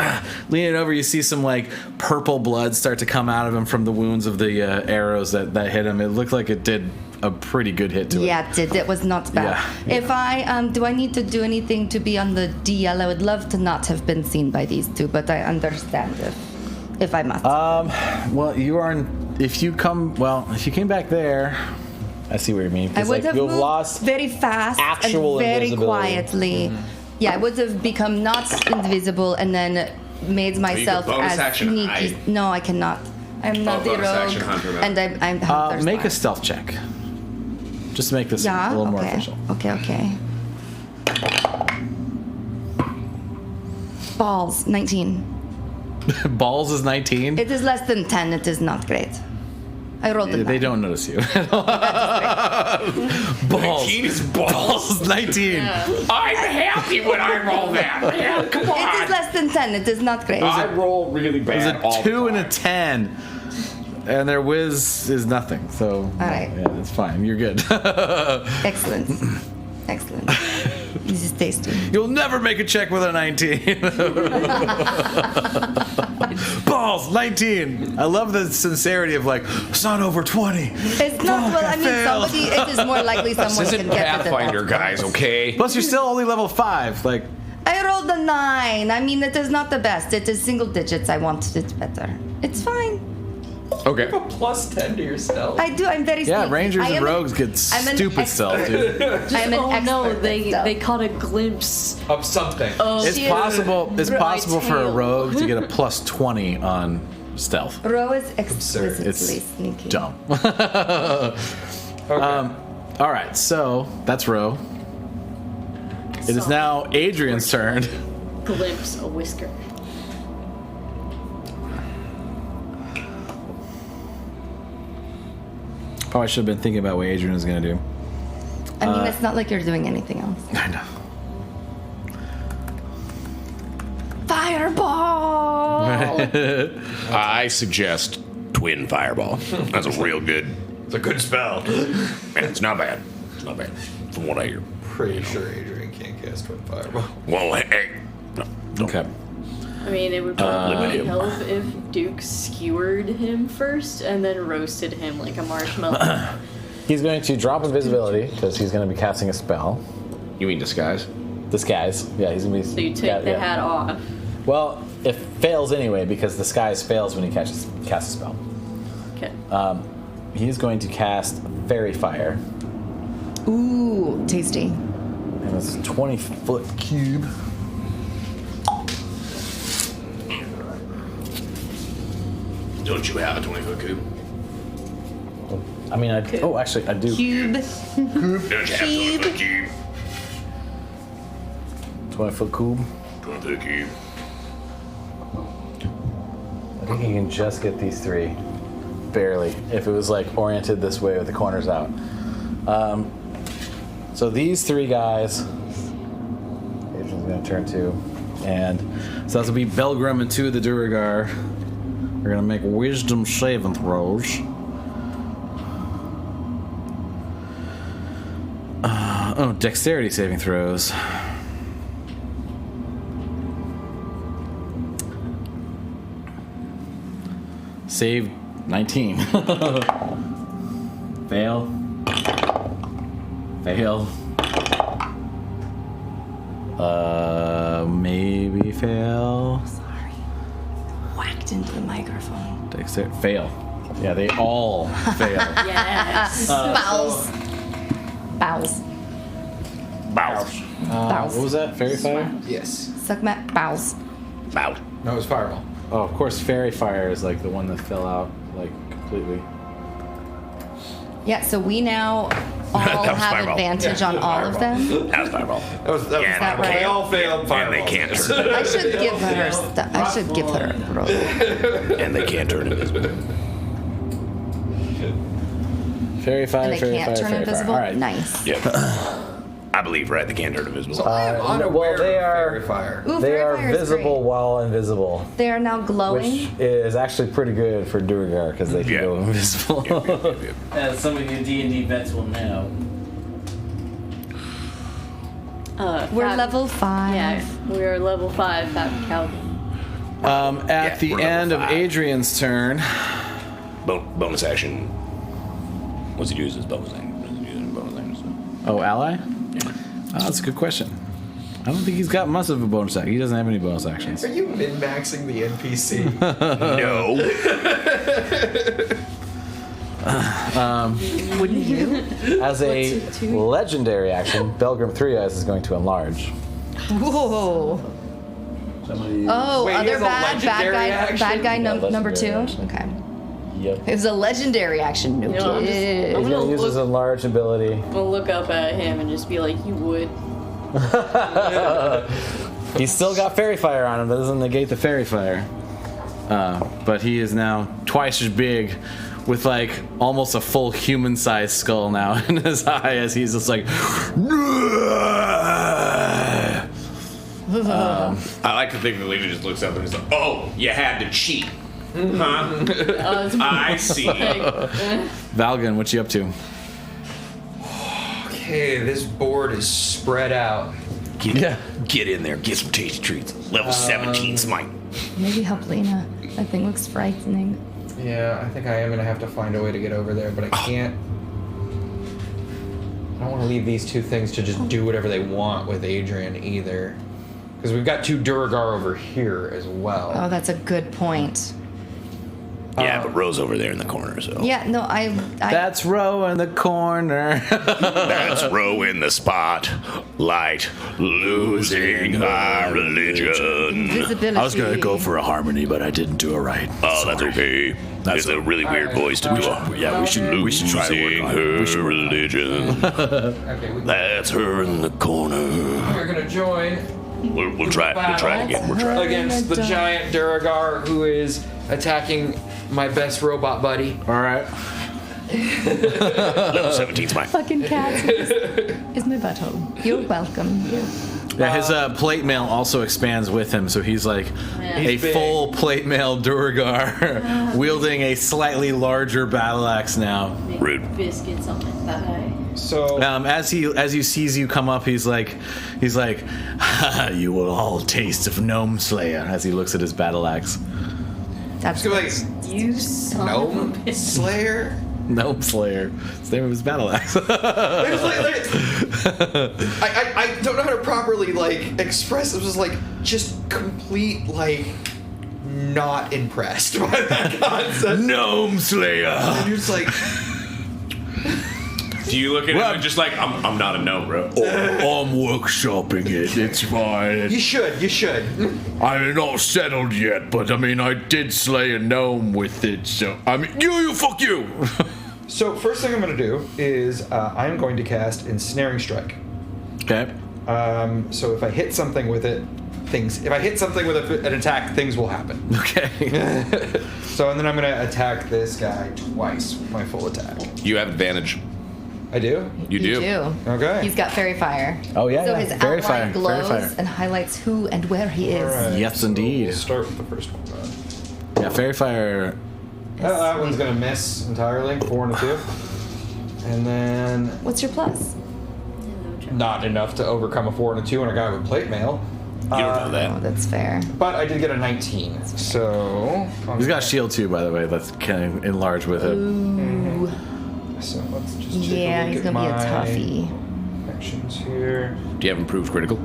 leaning over. You see some like purple blood start to come out of him from the wounds of the arrows that hit him. It looked like it did a pretty good hit to it. Yeah, it did. It was not bad. Yeah. If I do I need to do anything to be on the DL? I would love to not have been seen by these two, but I understand if I must. Well, you are. If you came back there, I see what you mean. I 'cause, would like, have you've moved lost very fast actual and very invisibility. quietly. Yeah, I would have become not invisible and then made myself bonus as action sneaky. hide. No, I cannot. I'm not the bonus rogue, action hunt, remember. and I'm hunter's make a mark. stealth check. Just to make this Yeah. a little more Okay. official. Okay. Balls 19. Balls is 19. It is less than 10. It is not great. I rolled a They 9. don't notice you. Balls. 19 is balls. 19. I'm happy when I roll that. Man, come It is on. less than 10. It is not great. I roll really It was bad. a all 2 the and a time. 10. And their whiz is nothing. So right. yeah, it's fine. You're good. Excellent. Excellent. This is tasty. You'll never make a check with a 19. Balls, 19. I love the sincerity of like, it's not over 20. It's not, well, I mean, somebody, it is more likely someone This can isn't get it than Pathfinder, that. guys, okay? Plus, you're still only level 5. Like, I rolled a 9. I mean, it is not the best. It is single digits. I wanted it better. It's fine. Okay. You have a plus 10 to your stealth. I do. I'm very yeah, sneaky. Rangers I and am an- Rogues get I'm an stupid expert. stealth, dude. I'm an Oh expert no, at they stealth. caught a glimpse Of something. of It's possible. It's my possible for a tail. rogue to get a plus 20 on stealth. Ro is exquisitely It's sneaky. dumb. Okay. All right, so that's Ro. It is now Adrian's turn. Glimpse a whisker. Probably should have been thinking about what Adrian was going to do. I mean, it's not like you're doing anything else. I know. Fireball! I suggest Twin Fireball. That's a real good. It's a good spell. Man, it's not bad. It's not bad. From what I hear. Pretty sure Adrian can't cast Twin Fireball. Well, hey. No, don't. Okay. I mean, it would probably him. help if Duke skewered him first and then roasted him like a marshmallow. He's going to drop invisibility because he's going to be casting a spell. You mean disguise? Disguise. Yeah, he's going to be. So you take the hat off. Well, it fails anyway because disguise fails when he casts a spell. Okay. He's going to cast Fairy Fire, Ooh, tasty. and it's a 20-foot cube. Don't you have a 20-foot cube? I mean, actually, I do. Cube. Don't you have a 20-foot cube? 20-foot cube. 20-foot cube. I think he can just get these three, barely. If it was like oriented this way with the corners out. So these three guys, Adrian's going to turn to, and So that's going to be Belgrim and 2 of the Duragar. We're going to make wisdom saving throws. Dexterity saving throws. Save 19. Fail. Fail. Maybe fail. Sorry. Whacked into the microphone. Dexterity. Fail. Yeah, they all fail. Yes. Bowels. Bowels. Bow. Bowels. What was that? Fairy fire? Yes. Suck my bowels. Bow. No, it was Fireball. Oh, of course, fairy fire is like the one that fell out like completely. Yeah, so we now all That was have Fireball. advantage Yeah, on all of Fireball. them. That was Fireball. That was Yeah, that Fireball. right? They all failed Fireball. And they can't turn. I should give her. I should give her a roll. And they can't turn invisible. Fairy fire, And they fairy can't fire, turn fairy invisible. fire. All right. Nice. Yep. I believe, right? They can't turn invisible. I'm unaware well, they of are- Fairy Fire. Ooh, they fairy are fire is visible great. while invisible, They are now glowing. which is actually pretty good for Duragar because they can Yeah. go invisible. As some of you D&D vets will know. We're Fab- level 5. Yeah, we're level 5 Fab Calvin. At the we're level end of 5. Adrian's turn, Bonus action. What's he use as bonus action? What's he use as bonus action? So. ally? That's a good question. I don't think he's got much of a bonus action. He doesn't have any bonus actions. Are you min-maxing the NPC? No. Wouldn't you? As a legendary action, Belgrim Three Eyes is going to enlarge. Whoa. Oh, Wait, he other has a legendary bad action? guy Yeah, number 2. legendary action. Okay. Yep. It was a legendary action. No You know, I'm kid. He's gonna going to use his look- enlarge ability. I'm gonna look up at him and just be like, you would. He's still got fairy fire on him. That doesn't negate the fairy fire. But he is now twice as big, with like almost a full human-sized skull now in his eye, as he's just like. I like to think the leader just looks up and is like, "Oh, you had to cheat, huh? I see." Valgan, what you up to? Okay, this board is spread out. Get in there. Get some tasty treats. Level 17 smite. Maybe help Lena. That thing looks frightening. Yeah, I think I am gonna have to find a way to get over there, but I can't. I don't want to leave these two things to just do whatever they want with Adrian either. Because we've got two Duragar over here as well. Oh, that's a good point. Yeah, but Ro's over there in the corner, so. Yeah, no, I That's Ro in the corner. That's Ro in the spot. Light, losing our religion. Visibility. I was gonna go for a harmony, but I didn't do it right. Oh, that's okay. That's a really weird voice to do. Yeah, we should try to work on it. We should her religion. Okay, That's her in the corner. we're gonna join We'll try it again. We'll try it. against the giant Duragar who is attacking my best robot buddy. All right. Level 17 smite. fucking cat is my butthole. You're welcome. Yeah, his plate mail also expands with him, so he's like a He's big. full plate mail Duragar wielding a slightly larger battle axe now. Rude. Biscuits on my thigh. So As he sees you come up, he's like, you will all taste of Gnome Slayer. As he looks at his battle axe, That's like You son of a Gnome bitch. Slayer. Gnome Slayer. It's the name of his battle axe. I don't know how to properly like express. It was like just complete like not impressed by that concept. Gnome Slayer. And you're just like, Do you look at him and just like, I'm not a gnome, bro? I'm workshopping it. It's fine. you should. I'm not settled yet, but I mean, I did slay a gnome with it, so I mean, you fuck you. So first thing I'm gonna do is I'm going to cast Ensnaring Strike. Okay. So if I hit something with it, if I hit something with an attack, things will happen. Okay. So and then I'm gonna attack this guy twice with my full attack. You have advantage. I do? You do. Okay. He's got fairy fire. Oh, yeah, So yeah. his Fairy outline fire, fairy glows fire. and highlights who and where he is. Alright, Yes, indeed. We'll start with the first one. Then. Yeah, fairy fire. That one's gonna miss entirely. 4 and a 2. And then What's your plus? not enough to overcome a 4 and a 2 on a guy with plate mail. You don't know Oh, that. that's fair. But I did get a 19. So He's got shield too, by the way. That's kind of enlarged with it. Ooh. So let's just take Yeah, a look he's at gonna be a my toughie. actions here. Do you have improved critical?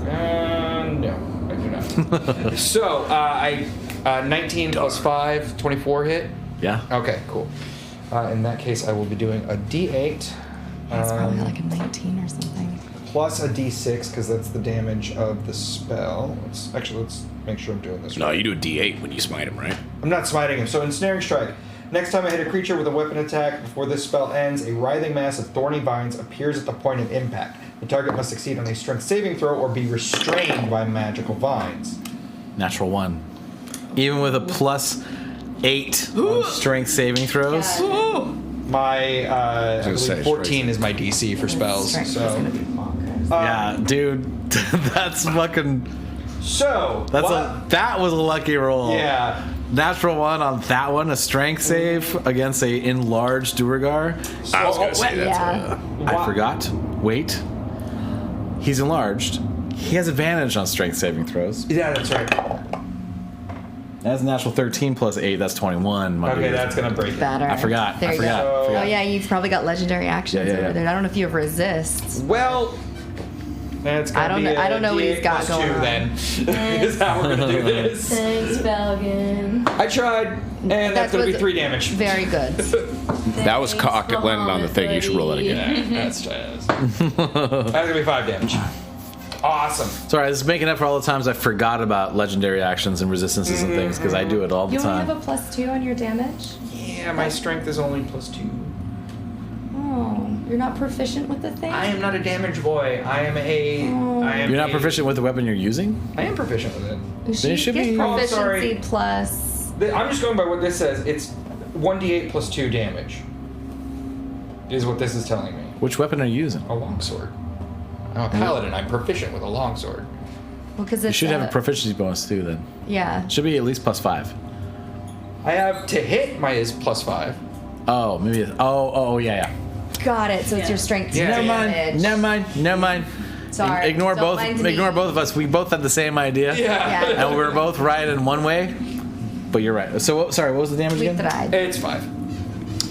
No, I do not. So I 19 plus 5, 24 hit. Yeah. Okay, cool. In that case, I will be doing a D8. It's probably like a 19 or something. Plus a D6 because that's the damage of the spell. Let's make sure I'm doing this No, right. you do a D8 when you smite him, right? I'm not smiting him. So Ensnaring Strike. Next time I hit a creature with a weapon attack before this spell ends, a writhing mass of thorny vines appears at the point of impact. The target must succeed on a strength saving throw or be restrained by magical vines. Natural 1. Even with a plus 8 on strength saving throws. My I believe say, 14 is my DC for spells. Strength is So gonna be bonkers. Yeah, dude. That's fucking. what? That was a lucky roll. Yeah. Natural 1 on that one, a strength save against a enlarged Duragar. I was gonna say that's yeah. I forgot. Wait. He's enlarged. He has advantage on strength saving throws. Yeah, that's right. That's a natural 13 plus 8. That's 21. My Okay, dude. that's gonna break it. Better. I forgot. There I you forgot. go. So- Oh yeah, you've probably got legendary actions Yeah, yeah, over yeah. there. I don't know if you have resists. Well, it's gonna I don't be know- I don't know what he's D8 got plus going 2 on. then. Is how we're gonna do this. Thanks, Falcon. I tried, and that's gonna be was 3 damage. Very good. That was cocked. It landed on the thing. You should roll that again. Yeah, that's jazz. That's gonna be 5 damage. Awesome. Sorry, this is making up for all the times I forgot about legendary actions and resistances and things because I do it all the You only time. have a plus 2 on your damage? Yeah, my strength is only plus 2. Oh, you're not proficient with the thing? I am not a damage boy. I am a. I am You're not a- proficient with the weapon you're using? I am proficient with it. She it should gets be- Oh, proficiency sorry. plus. I'm just going by what this says. It's 1d8 plus 2 damage. Is what this is telling me. Which weapon are you using? A longsword. I'm a paladin. I'm proficient with a longsword. Well, because You it's should have a proficiency bonus too then. Yeah. Should be at least plus 5. I have to hit my is plus 5. Oh, maybe. Yeah, yeah. got it. So it's your strength. Yeah. Never mind. Sorry. Ignore Don't both. mind me. Ignore both of us. We both had the same idea. Yeah. And we were both right in one way. But you're right. So sorry, what was the damage We again? tried. It's 5.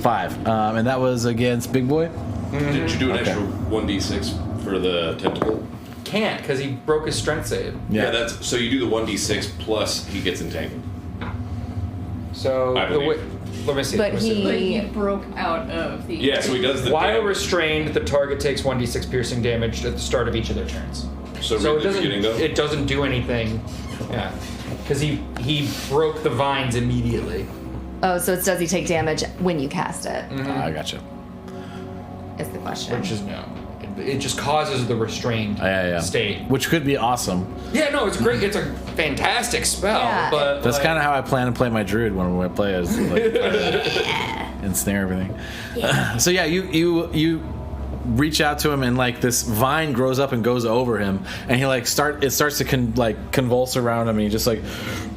5. And that was against Big Boy. Did you do an extra 1d6 for the tentacle? Can't, because he broke his strength save. Yeah, that's so you do the 1d6 plus he gets entangled. So I believe. let me see. But But he. he broke out of the. Yeah, so he does the While damage. restrained, the target takes 1d6 piercing damage at the start of each of their turns. So So right at the beginning, though? it doesn't do anything. Yeah, because he broke the vines immediately. Oh, so does he take damage when you cast it? I gotcha. Is the question. Which is no. It just causes the restrained state. Which could be awesome. Yeah, no, it's great. It's a fantastic spell, Yeah. but That's kind of how I plan to play my druid when I play as like, ensnare everything. So yeah, you reach out to him and like this vine grows up and goes over him, and he like starts to convulse around him, and he just like,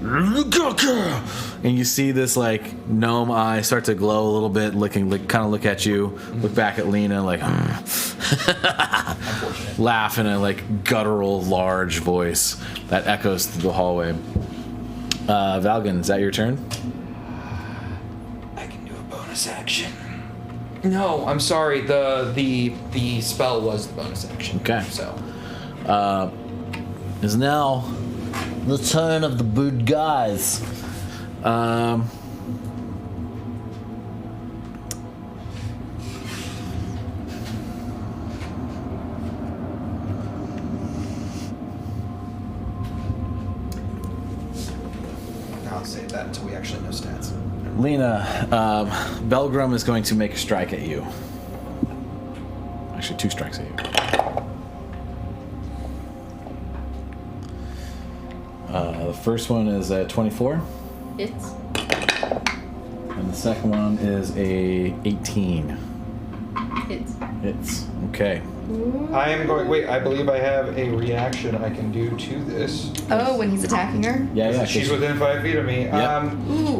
and you see this like gnome eye start to glow a little bit, kind of look at you, look back at Lena like, laugh in a like guttural large voice that echoes through the hallway. Valgan, is that your turn? I can do a bonus action. No, I'm sorry. The spell was the bonus action. Okay. So Is now the turn of the good guys. I'll save that until we actually know stats. Lena, Belgrum is going to make a strike at you. Actually, 2 strikes at you. The first one is a 24, It's. and the second one is a 18. It's. It's okay. I am going. Wait, I believe I have a reaction I can do to this. Oh, when he's attacking her? Yeah. She's within 5 feet of me. Yep.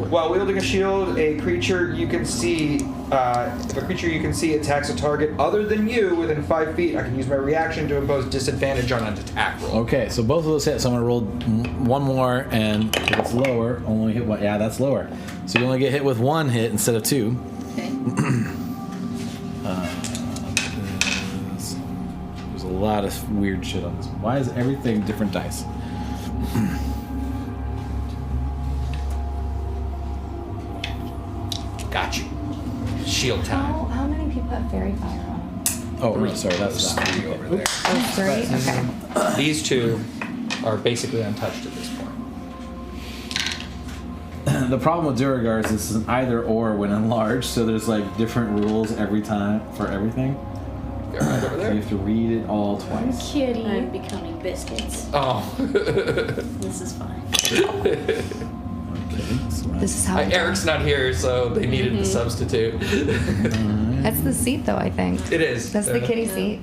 While wielding a shield, a creature you can see, if a creature you can see attacks a target other than you within 5 feet, I can use my reaction to impose disadvantage on an attack roll. Okay, so both of those hit. So I'm gonna roll one more, and if it's lower, only hit one. Yeah, that's lower. So you only get hit with 1 hit instead of 2. Okay. There's a lot of weird shit on this. Why is everything different dice? Got you. Shield time. How many people have fairy fire on? Oh, sorry, that's that. 3 over there. Oh, 3? Okay. These 2 are basically untouched at this point. The problem with Duragars is this is an either or when enlarged, so there's like different rules every time for everything. They're right over So you there. have to read it all twice. Kitty. I'm becoming biscuits. Oh. This is fine. Okay, so This is how Eric's not here, so they needed to substitute. That's the seat, though, I think. It is. That's the kitty seat.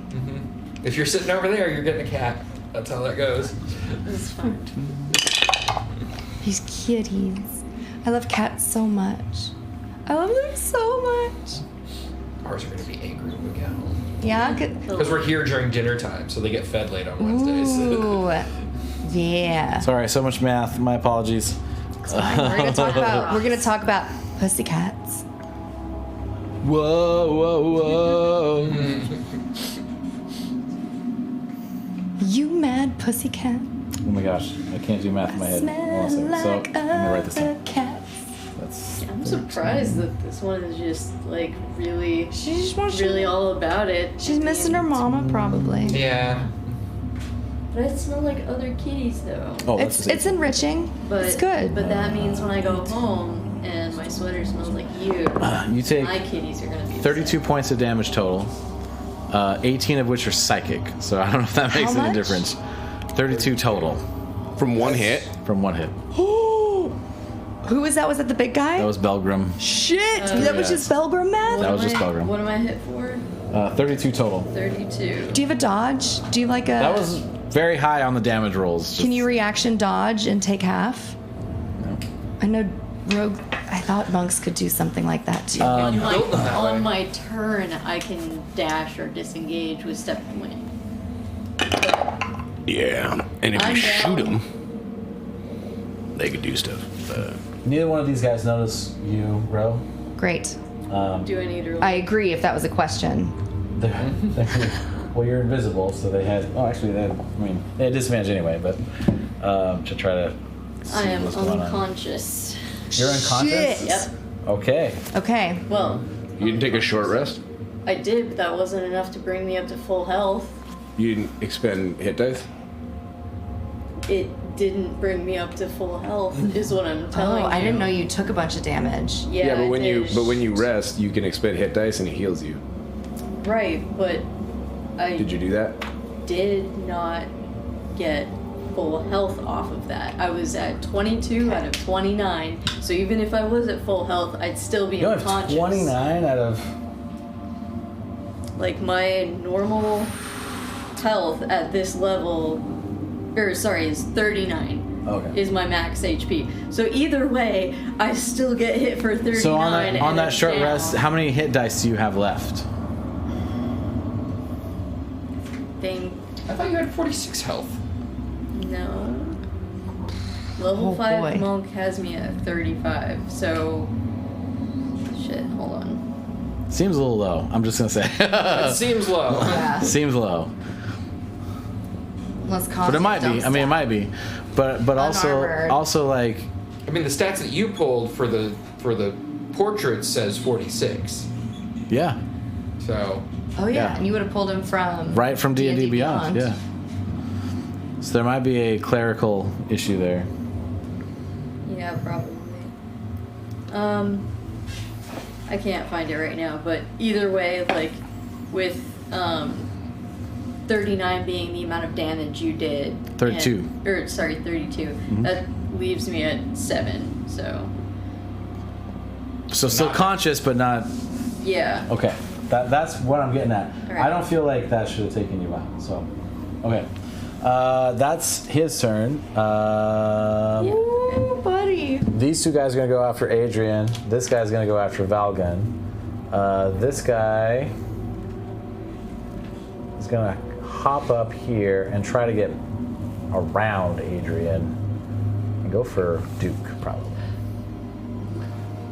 If you're sitting over there, you're getting a cat. That's how that goes. This is fine. These kitties. I love cats so much. I love them so much. Ours are going to be angry when we get home. Yeah? Because we're here during dinner time, so they get fed late on Wednesdays. Ooh. Yeah. Sorry, so much math. My apologies. We're gonna talk about pussycats. Whoa. You mad pussycat? Oh my gosh, I can't do math in my head. Hold on a second. So I'm gonna write this down. cats. That's I'm surprised that this one is just like really, She just wants really all about it. She's missing her mama, probably. Yeah. But it smells like other kitties though. oh, It's enriching. But It's good. But that means when I go home and my sweater smells like you, you take my kitties are gonna be 32 points of damage total. 18 of which are psychic. So I don't know if that makes How any much? difference. 32 total From 1 hit? from 1 hit. Who was that? Was that the big guy? That was Belgrum. Shit! that was just Belgrim math? That was just Belgrum. What am I hit for? 32 total. Do 32. you have a dodge? Do you have like a... That was very high on the damage rolls. Can you reaction dodge and take half? No. I know Rogue I thought monks could do something like that too. On my turn, I can dash or disengage with step point. Yeah, and if I'm you shoot down. them, they could do stuff. Neither one of these guys notice you, Ro. Great. Do I need to? I agree. If that was a question. Well, you're invisible, so they had. Oh, actually, they had disadvantage anyway. But to try to. See I am what's going on. unconscious. You're unconscious. Shit. Yep. Okay. Okay. Well, You didn't take a short rest? I did, but that wasn't enough to bring me up to full health. You didn't expend hit dice? It didn't bring me up to full health, is what I'm telling Oh, you. I didn't know you took a bunch of damage. Yeah, but I when did. you rest, you can expend hit dice and it heals you. Right, but I Did you do that? did not get full health off of that. I was at 22 out of 29, so even if I was at full health, I'd still be You have unconscious. 29 out of. Like my normal health at this level, is 39. Okay. Is my max HP. So either way, I still get hit for 39. So on and that I'm short down. rest, how many hit dice do you have left? Thing. I thought you had 46 health. No. Level Oh, 5 boy. monk has me at 35, so... Shit, hold on. Seems a little low. I'm just gonna say. That seems low. Yeah. Seems low, Unless but it might be. I mean, it might be, but Unarmored. also like I mean, the stats that you pulled for the portrait says 46. yeah, So Oh yeah, Yeah. and you would have pulled him from right from D&D Beyond. Yeah. So there might be a clerical issue there. Yeah, probably. I can't find it right now, but either way, like, with 39 being the amount of damage you did. 32. 32. That leaves me at 7, so. So still conscious, but not. Yeah. Okay. That's what I'm getting at. All right. I don't feel like that should have taken you out. So, okay. That's his turn. Ooh, buddy. These two guys are going to go after Adrian. This guy's going to go after Valgun. This guy is going to hop up here and try to get around Adrian and go for Duke, probably.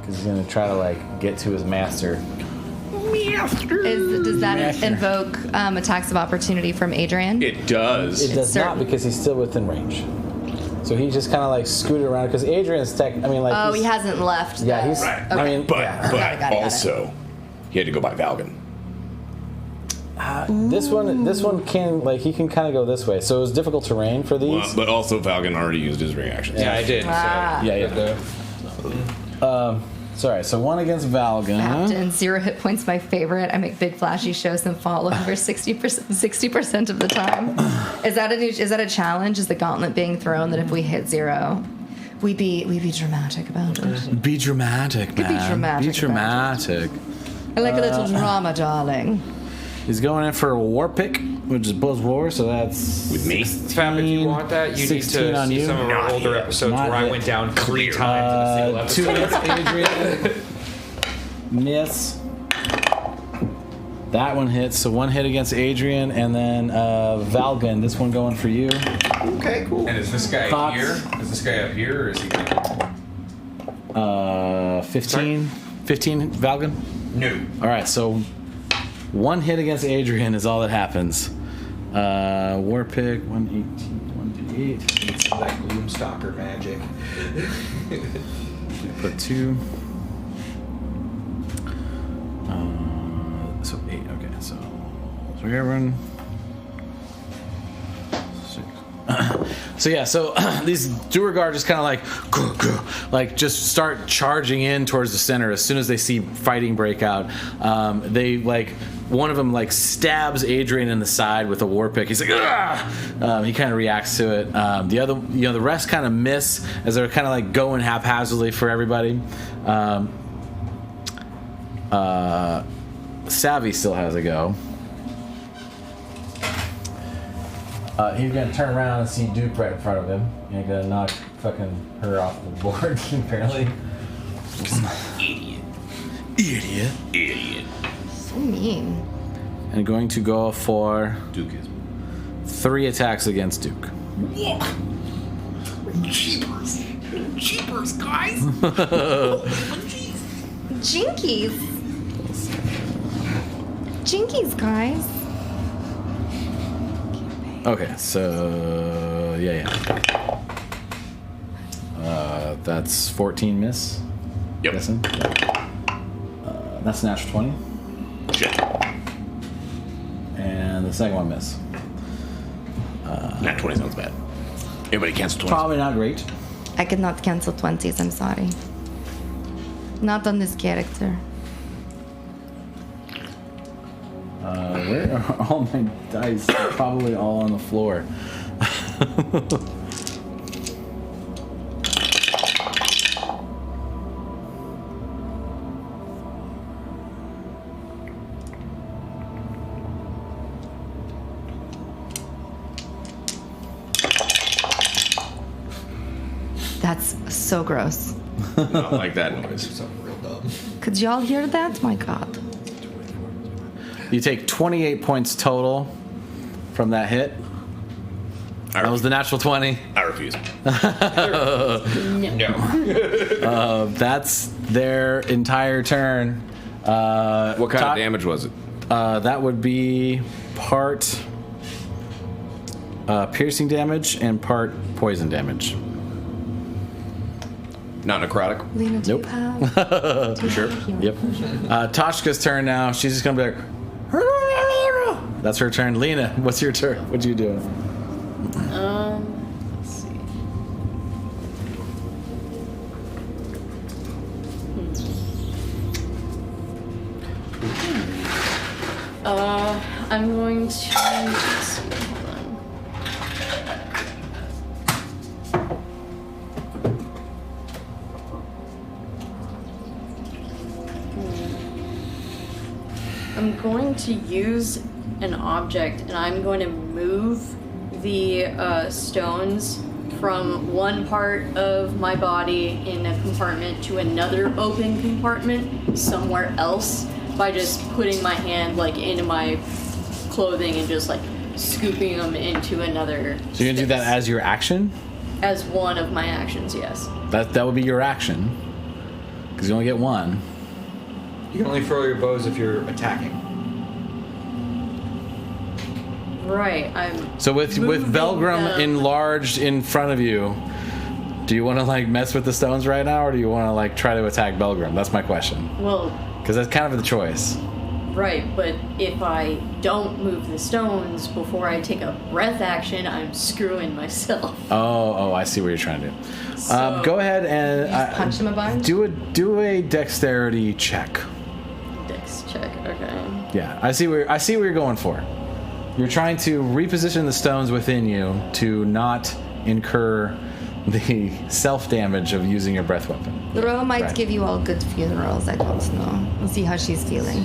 Because he's going to try to, like, get to his master. Does that Master. invoke attacks of opportunity from Adrian? It does. It does not, because he's still within range. So he just kind of, like, scooted around, because Adrian's Oh, he hasn't left. Yeah, the- he's... Right. I mean, But Got it. also, he had to go by Valgan. this one can, like, he can kind of go this way. So it was difficult terrain for these. But also, Valgan already used his reaction. yeah, I did. Ah. So, Yeah. Sorry, so one against Valgun. Captain, 0 hit points, my favorite. I make big flashy shows and fall over 60% of the time. Is that a challenge? Is the gauntlet being thrown that if we hit 0, we be dramatic about it? Be dramatic, man. Be dramatic Be about dramatic. I like a little drama, darling. He's going in for a war pick, which is Buzz War, so that's With me? Fam, if you want that, you need 16 to on see you. some of our Not older yet. episodes Not where I yet. went down 3 times in a single 2 episode. hits, Adrian. Miss. That one hits, so 1 hit against Adrian, and then Valgun, this one going for you. Okay, cool. And is this guy Thoughts? here? Is this guy up here, or is he gonna... 15. 15, Valgun? No. All right, so 1 hit against Adrian is all that happens. War pick, 118, 1d8. It's that Gloomstalker magic. Put 2. So 8. Okay, so everyone. 6. So yeah, so these Duergar just kind of like just start charging in towards the center as soon as they see fighting break out. They like one of them like stabs Adrian in the side with a war pick. He's like, ah! He kind of reacts to it. The rest kind of miss as they're kind of like going haphazardly for everybody. Savvy still has a go. He's gonna turn around and see Duke right in front of him, and gonna knock fucking her off the board, apparently. Idiot. So mean. And going to go for Duke is. 3 attacks against Duke. Cheapers, guys. Jinkies. Jinkies, guys. Okay, so yeah. That's 14 miss. Yep. Guessing. That's a natural 20. Shit. And the second one miss. Nat 20 sounds bad. Everybody cancel 20. Probably not great. I could not cancel 20s, I'm sorry. Not on this character. Where are all my dice? They're probably all on the floor. That's so gross. Not like that noise. Something real dumb. Could y'all hear that? My God. You take 28 points total from that hit. That was the natural 20. I refuse. No. That's their entire turn. What kind of damage was it? That would be part piercing damage and part poison damage. Not necrotic? Lena, do Nope. you have... do you Sure. have a healing Yep. potion? Toshka's turn now. She's just gonna be like, that's her turn. Lena, what's your turn? What you doing? Let's see. I'm going to. Let's see, hold on. I'm going to use an object and I'm going to move the stones from one part of my body in a compartment to another open compartment somewhere else by just putting my hand like into my clothing and just like scooping them into another So you're gonna do that space. as your action? As one of my actions, yes. That would be your action. Because you only get one. You can only throw your bows if you're attacking. Right, I'm So with moving Belgrim them. enlarged in front of you, do you want to like mess with the stones right now, or do you want to like try to attack Belgrim? That's my question. Well, Because that's kind of the choice. right, but if I don't move the stones before I take a breath action, I'm screwing myself. Oh, I see what you're trying to do. So- Go ahead and Just punch him a bunch? do a dexterity check. Dex check, okay. Yeah, I see where you're going for. You're trying to reposition the stones within you to not incur the self-damage of using your breath weapon. Ro might Right. give you all good funerals. I don't know. We'll see how she's feeling.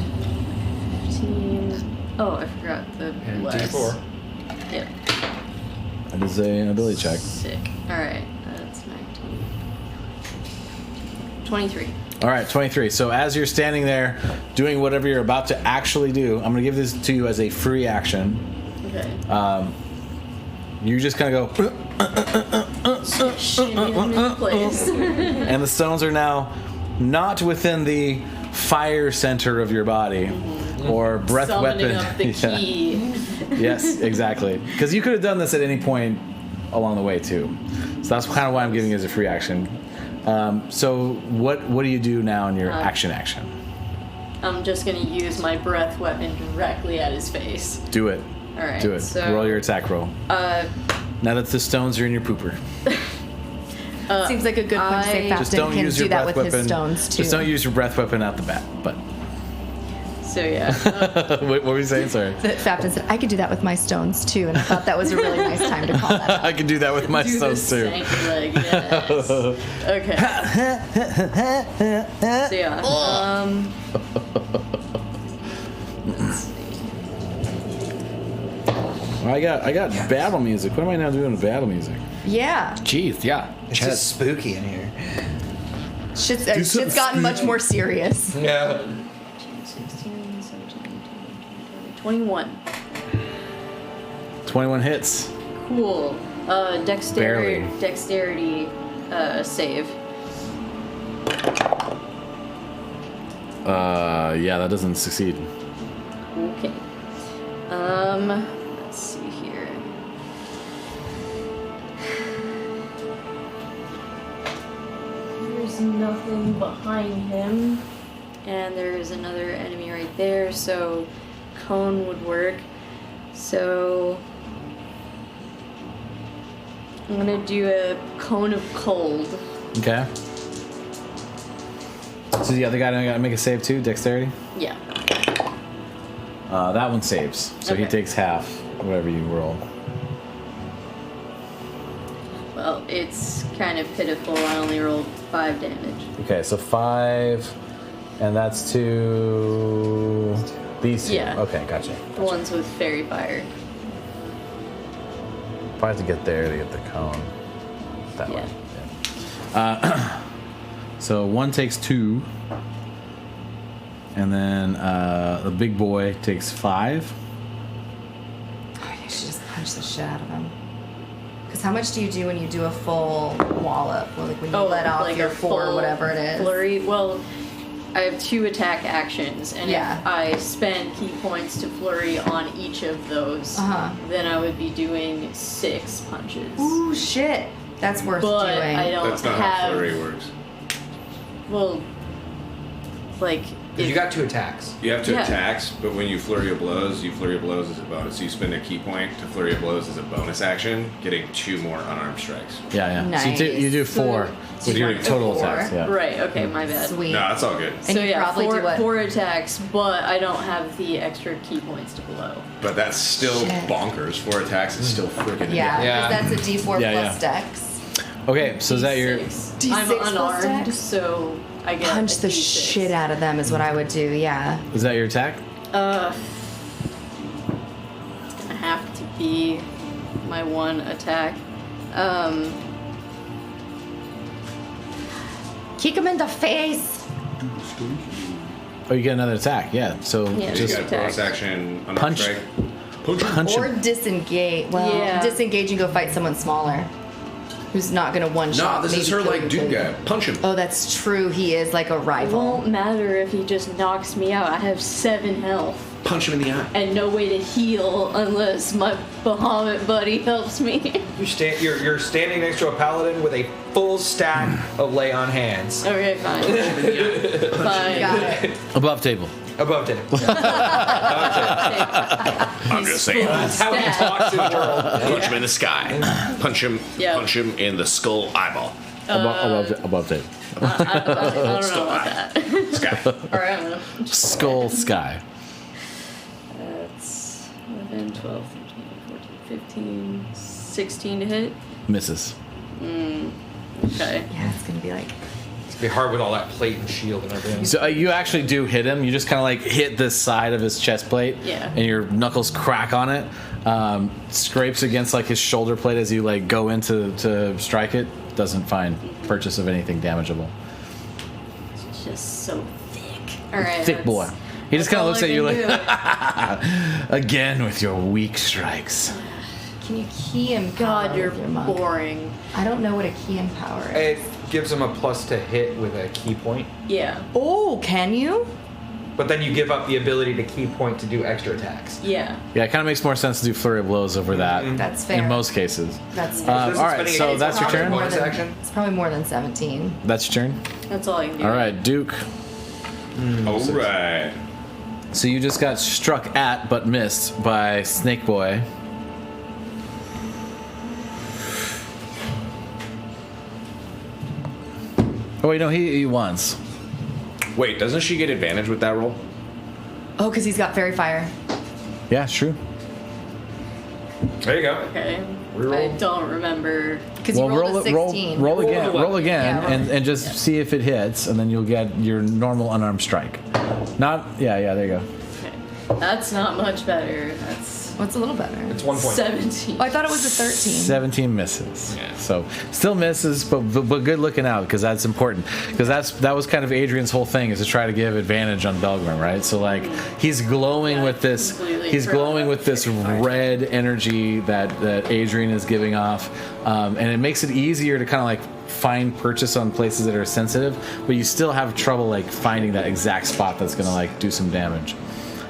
15. Oh, I forgot the And less. D4. Yep. That is an ability check. Sick. Alright, that's 19. 23. All right, 23. So as you're standing there doing whatever you're about to actually do, I'm going to give this to you as a free action. Okay. You just kind of go, Shimmy them in place. and the stones are now not within the fire center of your body or breath Summoning weapon. up the Yeah. key. Yes, exactly. Because you could have done this at any point along the way too. So that's kind of why I'm giving it as a free action. So what do you do now in your action? I'm just gonna use my breath weapon directly at his face. Do it. Alright. Do it. So, Roll your attack roll. Now that the stones are in your pooper. Seems like a good point to say I- Just Fapton don't can use do your that breath with weapon. his stones too. Just don't use your breath weapon out the bat. But So yeah. what were you saying? Sorry. That Fapton said, I could do that with my stones too, and I thought that was a really nice time to call that out. I can do that with my Do the stones too. stank leg, yes. Okay. So yeah. Let's see. I got battle music. What am I now doing with battle music? Yeah. Jeez, yeah. It's just spooky in here. Shit's gotten much more serious. Yeah. 16, 17, 18, 21. 21 hits. Cool. Dexterity save. Yeah, that doesn't succeed. Okay. Let's see here. There's nothing behind him. And there's another enemy right there, so cone would work. So I'm gonna do a cone of cold. Okay. So the other guy gotta make a save too, dexterity? Yeah. That one saves. So he Okay. takes half, whatever you roll. Well, it's kind of pitiful. I only rolled 5 damage. Okay, so 5, and that's to these two. Yeah. Okay, gotcha. The ones with fairy fire. Probably have to get there to get the cone. That Yeah. way. Yeah. So one takes 2. And then the big boy takes 5. Oh, you should just punch the shit out of him. Because how much do you do when you do a full wallop? Well, like when you let off like your a 4 or whatever it is. Flurry. Well, I have 2 attack actions, and Yeah. if I spend key points to flurry on each of those, then I would be doing 6 punches. Ooh, shit. That's worth But doing. I don't That's not have. how flurry works. Well, like. You got 2 attacks. You have 2 Yeah. attacks, but when you flurry of blows as a bonus. So you spend a key point to flurry of blows as a bonus action, getting 2 more unarmed strikes. Yeah. So Nice. you do 4 So with you your want total 4? attacks. Yeah. Right. Okay. My bad. Sweet. No, that's all good. And So you yeah, probably do what? 4 attacks, but I don't have the extra key points to blow. But that's still Shit. bonkers. 4 attacks is still freaking Yeah, Yeah. because that's a D4 Yeah, plus yeah. dex. Okay, so is that your... D6. I'm D6 plus unarmed, dex? so I get Punch a the D6. shit out of them is what I would do, yeah. Is that your attack? It's gonna have to be my 1 attack. Kick him in the face. Oh, you get another attack. Yeah. So Yeah, You just got bonus action, unarmed punch. strike. Punch him. punch Or him. disengage. Well, Yeah. disengage and go fight someone smaller. Who's not gonna one shot. No, this is maybe her kill like you dude guy. completely. Punch him. Oh, that's true. He is like a It rival. won't matter if he just knocks me out. I have 7 health Punch him in the eye. and no way to heal unless my Bahamut buddy helps me. You're standing next to a paladin with a full stack of lay on hands. Okay, fine. Fine. Got it. Above table. Above it. I'm just saying. That's how he talks in the world. Punch him in the sky. Punch him. Yeah. Punch him in the skull eyeball. Above table. I don't know about that. Sky. Or I don't know. Skull sky. That's 11, 12, 13, 14, 15, 16 to hit. Misses. Okay. Yeah, it's gonna be like. It's gonna be hard with all that plate and shield and everything. So you actually do hit him. You just kind of like hit the side of his chest plate. Yeah. And your knuckles crack on it. Scrapes against like his shoulder plate as you like go to strike it. Doesn't find purchase of anything damageable. It's just so thick. All right. Thick that's- boy. He just kind of that's looks all at you I like, can do. again with your weak strikes. Can you key him? God, power you're with your monk? boring. I don't know what a key in power is. It gives him a plus to hit with a key point, Yeah. Oh, can you? but then you give up the ability to key point to do extra attacks. Yeah. Yeah, it kind of makes more sense to do flurry of blows over that. That's fair. In most cases. That's fair. This is all right, spending so any that's your time turn? bonus More than- action? It's probably more than 17. That's your turn. That's all I can do. All right, Duke. All right. So you just got struck at but missed by Snake Boy. Oh wait, no, he once. Wait, doesn't she get advantage with that roll? Oh, because he's got fairy fire. Yeah, it's true. There you go. Okay. Reroll. I don't remember. Because you rolled a 16. roll again, Roll roll again, Yeah, roll. and just see if it hits, and then you'll get your normal unarmed strike. Not, yeah, there you go. Okay. That's not much better. That's What's a little better? It's 1 point. 17. Oh, I thought it was a 13. 17 misses. Yeah. So still misses, but good looking out because that's important. Because that was kind of Adrian's whole thing is to try to give advantage on Belgrim, right? So like he's glowing with this. completely He's glowing with this forgot. red energy that Adrian is giving off, and it makes it easier to kind of like find purchase on places that are sensitive, but you still have trouble like finding that exact spot that's gonna like do some damage.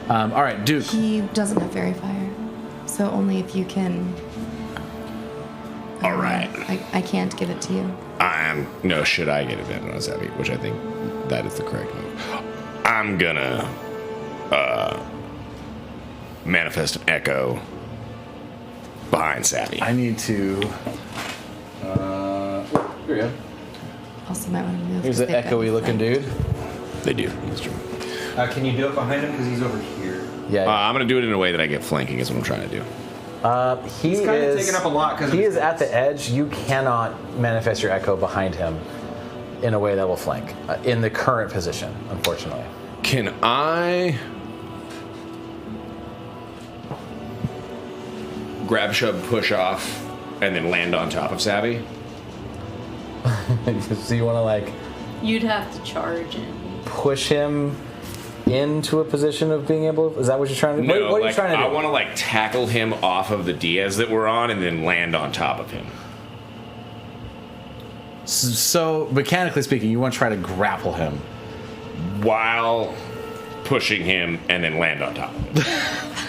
All right, Duke. He doesn't have fairy fire, so only if you can. All right. I can't give it to you. Should I get advantage on Savvy, which I think that is the correct move. I'm gonna manifest an echo behind Savvy. I need to. Here we go. Also, might want to move. Here's 'cause an they've got echoey looking flank. dude. They do. That's true. Can you do it behind him because he's over here? Yeah. I'm gonna do it in a way that I get flanking. Is what I'm trying to do. He's kind of taking up a lot because he is at the edge. You cannot manifest your echo behind him in a way that will flank in the current position, unfortunately. Can I grab, shove, push off, and then land on top of Savvy? So you want to like You'd have to charge in. push him into a position of being able? Is that what you're trying to do? No, what are like you trying to do? I want to like tackle him off of the Diaz that we're on, and then land on top of him. So mechanically speaking, you want to try to grapple him. While pushing him and then land on top of him.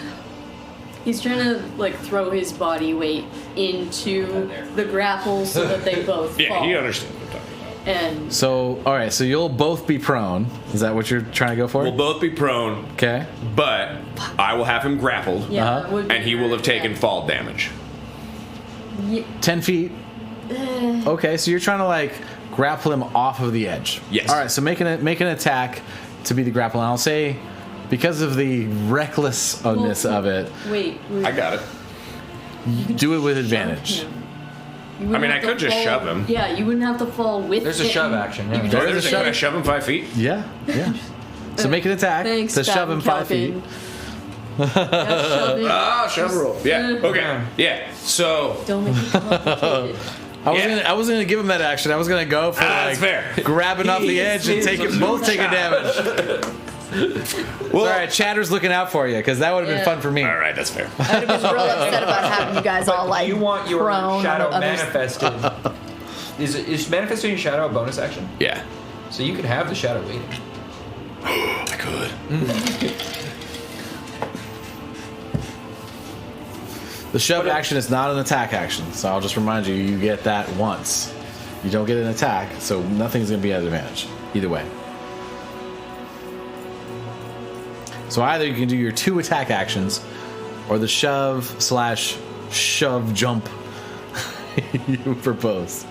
He's trying to like throw his body weight into the grapple so that they both Yeah, fall. he understands what I'm talking about. And So, all right. So you'll both be prone. Is that what you're trying to go for? We'll both be prone, Okay. but I will have him grappled, yeah, Uh-huh. that would be and he will have taken yeah. fall damage. 10 feet. Okay, so you're trying to like grapple him off of the edge. Yes. All right, so make an attack to be the grapple. And I'll say, because of the recklessness of it, Wait. I got it. do it with advantage. I mean, I could just shove him. Yeah, you wouldn't have to fall with There's a him. shove action, yeah. You could There just is a Can I shove. shove him 5 feet? Yeah, yeah. So make an attack Thanks, to shove him 5 feet. Yeah, shove him. Ah, shove roll. Yeah. Okay. Yeah. So Don't make it complicated. I was gonna give him that action. I was gonna go for that's like fair. grabbing off the edge and both taking damage. All right, Chatter's looking out for you because that would have been Yeah. fun for me. all right, that's fair. I would have been really upset about having you guys all like you want your prone shadow on the other manifested. Is manifesting your shadow a bonus action? Yeah. So you could have the shadow waiting. I could. The shove action is not an attack action, so I'll just remind you, you get that once. You don't get an attack, so nothing's going to be at advantage, either way. So either you can do your 2 attack actions, or the shove/shove jump you propose.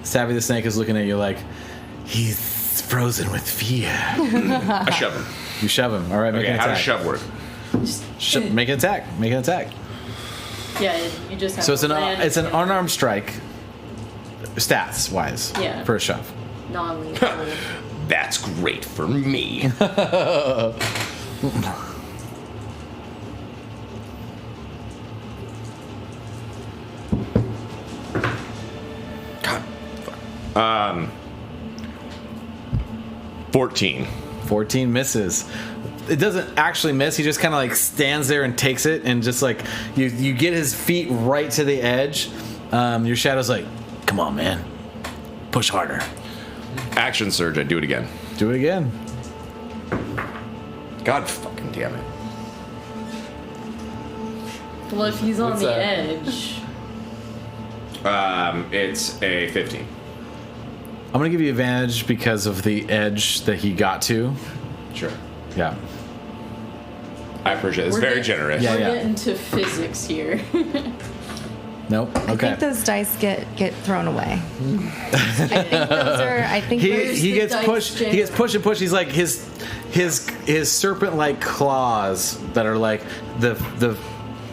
Savvy the Snake is looking at you like, he's frozen with fear. I shove him. You shove him. All right, make Okay. an How attack. does shove work? Make an attack. Make an attack. Yeah, you just have So it's to an land it's an it unarmed strike, stats wise. Yeah. For a shove. non-lethal. That's great for me. God. Fuck. 14. 14 misses. It doesn't actually miss. He just kind of like stands there and takes it, and just like you get his feet right to the edge. Your shadow's like, come on, man, push harder. Action surge. I do it again. Do it again. God fucking damn it. Well, if he's on What's the that? edge, It's a 15. I'm gonna give you advantage because of the edge that he got to. Sure. Yeah. I appreciate it. It's We're very getting- generous. Yeah, we're yeah. getting to physics here. Nope. I Okay. think those dice get thrown away. I think those are. I think He those- he the gets dice pushed. He jam? gets pushed and pushed. He's like his serpent like claws that are like the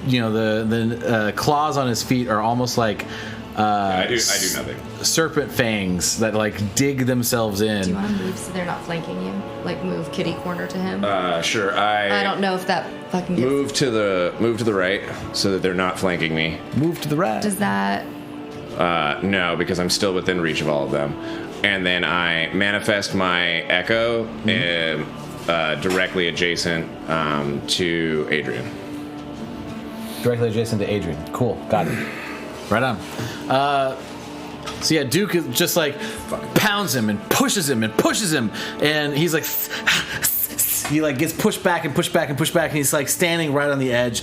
the claws on his feet are almost like I do nothing. serpent fangs that like dig themselves in. Do you want to move so they're not flanking you? Like move kitty corner to him? Sure. I don't know if that fucking gets... Move to the right so that they're not flanking me. Move to the right. Does that... No, because I'm still within reach of all of them. And then I manifest my echo directly adjacent to Adrian. Directly adjacent to Adrian. Cool. Got it. Right on. So yeah, Duke is just like pounds him and pushes him, and he's like he like gets pushed back and pushed back and pushed back, and he's like standing right on the edge.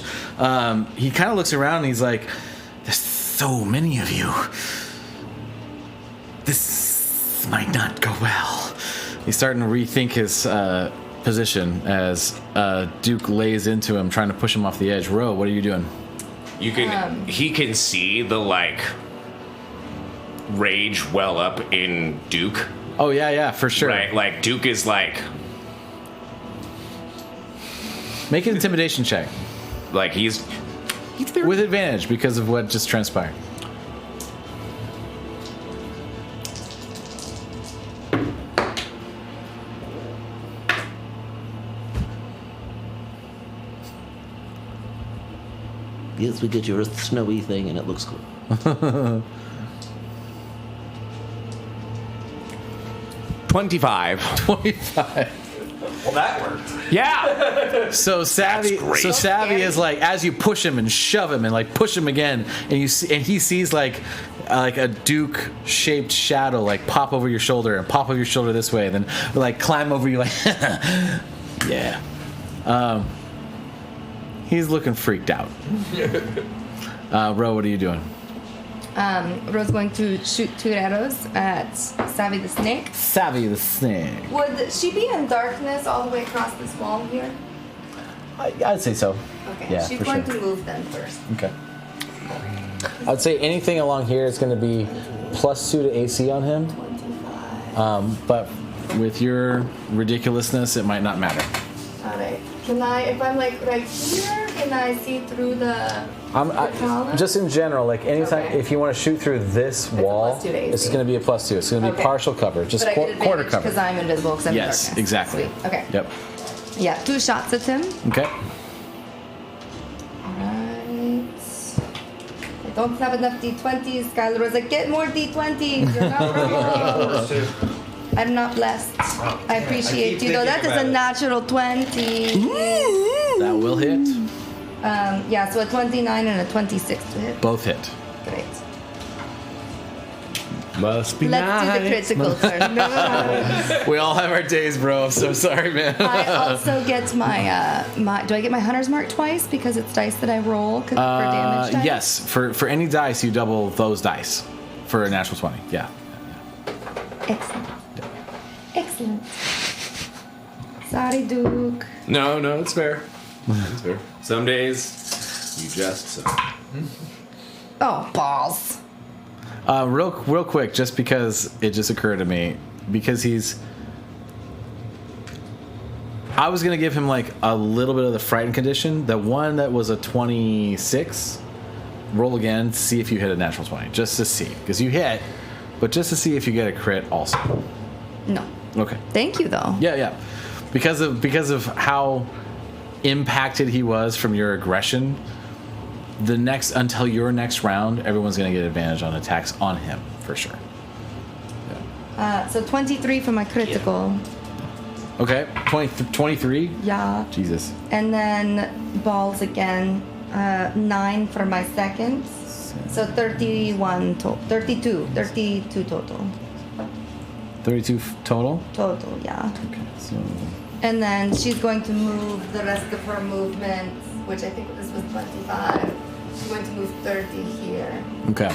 He kind of looks around and he's like, "There's so many of you. This might not go well." He's starting to rethink his position as Duke lays into him, trying to push him off the edge. Ro, what are you doing? You can he can see the like rage well up in Duke. Oh yeah, for sure. Right, like Duke is like make an intimidation check. Like he's with advantage because of what just transpired. Yes, we get your snowy thing, and it looks cool. 25. Well, that worked. Yeah. So Savy is like, as you push him and shove him and like push him again, and he sees like a Duke shaped shadow like pop over your shoulder and pop over your shoulder this way, and then like climb over you like yeah. He's looking freaked out. Ro, what are you doing? Ro's going to shoot 2 arrows at Savy the Snake. Savy the Snake. Would she be in darkness all the way across this wall here? I'd say so. Okay, Yeah, she's for going sure. to move them first. Okay. I'd say anything along here is going to be +2 to AC on him. 25. But with your ridiculousness, it might not matter. Alright. Can I, if I'm like right here, can I see through the column? Just in general, like anytime, Okay. if you want to shoot through this wall, +2 to AC. this is going to be a +2. It's going to be Okay. partial cover, just But I get quarter cover. because I'm invisible because I'm in Yes, darkness. exactly. Sweet. Okay. Yep. Yeah, 2 shots at him. Okay. Alright. I don't have enough D20s. Skylar was like, get more D20s. You're not wrong. I'm not blessed. I appreciate keep you though. That thinking is a about natural 20. That will hit. Yeah, so a 29 and a 26 to hit. Both hit. Great. Must be Let's do the critical turn. No. We all have our days, bro. I'm so sorry, man. I also get my do I get my hunter's mark twice because it's dice that I roll for damage dice? Yes, for any dice, you double those dice for a natural 20. Yeah. Excellent. Excellent. Sorry, Duke. No, it's fair. It's fair. Some days you just Oh, balls. Real quick, just because it just occurred to me, because I was gonna give him like a little bit of the frightened condition. The one that was a 26, roll again, see if you hit a natural 20, just to see, because you hit, but just to see if you get a crit also. No. Okay. Thank you, though. Yeah. Because of how impacted he was from your aggression, until your next round, everyone's gonna get advantage on attacks on him for sure. So 23 for my critical. Okay, 23. Yeah. Jesus. And then balls again. 9 for my second. So 32 total. 32 total. Total, yeah. Okay, so And then she's going to move the rest of her movement, which I think this was 25. She's going to move 30 here. okay.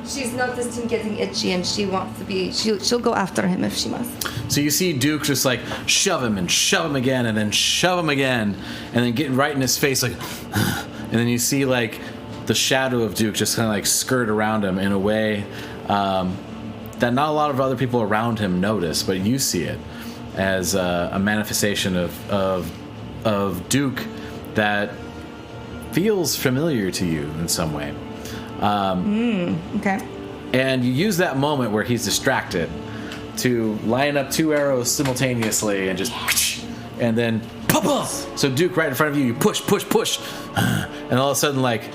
She's noticed him getting itchy, and she wants to be. She'll go after him if she must. So you see Duke just like shove him again, and then shove him again, and then get right in his face like, and then you see like the shadow of Duke just kind of like skirt around him in a way that not a lot of other people around him notice, but you see it as a manifestation of Duke that feels familiar to you in some way. Okay. And you use that moment where he's distracted to line up 2 arrows simultaneously and just, and then, papa! So Duke, right in front of you, you push, and all of a sudden, like,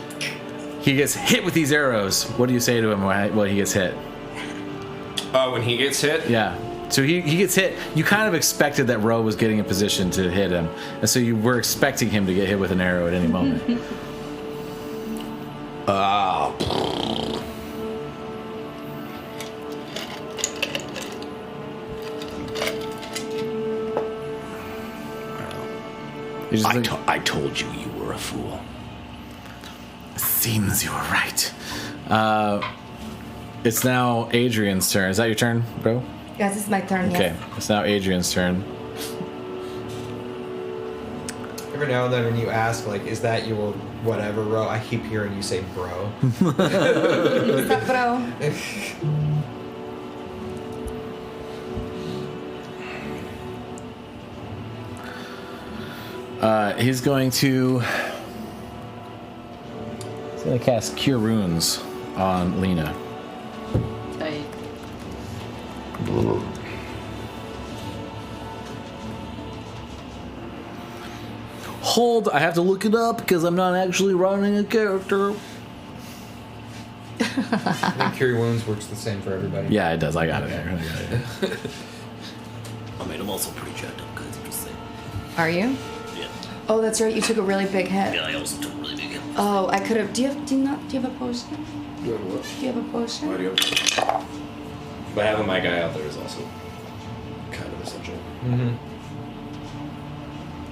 he gets hit with these arrows. What do you say to him when he gets hit? When he gets hit? Yeah. So he gets hit. You kind of expected that Ro was getting in position to hit him, and so you were expecting him to get hit with an arrow at any moment. I told you were a fool. Seems you were right. It's now Adrian's turn. Is that your turn, bro? Yes, it's my turn. Okay, Yes. it's now Adrian's turn. Every now and then when you ask, like, is that your whatever, bro? I keep hearing you say bro. What's up, bro? He's going to cast Cure Wounds on Lena. Tight. Hold, I have to look it up because I'm not actually running a character. I think Cure Wounds works the same for everybody. Yeah, it does. I got it. I mean, I'm also pretty jacked up, guys. I'm just saying. Are you? Yeah. Oh, that's right. You took a really big hit. Yeah, I also took a really big hit. Oh, I could have. Do you have a potion? You have what? Do you have a potion? Why do you have? But having my guy out there is also kind of essential. Mm-hmm.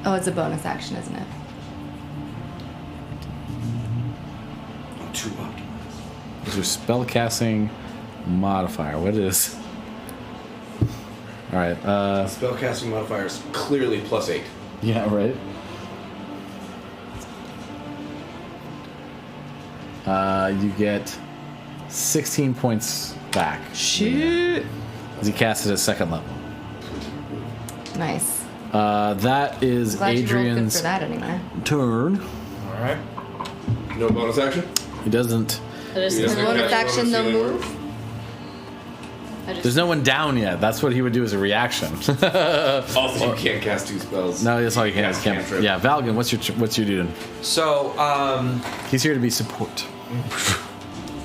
Oh, it's a bonus action, isn't it? I'm too optimized. Is your spellcasting modifier? What is? All right. Spellcasting modifier is clearly +8. Yeah. Right. You get 16 points back. Shoot. As he casts it at 2nd level. Nice. That is Glad you rolled good Adrian's for that anyway. turn. All right. No bonus action? He doesn't. I just Yeah. Bonus action, no move. There's no one down yet. That's what he would do as a reaction. Also, you can't cast 2 spells. No, that's all you can. Yeah, cantrip. Yeah, Valgan, what's your doing? So, He's here to be support.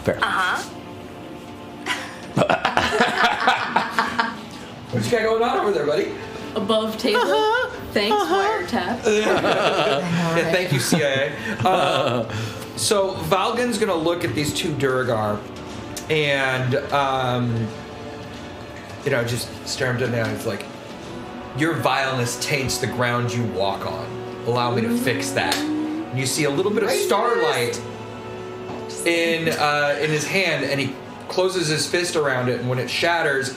Fair. what you got going on over there, buddy? above table. Thanks, wiretap. Yeah, thank you, CIA. So Valgan's gonna look at these 2 Duragar and just stare him down. It's like, your vileness taints the ground you walk on. Allow me to fix that. And you see a little bit of starlight in his hand, and he closes his fist around it, and when it shatters,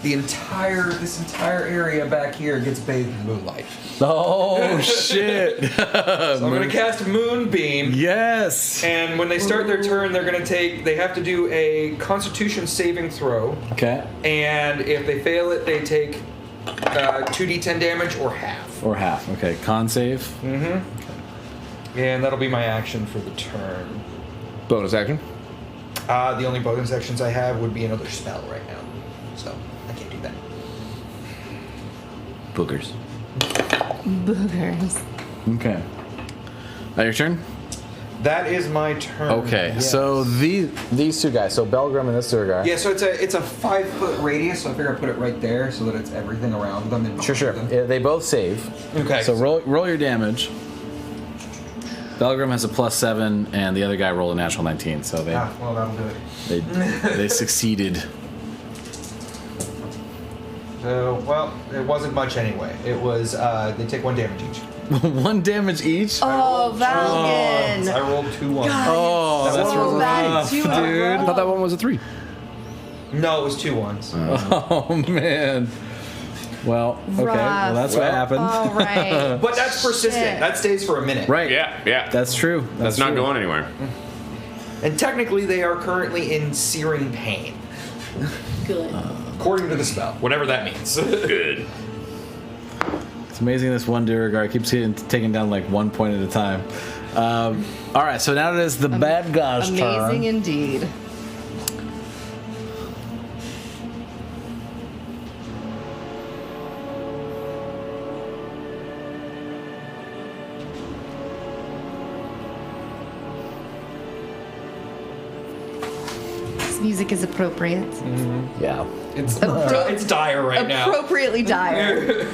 this entire area back here gets bathed in moonlight. Oh shit! So I'm gonna cast Moonbeam. Yes. And when they start their turn, they have to do a Constitution saving throw. Okay. And if they fail it, they take 2d10 damage or half. Or half. Okay. Con save. Mm-hmm. And that'll be my action for the turn. Bonus action? The only bonus actions I have would be another spell right now. So I can't do that. Boogers. Boogers. Okay. That your turn? That is my turn. Okay. Yes. So these 2 guys. So Belgrim and this other guy. Yeah, so it's a 5-foot radius, so I figure I put it right there so that it's everything around them. And Sure. them. Yeah, they both save. Okay. So roll your damage. Belgrim has a +7, and the other guy rolled a natural 19. So Well, that'll do it. they succeeded. So, well, it wasn't much anyway. It was, they take 1 damage each. 1 damage each. Oh, Valgan. I rolled 2 1s. Oh, that's so bad, rough, dude. dude. I thought that one was a 3. No, it was 2 1s. Oh man. Well, okay. Well, that's what happened. All right. But that's persistent. Shit. That stays for a minute. Right. Yeah. That's true. That's not true. going anywhere. And technically, they are currently in searing pain, Good. according to the spell, whatever that means. Good. It's amazing this one Duragar keeps taking down like 1 point at a time. All right, so now it is the bad guy's turn. Amazing indeed. This music is appropriate. Yeah. It's dire right now. Appropriately dire.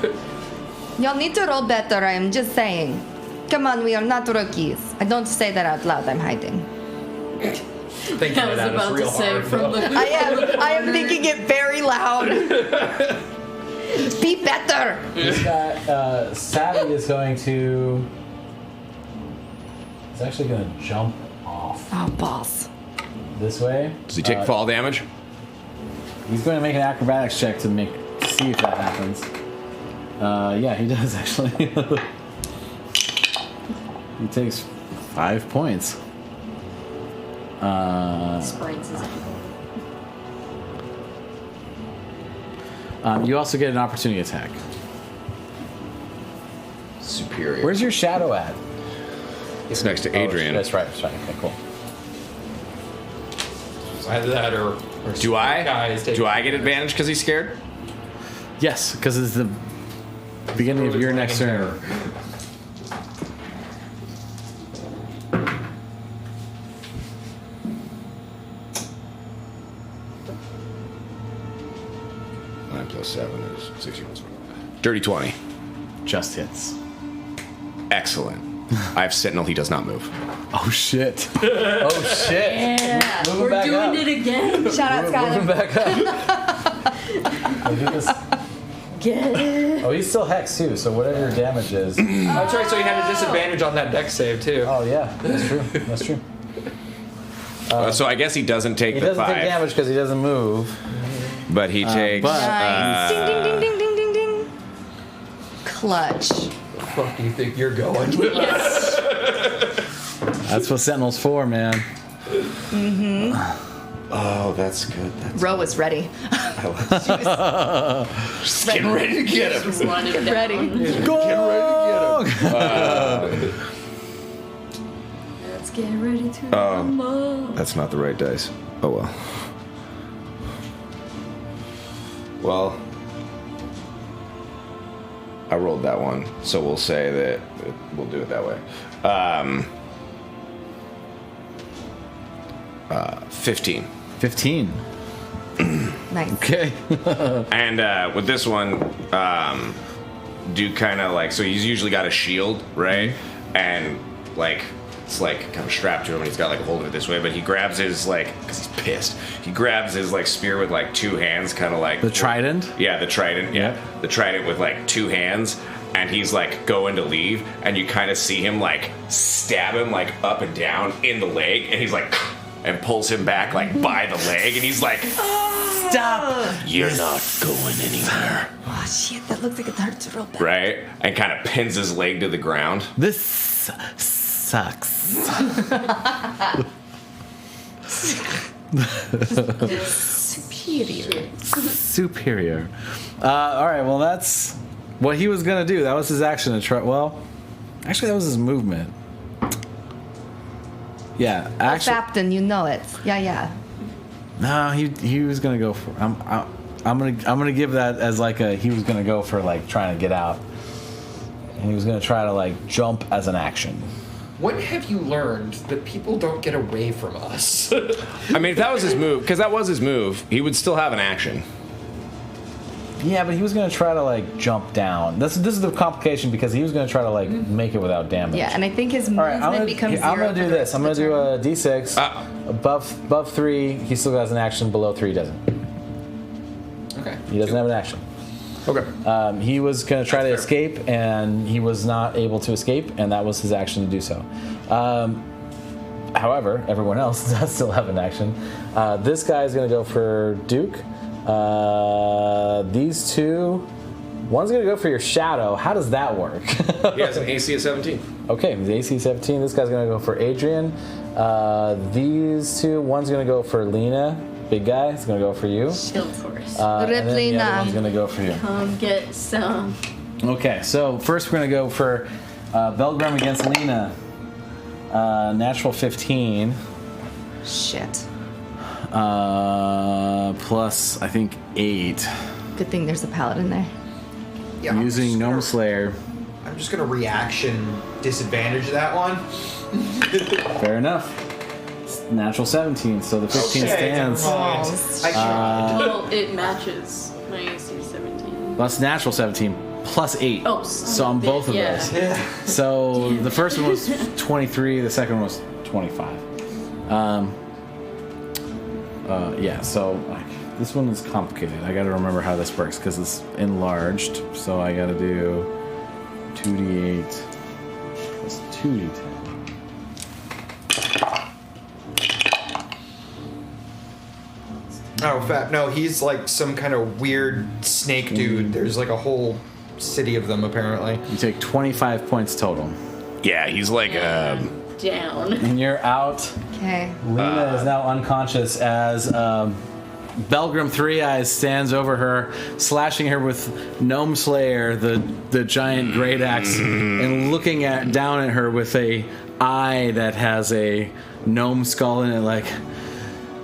Y'all need to roll better, I'm just saying. Come on, we are not rookies. I don't say that out loud, I'm hiding. Thinking I was that is about real to say hard, from though. the I am thinking it very loud. Be better. Savvy is going to. He's actually going to jump off Oh, boss. this way. Does he take fall damage? He's going to make an acrobatics check to see if that happens. Yeah, he does actually. He takes 5 points. sprains his ankle. You also get an opportunity attack. Superior. Where's your shadow at? It's next to Adrian. That's right. That's right. Okay, cool. Either that or Do I? guys take- Do I get advantage because he's scared? Yes, because it's the beginning of your next turn. Nine plus 7 is 16. Dirty 20. Just hits. Excellent. I have Sentinel. He does not move. Oh shit! Oh shit! Yeah, Move him we're back doing up. it again. Shout out, Move him Skylar. back up. Look at this. Get it. Oh, he's still hexed too. So whatever your damage is. That's right, so he had a disadvantage on that deck save, too. Oh yeah, that's true. That's true. So I guess he doesn't take He the doesn't 5, take damage because he doesn't move. but he takes. but- Nice. Ding, ding, ding, ding, ding, ding, ding. Clutch. Where the fuck do you think you're going? That's what Sentinel's for, man. Oh, that's good. That's Ro was ready. just getting ready to get him. Just wanted it Ready. down. Go! Let's get ready to rumble. That's not the right dice. Oh well. Well, I rolled that one, so we'll say that we'll do it that way. 15. 15. Nice. Okay. And with this one, do kind of like, so he's usually got a shield, right? And like, it's like kind of strapped to him, and he's got like a hold of it this way, but he grabs his like, because he's pissed, he grabs his like spear with like 2 hands, kind of like The trident? Yeah, the trident. Yeah, the trident with like 2 hands, and he's like going to leave, and you kind of see him like stab him like up and down in the leg, and he's like, and pulls him back like by the leg, and he's like, Stop! "You're not going anywhere." Oh shit, that looks like it hurts real bad. Right, and kind of pins his leg to the ground. This sucks. Superior. Superior. All right, well, that's what he was going to do. That was his action to try. Well, actually, that was his movement. Yeah, actually. Captain, you know it. Yeah. No, he was going to go for. I'm gonna give that as like a, he was going to go for like trying to get out. And he was going to try to like jump as an action. When have you learned that people don't get away from us? I mean, if that was his move, because that was his move, he would still have an action. Yeah, but he was going to try to like jump down. This is the complication because he was going to try to like make it without damage. Yeah, and I think his All right, movement becomes zero. I'm gonna do for the this. rest I'm of gonna the do turn. a D6. Above 3, he still has an action. Below 3, he doesn't. Okay. He doesn't have an action. Okay. He was going to try to escape, and he was not able to escape, and that was his action to do so. However, everyone else does still have an action. This guy is going to go for Duke. These two, one's going to go for your shadow. How does that work? He has an AC of 17. Okay, the AC 17. This guy's going to go for Adrian. These two, one's going to go for Lena. Big guy is going to go for you. Shield force. And then the Lena. other one's going to go for you. Come get some. Okay, so first we're going to go for Belgrim against Lena. Natural 15. Shit. Plus, I think 8. Good thing there's a paladin there. Yeah, I'm Using just Gnome gonna- Slayer. I'm just gonna reaction disadvantage that one. Fair enough. It's natural 17, so the 15 Okay, stands. never mind. I tried. Well, it matches my AC 17. That's natural 17 plus 8. Oh, so on both of yeah. those. So the first one was 23, the second one was 25. Yeah, so this one is complicated. I gotta remember how this works because it's enlarged. So I gotta do 2d8 plus 2d10. Oh, fat. No, he's like some kind of weird snake dude. There's like a whole city of them, apparently. You take 25 points total. Yeah, he's like Down. And you're out. Okay. Lena is now unconscious as Belgrim Three Eyes stands over her, slashing her with Gnome Slayer, the giant great axe, and looking down at her with a eye that has a gnome skull in it, like,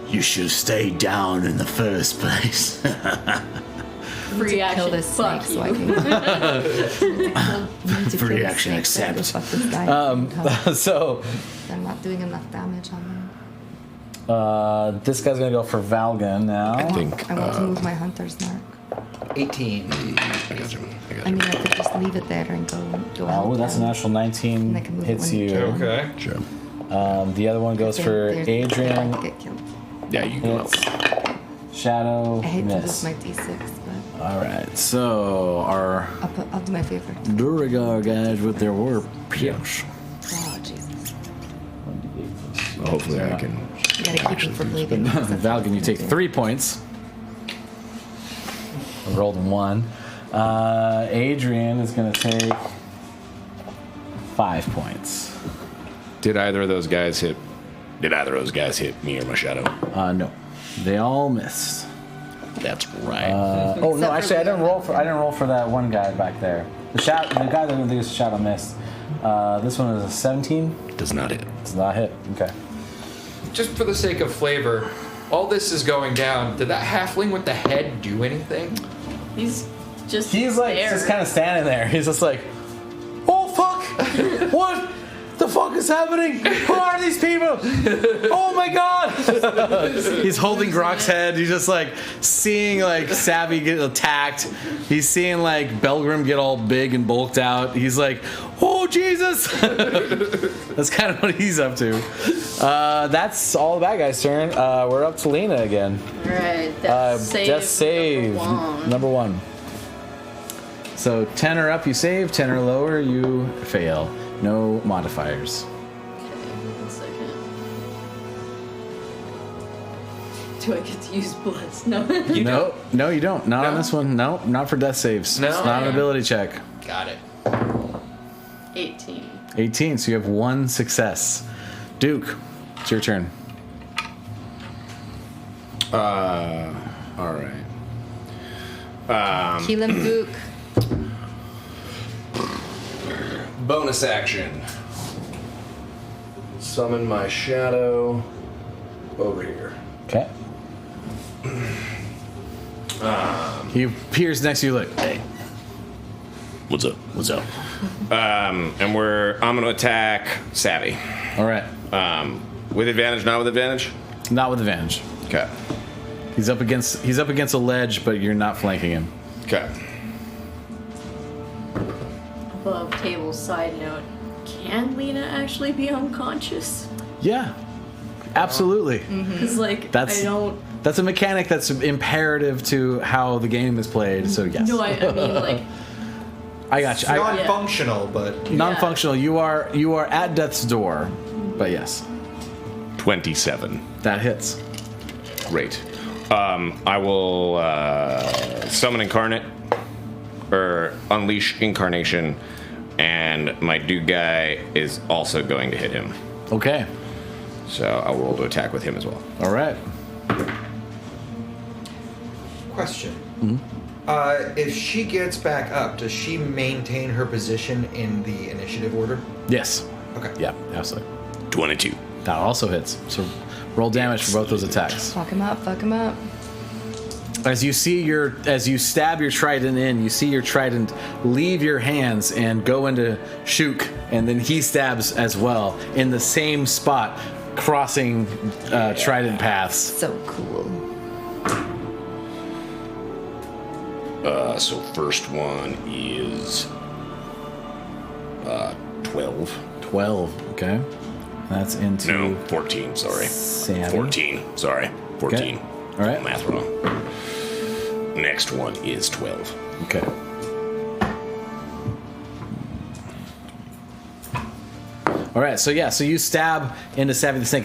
You should have stayed down in the first place. Free Kill action. this snake Fuck so I you. can. Free action accept. Fuck this guy. so I'm not doing enough damage on him. this guy's gonna go for Valgan now. I want to move my hunter's mark. 18. I got you. I mean, I could just leave it there and go help Oh, that's a them. natural And 19 I can move it hits when you you. kill. Okay. Sure. The other one goes for They're Adrian. about to get killed. Yeah, you can Hits. Shadow I hate to lose miss. my d6, but all right. So our I'll do my favorite. Duragar guys with their war pierce. Oh, Jesus. Hopefully I can. You gotta keep him from bleeding. because that's what Valgan, you it's take gonna 3 points. I rolled 1. Adrian is gonna take 5 points. Did either of those guys hit me or my shadow? No, they all missed. That's right. Oh no, Except actually, I for didn't roll for that one guy back there. The guy that I think is shadow missed. This one is a 17. Does not hit. Does not hit. Okay. Just for the sake of flavor, all this is going down. Did that halfling with the head do anything? He's just He's like there. just kind of standing there. He's just like, oh fuck, what the fuck is happening? Who are these people? Oh my god! He's holding Grok's head. He's just like seeing like Savvy get attacked. He's seeing like Belgrim get all big and bulked out. He's like, oh Jesus! That's kind of what he's up to. That's all the bad guy's turn. We're up to Lena again. Alright, death save. Number one. So 10 or up, you save. 10 or lower, you fail. No modifiers. Okay, 1 second. Do I get to use bless? No. No, you don't. Not on No? this one. No, not for death saves. No? It's not an ability check. Got it. 18. 18, so you have 1 success. Duke, it's your turn. All right. Kill him, Duke. Bonus action. Summon my shadow over here. Okay. He appears next to you like, hey. What's up? What's up? And I'm gonna attack Savvy. All right. With advantage, not with advantage? Not with advantage. Okay. He's up against a ledge, but you're not flanking him. Okay. Above table side note. Can Lena actually be unconscious? Yeah. Absolutely. Because, like, That's- I don't. That's a mechanic that's imperative to how the game is played, so yes. No, I mean, like, I got you. Non-functional, but Non-functional. You are at death's door, but yes. 27. That hits. Great. I will summon Incarnate, or Unleash Incarnation, and my dude guy is also going to hit him. Okay. So I'll roll to attack with him as well. All right. question. If she gets back up, does she maintain her position in the initiative order? Yes. Okay. Yeah, absolutely. 22. That also hits. So roll damage for both those attacks. Fuck him up, fuck him up. As you stab your trident in, you see your trident leave your hands and go into Shuk, and then he stabs as well in the same spot, crossing trident paths. So cool. So first one is 12. 12, okay. That's into... No, 14, sorry. Savvy. 14, sorry. 14. Okay. All right. Math wrong. Next one is 12. Okay. All right, so you stab into Savvy the Snake.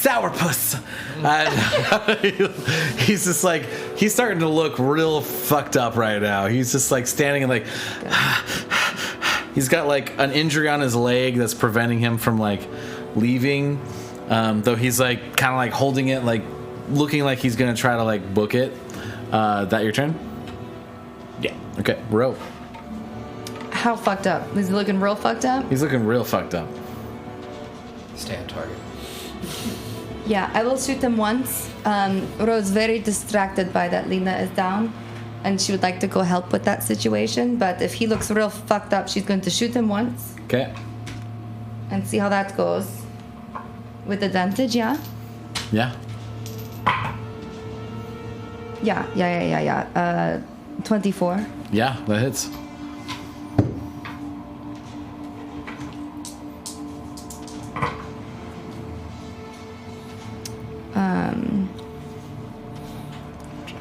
Sourpuss! He's just like, he's starting to look real fucked up right now. He's just like standing and like, he's got like an injury on his leg that's preventing him from like leaving. Though he's like kind of like holding it, like looking like he's gonna try to like book it. That your turn? Yeah. Okay, row. How fucked up? Is he looking real fucked up? He's looking real fucked up. Stay on target. Yeah, I will shoot him once. Ro's very distracted by that Lena is down, and she would like to go help with that situation. But if he looks real fucked up, she's going to shoot him once Okay. and see how that goes. With advantage, yeah? Yeah. Yeah. 24. Yeah, that hits.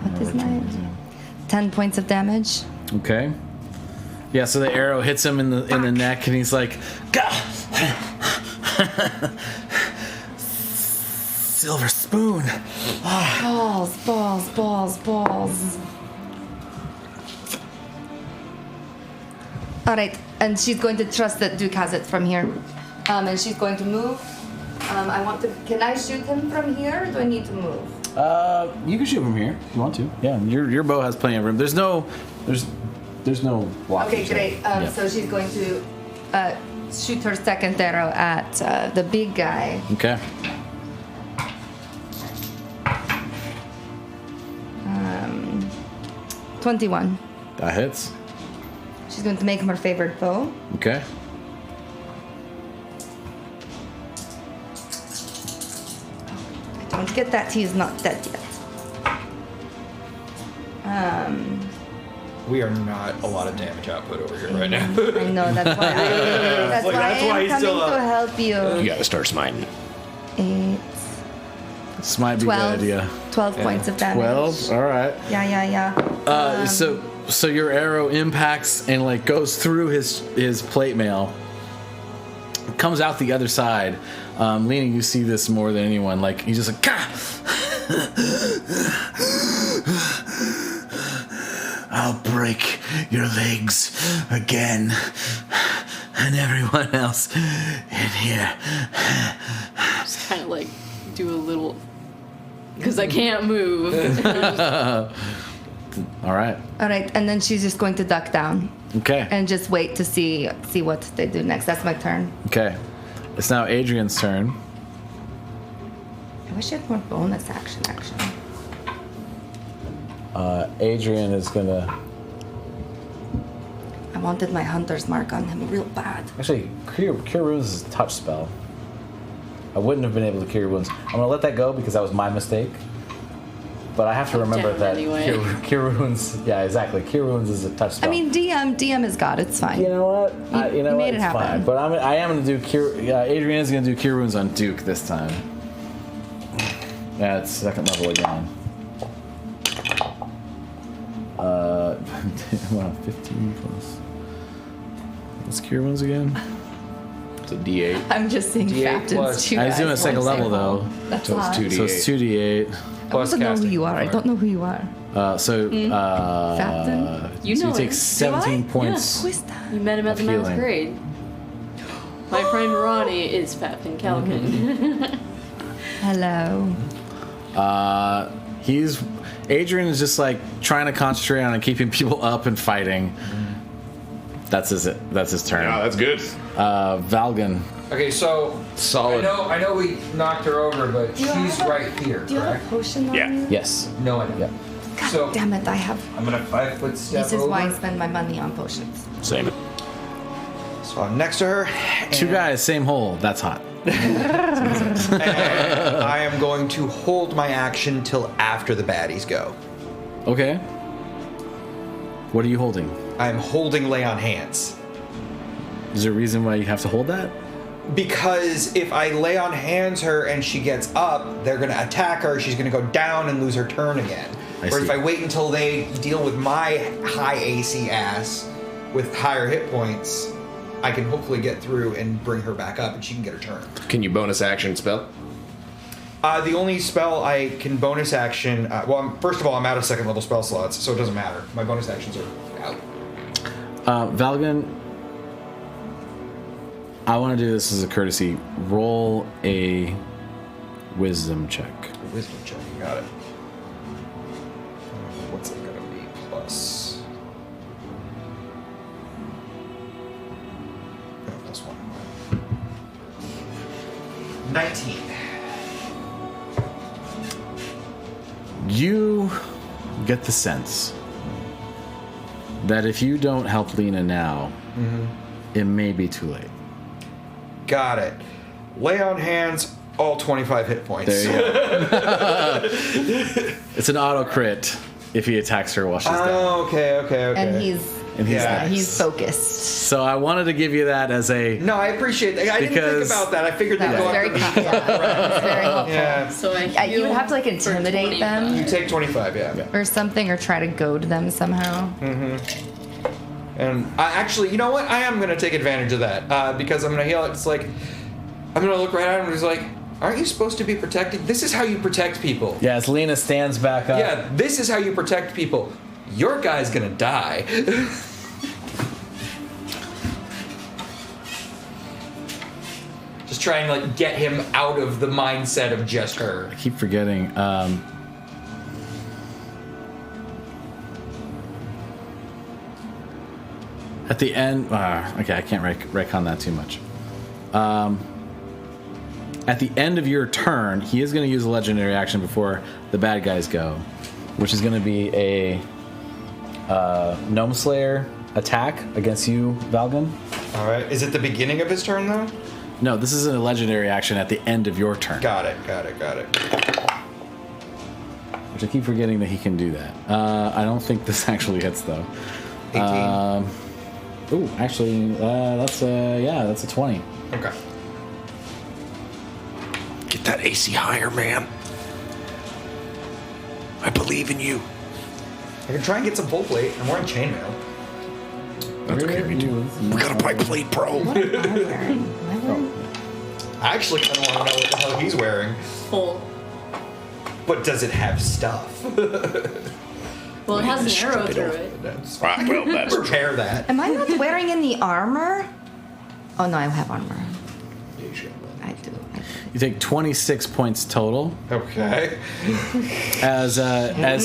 What is my 10 points of damage? Okay. Yeah, so the arrow hits him in the neck, and he's like, "Gah!" Silver spoon. Balls. All right, and she's going to trust that Duke has it from here, and she's going to move. I want to. Can I shoot him from here, or do I need to move? You can shoot from here if you want to. Yeah, your bow has plenty of room. There's no block. Okay, great. So she's going to shoot her second arrow at the big guy. Okay. 21. That hits. She's going to make him her favorite bow. Okay. Don't get that he is not dead yet. We are not a lot of damage output over here right now. I know, that's why that's Like, why that's why I am he's coming still up. to help you. You gotta start smiting. 8, This might be 12. a good idea. 12 points of damage. 12. All right. Yeah. So your arrow impacts and like goes through his plate mail, comes out the other side. Lena, you see this more than anyone. Like he's just like, "Gah!" I'll break your legs again, and everyone else in here. Just kind of like do a little, because I can't move. All right. All right, and then she's just going to duck down Okay. and just wait to see what they do next. That's my turn. Okay. It's now Adrian's turn. I wish I had more bonus action, actually. Adrian is gonna. I wanted my hunter's mark on him real bad. Actually, cure wounds is a touch spell. I wouldn't have been able to cure wounds. I'm gonna let that go because that was my mistake. But I have to remember down that anyway. cure wounds. Yeah, exactly. Cure wounds is a touch spell. I mean, DM has got it. It's fine. you know what? You made it it's happen. fine. But I am gonna do cure. Adrian is going to do Cure Wounds on Duke this time. Yeah, it's second level again. Wow, 15 plus. What's Cure Wounds again? It's a D8. I'm just seeing D8 captains. plus- Two I was guys, doing a second one level single. though. That's So it's hot. 2D8. So it's 2d8. I don't know who you are. I don't know who you are. Captain? You so know you take him. 17 Do I? points. Who is that? You met him at Of the ninth healing. grade. My friend Ronnie is Fafin Calkin. Hello. Adrian is just like trying to concentrate on keeping people up and fighting. That's his turn. Yeah, that's good. Valgan. Okay, so Solid. I know we knocked her over, but Do you she's have a- right here, Do you have a correct? potion on Yeah. you? Yes. No, I don't. Yep. God So- damn it, I have. I'm gonna 5-foot step This is over. why I spend my money on potions. Same. So I'm next to her. Two and- guys, same hole. That's hot. and I am going to hold my action till after the baddies go. Okay. What are you holding? I'm holding lay on hands. Is there a reason why you have to hold that? Because if I lay on hands her and she gets up, they're going to attack her. She's going to go down and lose her turn again. I Whereas see. if I wait until they deal with my high AC ass with higher hit points, I can hopefully get through and bring her back up and she can get her turn. Can you bonus action spell? The only spell I can bonus action, first of all, I'm out of second level spell slots, so it doesn't matter. My bonus actions are out. Valgan, I want to do this as a courtesy. Roll a wisdom check. Wisdom check, got it. What's it gonna be? Plus. No, plus 1. 19. You get the sense that if you don't help Lena now, it may be too late. Got it. Lay on hands, all 25 hit points. There you go. It's an auto crit if he attacks her while she's down. Oh, okay. And he's Yeah. he's focused. So I wanted to give you that as a. No, I appreciate that. I didn't think Because- about that. I figured they'd That go was very after me. That's very helpful. Yeah. So I You would heal have to like for intimidate 25. You them take 25, yeah. or something, or try to goad them somehow. And I actually, you know what? I am going to take advantage of that because I'm going to heal it. It's like, I'm going to look right at him and he's like, aren't you supposed to be protected? This is how you protect people. Yeah, as Lena stands back up. Yeah, this is how you protect people. Your guy's going to die. Just try and like get him out of the mindset of just her. I keep forgetting. At the end, okay, I can't retcon that too much. At the end of your turn, he is going to use a legendary action before the bad guys go, which is going to be a Gnome Slayer attack against you, Valgan. All right. Is it the beginning of his turn though? No, this is a legendary action at the end of your turn. Got it. Which I keep forgetting that he can do that. I don't think this actually hits though. 18. Ooh, actually, that's a 20. Okay. Get that AC higher, man. I believe in you. I can try and get some full plate. I'm wearing chainmail. That's okay, me too. We gotta buy plate, bro. What am I wearing? Am I wearing? I actually kind of want to know what the hell he's wearing. Full. But does it have stuff? Well, it has an arrow through it. That's Right, well, that's true. Repair that. Am I not wearing any armor? Oh no, I have armor. I do. You take 26 points total Okay. as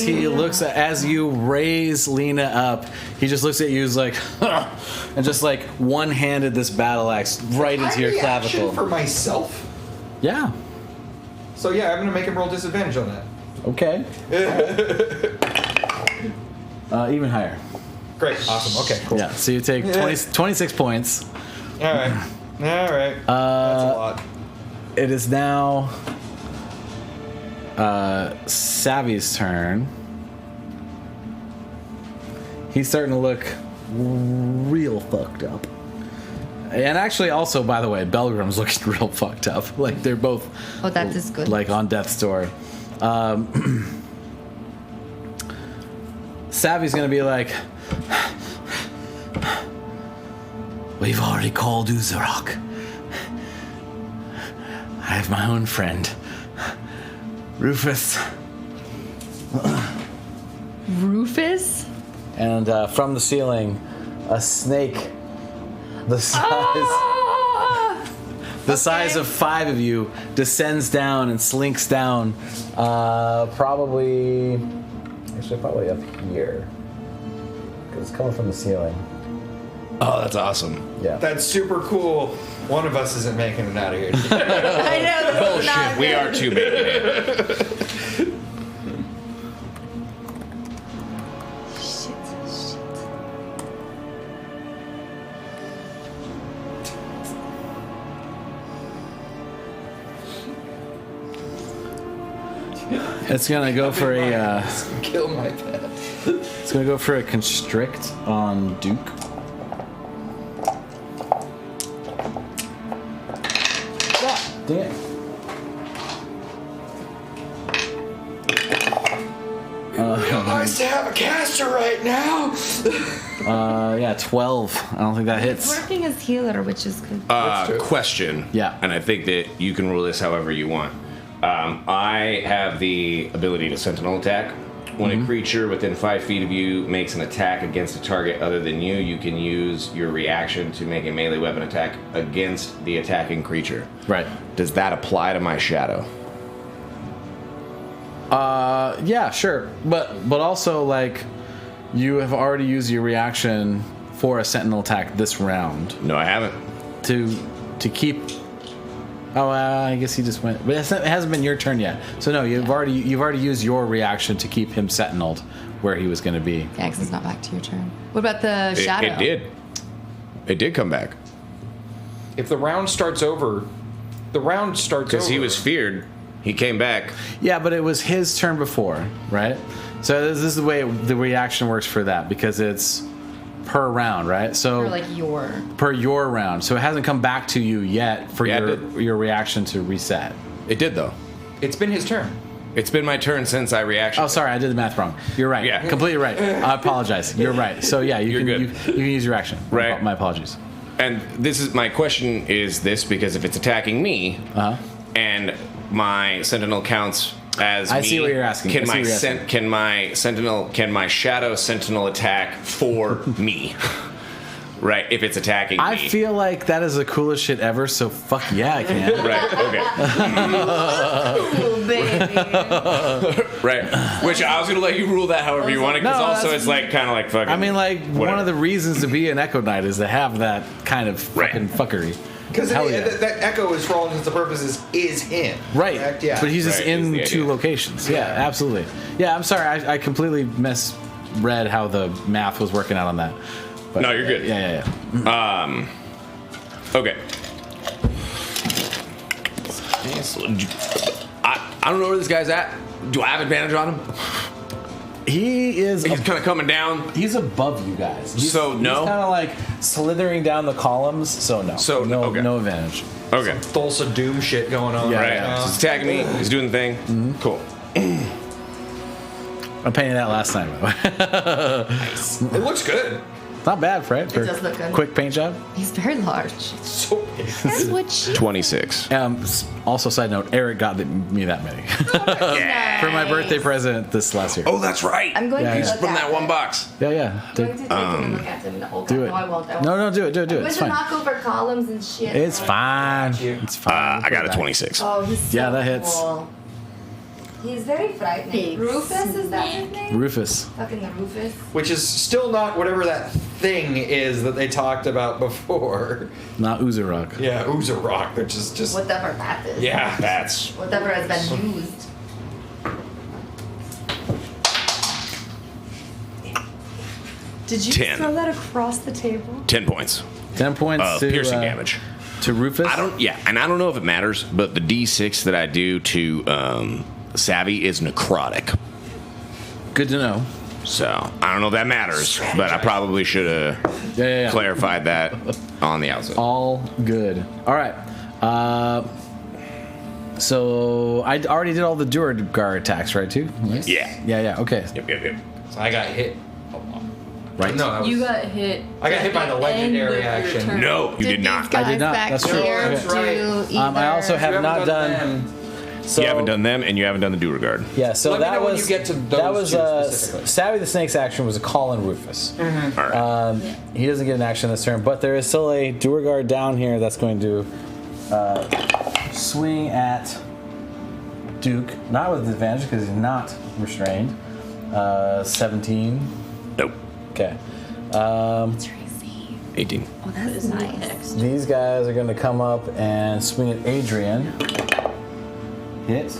he looks at, as you raise Lena up. He just looks at you, he's like, and just like one-handed this battle axe right into your clavicle. For myself. Yeah. So yeah, I'm gonna make him roll disadvantage on that. Okay. Even higher. Great. Awesome. Okay. Cool. Yeah. So you take 26 points. All right. That's a lot. It is now Savy's turn. He's starting to look real fucked up. And actually, also, by the way, Belgrim's looking real fucked up. Like, they're both Oh, that is good. like on death's door. Savy's gonna be like, we've already called Uzurok. I have my own friend, Rufus. Rufus? And from the ceiling, a snake the size of 5 of you descends down and slinks down, probably up here, because it's coming from the ceiling. Oh, that's awesome. Yeah. That's super cool. One of us isn't making it out of here. I know this is Bullshit. not We good. are two making it. Shit. It's gonna go for a. Kill my pet. It's gonna go for a constrict on Duke. Dang it. Nice to have a caster right now. Yeah, 12. I don't think that It's hits. working as healer, which is good. Question. Yeah. And I think that you can rule this however you want. I have the ability to sentinel attack. When a creature within 5 feet of you makes an attack against a target other than you, you can use your reaction to make a melee weapon attack against the attacking creature. Right. Does that apply to my shadow? Yeah, sure. But also, like, you have already used your reaction for a sentinel attack this round No, I haven't. to keep. Oh, I guess he just went. But it hasn't been your turn yet. So no, you've already used your reaction to keep him sentineled where he was going to be. Yeah, 'cause it's not back to your turn. What about the shadow? It did. It did come back. If the round starts over, Because he was feared, he came back. Yeah, but it was his turn before, right? So this is the way the reaction works for that because it's per round, right? So Or like your. per your round. So it hasn't come back to you yet for Yeah, it your reaction to reset. It did, though. It's been his turn. It's been my turn since I reacted. Oh, sorry, I did the math wrong. You're right. Yeah. Completely right. I apologize. You're right. So yeah, you You're can good. You can use your action. Right. My apologies. And this is my question: is this because if it's attacking me, and my sentinel counts as I me, see what you're asking. Can I see my what you're can my shadow sentinel attack for me? Right, if it's attacking I me. feel like that is the coolest shit ever. So fuck yeah, I can. Right. Okay. Ooh, baby. Right. Which I was gonna let you rule that however you want it, because No, also that's- it's like kind of like fucking. I mean, like one whatever. of the reasons to be an Echo Knight is to have that kind of fucking fuckery. Because Hell yeah. that Echo, is for all intents and purposes, is him. Right. Correct? Yeah. But he's just Right, is in the two idea. locations. Yeah, absolutely. Yeah, I'm sorry. I completely misread how the math was working out on that. But, No, you're good. Yeah. Okay. I don't know where this guy's at. Do I have advantage on him? He is. He's kind of coming down. He's above you guys. He's, So, no? He's kind of like slithering down the columns. So no. So, no, okay. no advantage. Okay. Tulsa Doom shit going on Yeah, right Right. yeah. now. So he's attacking me. He's doing the thing. Cool. I painted that last time. It looks good. Not bad, right? For does look good. Quick paint job. He's very large. So That's what she. 26. Also, side note, Eric got me that many for my birthday present this last year. Oh, that's right. I'm going Yeah, to yeah. look From at that one it. box. Yeah. I'm going to take him and look at him. Oh, Do God, it. No, I won't. No, do it. I'm going It's to fine. knock over columns and shit. It's fine. It's fine. I got a 26. Oh, he's so Yeah, that hits. cool. He's very frightening. Big Rufus, is that his name? Rufus. Fucking the Rufus. Which is still not whatever that thing is that they talked about before. Not Uzurok. Yeah, Uzurok, which is just. Whatever that is. Yeah. That's Whatever has been used. Did you 10. throw that across the table? 10 points 10 points of to piercing damage. to Rufus. I don't know if it matters, but the D6 that I do to Savvy is necrotic. Good to know. So I don't know if that matters, but I probably should have Yeah. clarified that on the outset. All good. All right. So I already did all the Duergar attacks, right? Too. Right? Yeah. Yeah. Okay. Yep. So I got hit a lot. Right. No, that was, You got hit. I got hit by the at legendary end of your action. turn. No, you did not. Guys I did not. Back That's true. here Okay. do Right. either. I also You have haven't not done. them. So, You haven't done them, and you haven't done the Duergar. Yeah. So Let me that know when was you get to that those was two specifically. Savvy the Snake's action was a call in Rufus. All right. He doesn't get an action this turn, but there is still a Duergar down here that's going to swing at Duke, not with advantage because he's not restrained. 17. Nope. Okay. 18. Oh, that's nice. These guys are going to come up and swing at Adrian. Hit.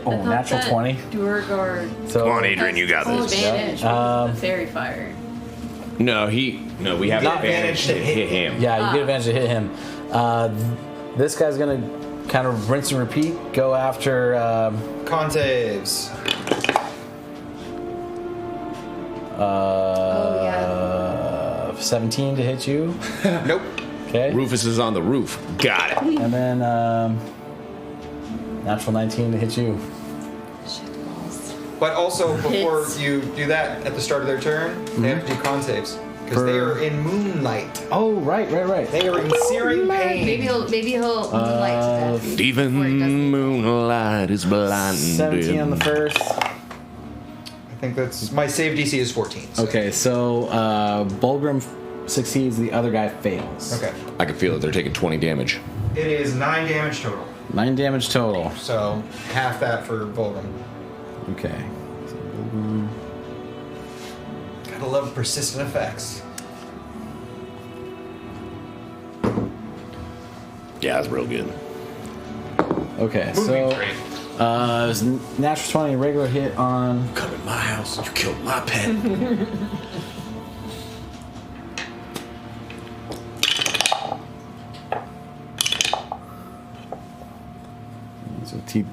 Oh, natural 20. Duergar So, Come on, Adrian, you got full this. advantage with the fairy fire. No, we have Not advantage to hit him. Yeah, you get advantage to hit him. This guy's going to kind of rinse and repeat. Go after. Con saves. Yeah. 17 to hit you. Nope. Okay. Rufus is on the roof. Got it. And then natural 19 to hit you. Shit balls. But also, before Hits. you do that, at the start of their turn, they have to do con saves. Because they are in moonlight. Oh, right. They are in searing pain. Maybe he'll moonlight to death. Even before he does it. moonlight is blinding. 17 on the first. I think that's my save DC is 14. So. Okay, so Bulgrim succeeds, the other guy fails. Okay. I can feel it. They're taking 20 damage. It is 9 damage total. 9 damage total. So half that for Volgum. Okay. So Gotta love persistent effects. Yeah, that's real good. Okay, so it's natural 20 regular hit on. Come in my house. You killed my pet. So he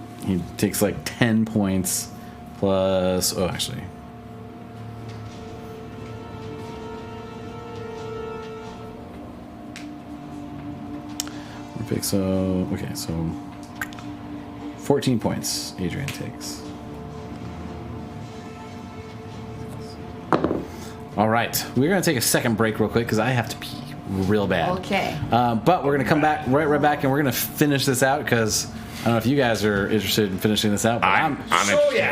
takes like 10 points plus. Oh, actually. So okay, so 14 points Adrian takes. All right, we're gonna take a second break real quick because I have to pee real bad. Okay. But we're gonna come back right back, and we're gonna finish this out because I don't know if you guys are interested in finishing this out, but I'm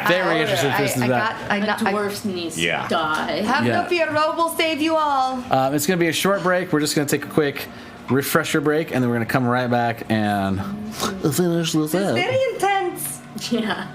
very interested in finishing this out. The dwarf's needs Yeah. to die. Have Yeah. no fear, Ro will save you all. It's gonna be a short break. We're just gonna take a quick refresher break, and then we're gonna come right back and finish this It's out. very intense. Yeah.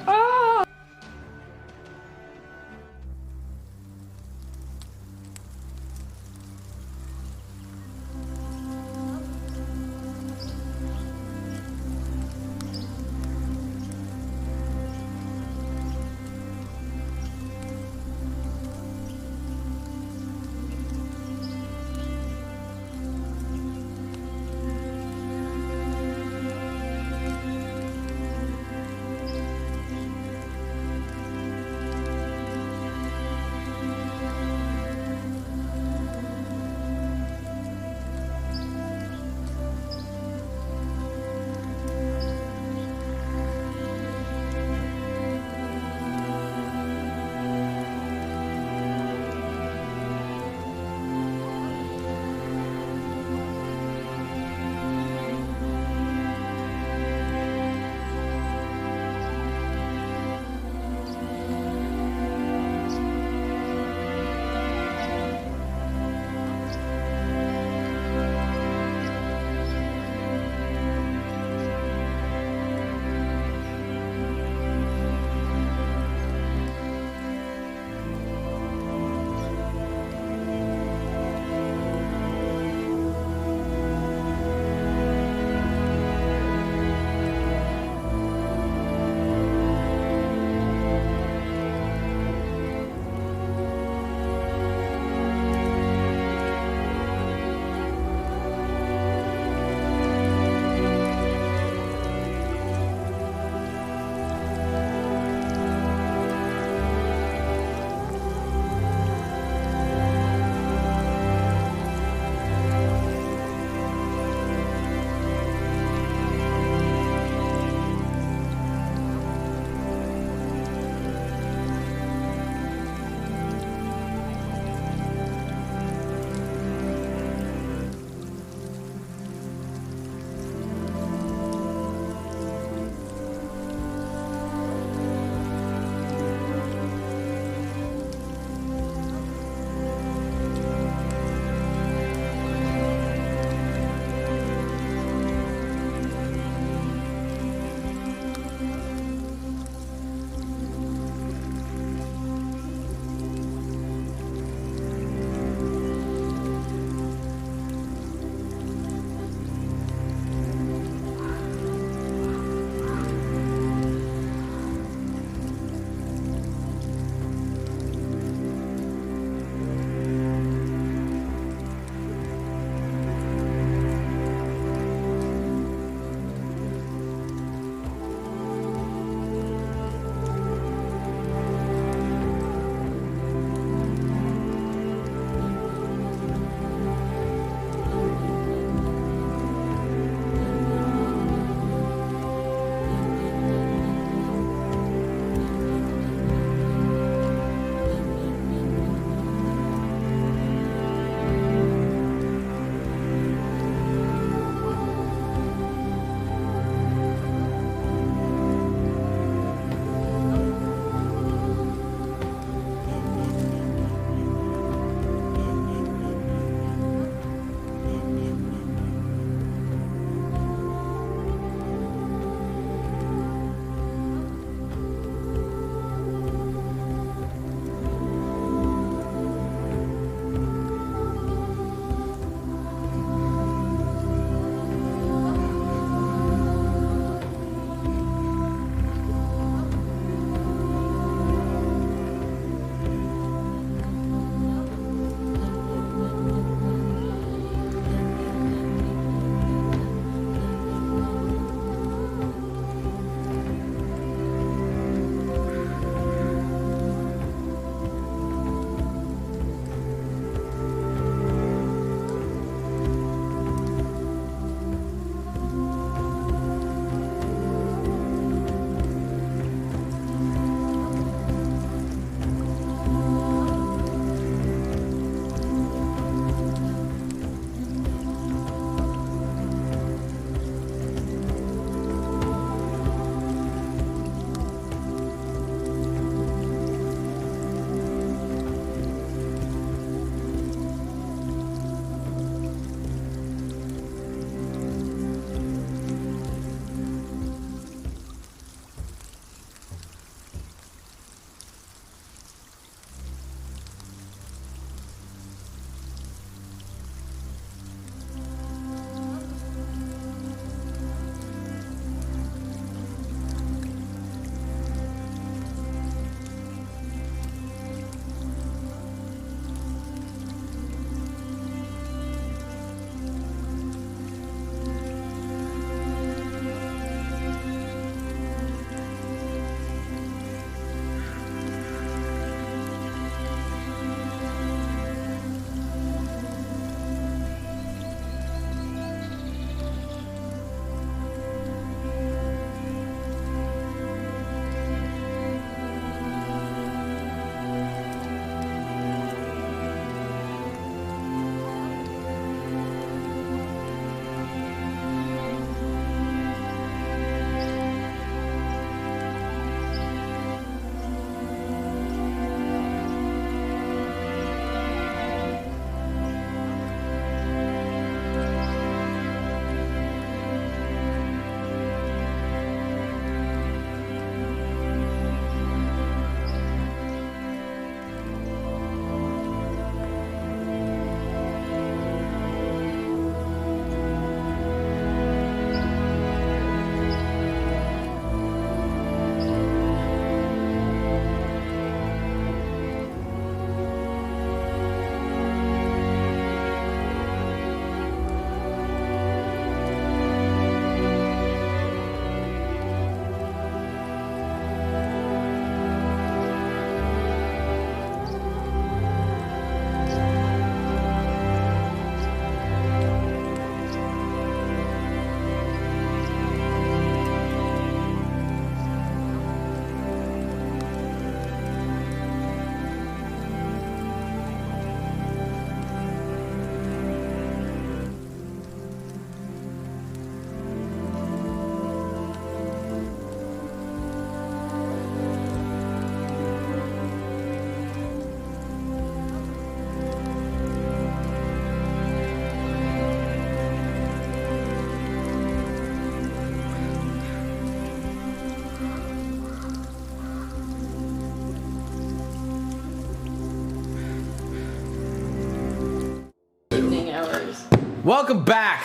Welcome back.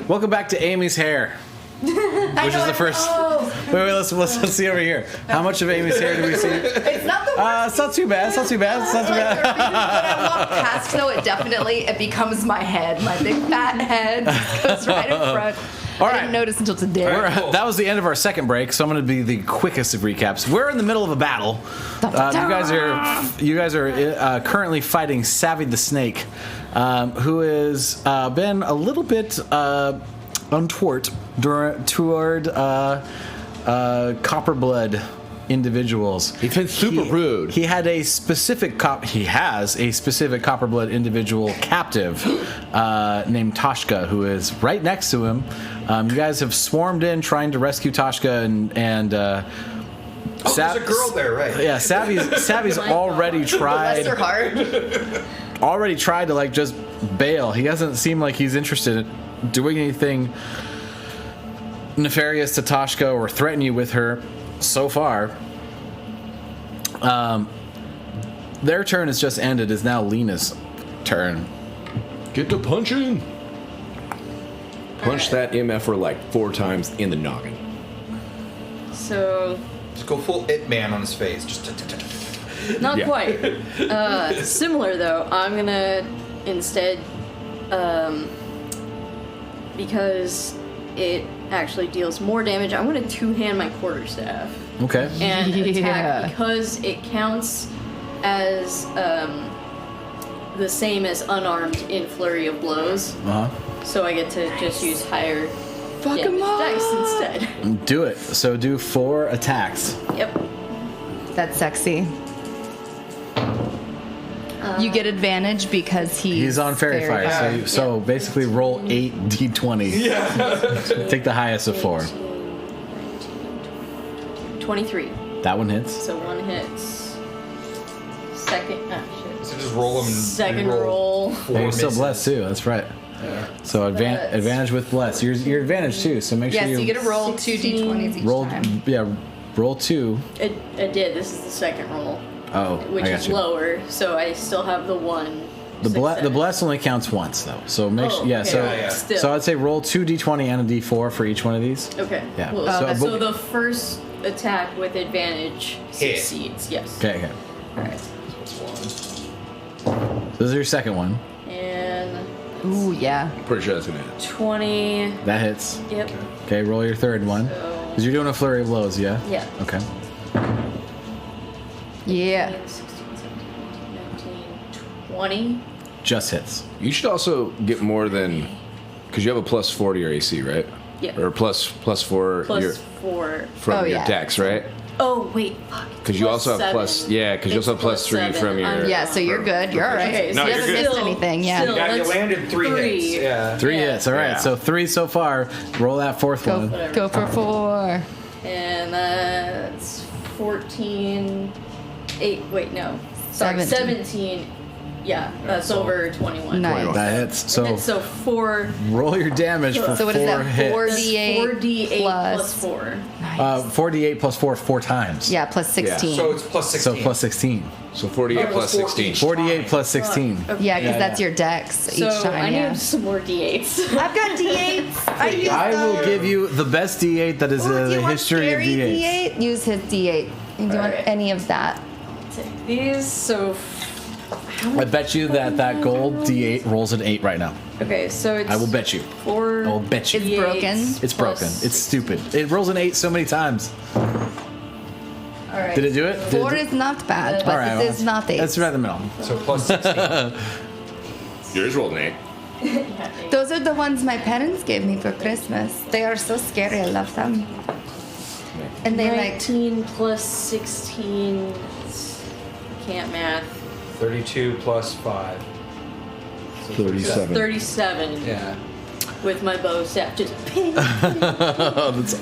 Welcome back to Amy's hair. Which is the first. Wait, let's see over here. How much of Amy's hair do we see? It's not the worst. It's not too bad. It's not too bad. It's not too bad. When I walk past, though, it becomes my head. My big fat head goes right in front. All I right. didn't notice until today. That was the end of our second break, so I'm going to be the quickest of recaps. We're in the middle of a battle. You guys are currently fighting Savy the Snake, who has been a little bit untoward toward Copperblood individuals. He's been super rude. He had a specific He has a specific Copperblood individual captive named Toshka, who is right next to him. You guys have swarmed in trying to rescue Toshka, and there's a girl there, right? Yeah, Savy's already tried. Bless her heart. Already tried to just bail. He doesn't seem like he's interested in doing anything nefarious to Toshka or threaten you with her so far. Their turn has just ended. Is now Lena's turn. Get to punching. Punch that MFer like 4 times in the noggin. So, Just go full It Man on his face. Just. not Yeah. quite. Similar though, I'm gonna instead, because it actually deals more damage, I'm gonna two-hand my quarterstaff Okay. and Yeah. attack because it counts as the same as unarmed in flurry of blows. So I get to just use higher damage dice instead. Do it. So do 4 attacks. Yep. That's sexy. You get advantage because He's on fairy fire. So basically roll 8 d20s. Yeah. Take the highest of 4. 23. That one hits. So one hits. Second. Ah, shit. So just roll them. Second roll. Yeah, you're still blessed too. That's right. So advantage with bless. You're advantage too. So make sure Yes, you get to roll 2 d20s each roll. time. Yeah, roll 2. It did. This is the second roll, Oh, which I got is you. lower. So I still have the one. The success. bless only counts once though. So make sure. Yeah. okay. So Yeah. Still. so I'd say roll 2 d20 and a d4 for each one of these. Okay. Yeah. Cool. So- So, but- the first attack with advantage Hit. succeeds. Yes. Okay. All right. This is your second one. And Ooh, yeah. Pretty sure that's gonna hit. 20. That hits. Yep. Okay. Roll your third one. So Because you're doing a flurry of blows. Yeah. yeah. Okay. Yeah. 16, 17, 18, 19, 20. Just hits. You should also get more than, because you have a +4 to your AC, right? Yeah. Or plus 4 Plus your, 4. from Oh, your yeah. dex, right? Oh wait, fuck. Because you also have plus, yeah, because you also have It's +3 from +7. your. Yeah, so you're good. You're all right. Okay, No, you you're haven't good. missed anything. Yeah. Still, Yeah, you that's landed 3 hits. Yeah. 3 Yeah. hits. All right. Yeah. So 3 so far. Roll that fourth Go, one. Whatever. go for 4. And that's 14. 8. Wait, no. Sorry, 17. Yeah, that's over 21. Nice. That hits. And So then, so 4. roll your damage for So what is 4 that? hits. 4d8 4d8 plus- plus 4. Nice. 4d8 plus 4 4 times. Yeah, plus 16. So it's plus 16. So plus 16. So 48 Oh, plus 16. 48 plus 16. Okay. Yeah, because Yeah, that's yeah. your dex So each time. I Yeah. need some more d8s. I've got d8s. I will give you the best d8 that is Ooh, do the you want history of scary d8s. D8? Use his D8. Do you want Alright. any of that? Take these. So. I bet you that gold d8 rolls an 8 right now. Okay, so it's. I will bet you. 4. I will bet you. It's broken? It's broken. It's stupid. It rolls an 8 so many times. Alright. Did it do it? 4 is not bad, but All right, it is not 8. That's right in the middle. So plus 16. Yours rolled an 8. Those are the ones my parents gave me for Christmas. They are so scary. I love them. And they like 19 plus 16. Can't math. 32 plus 5. So 37. 37 Yeah. with my bow staff. Just ping. Oh, that's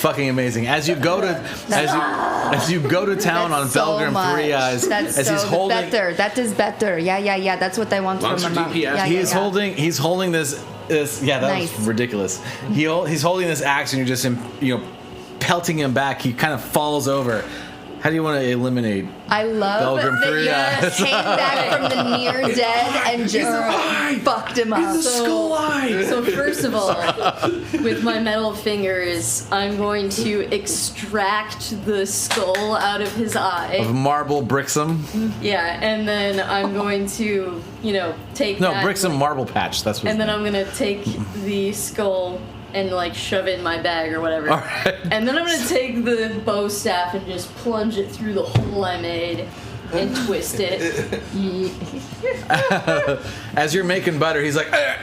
fucking amazing. As you go to as you go to town on that's so Belgrim much. Three Eyes, That's as so he's holding better. That is better. Yeah. That's what I want Long from for a mom. DPS. Yeah, he's yeah. holding this yeah, that Nice. was ridiculous. He's holding this axe and you're just pelting him back. He kind of falls over. How do you want to eliminate? I love Belgium that Three you Eyes. came back from the near dead and just fuck fucked him up. So first of all, with my metal fingers, I'm going to extract the skull out of his eye. Of marble Brixham. Yeah, and then I'm going to, take No, that, Brixham marble patch. That's what. and then I'm gonna take the skull and shove it in my bag or whatever. All right. And then I'm gonna take the bow staff and just plunge it through the hole I made and twist it. As you're making butter, he's like. As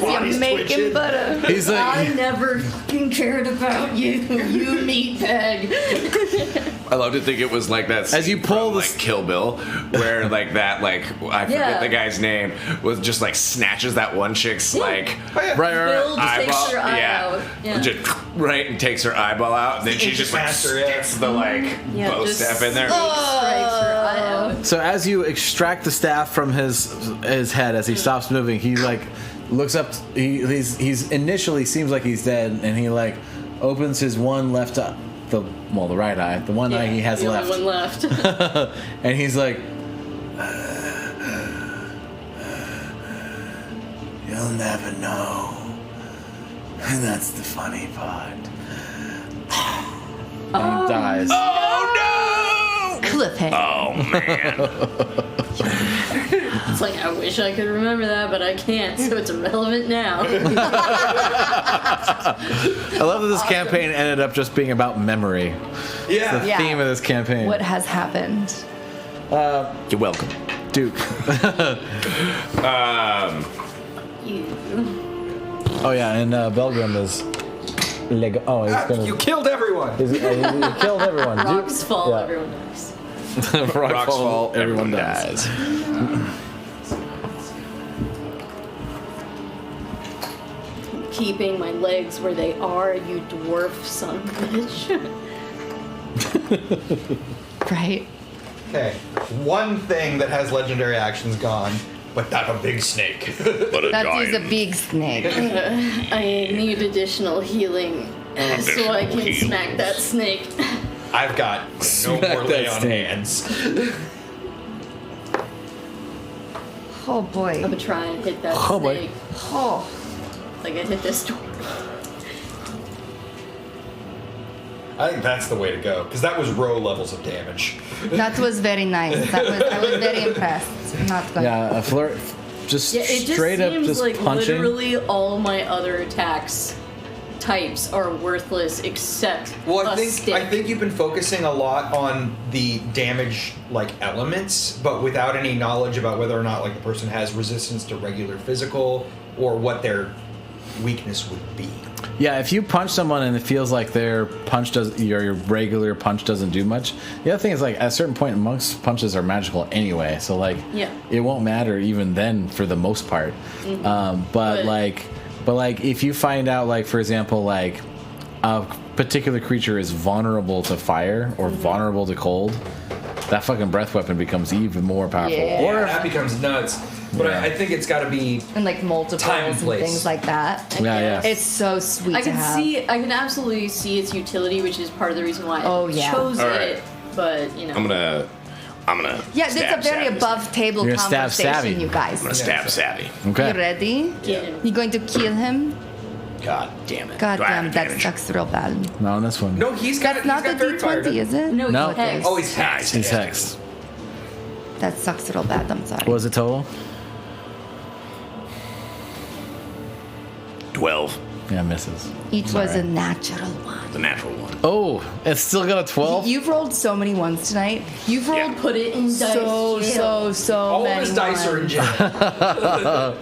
you're making butter. He's like. I never fucking cared about you, you meatbag. I love to think it was like that. As you pull from, the Kill Bill, where I forget the guy's name, was just snatches that one chick's Right. Bill just takes eyeball, her eye out. Yeah. just right and takes her eyeball out, and then she just sticks the bow just staff in there. strikes her eye out. So as you extract the staff from his head, as he stops moving, he looks up. He's initially seems like he's dead, and he opens his one left eye, the right eye, the one eye he has the left. only one left. And he's like, "You'll never know." And that's the funny part. And he dies. Cliffhanger. Oh man! It's I wish I could remember that, but I can't, so it's irrelevant now. I love that this campaign ended up just being about memory. Yeah. The theme of this campaign. What has happened? You're welcome, Duke. Oh yeah, and Belgrim is. He's gonna. You killed everyone. He killed everyone. Rocks fall, Yeah. everyone dies. Rocks fall, everyone dies. Keeping my legs where they are, you dwarf son of a bitch. Right? Okay. One thing that has legendary actions gone, but not a big snake. That is a big snake. I need additional healing so I can smack that snake. I've got no more lay on hands. Oh boy. I'm gonna try and hit that Oh, boy. snake. Oh. Like I hit this door. I think that's the way to go, because that was row levels of damage. That was very nice. I was very impressed. Not good. Yeah, a flirt. Just Yeah, it just straight up, seems just like punching. literally all my other attacks types are worthless except Well, a I stick. think you've been focusing a lot on the damage elements, but without any knowledge about whether or not the person has resistance to regular physical or what their weakness would be. Yeah, if you punch someone and it feels like their punch your regular punch doesn't do much. The other thing is at a certain point, monk's punches are magical anyway, so Yeah. it won't matter even then for the most part. But if you find out for example a particular creature is vulnerable to fire or vulnerable to cold, that fucking breath weapon becomes even more powerful. Yeah. Or that becomes nuts. But I think it's got to be And multiples time and and place. things like that. Yeah. It's so sweet I to can have. I can absolutely see its utility, which is part of the reason why Oh, I yeah. chose All right. it. But I'm gonna. Yeah, it's a very above table You're gonna stab conversation, Savvy. you guys. I'm gonna stab Savvy. Okay. You ready? Get him. You going to kill him? God damn it. God Do I have damn, that advantage? sucks real bad. Not on this one. No, he's got That's not the he's got very fired D20, up. is it? No, No. he's hexed. Oh, he's hexed. He's hexed. That sucks real bad. I'm sorry. What was it total? 12. Yeah, misses. Each was a natural one. The natural one. Oh, it's still got a 12? You've rolled so many ones tonight. You've rolled Yeah. Put it in dice. so All many of his dice are in ones. jail.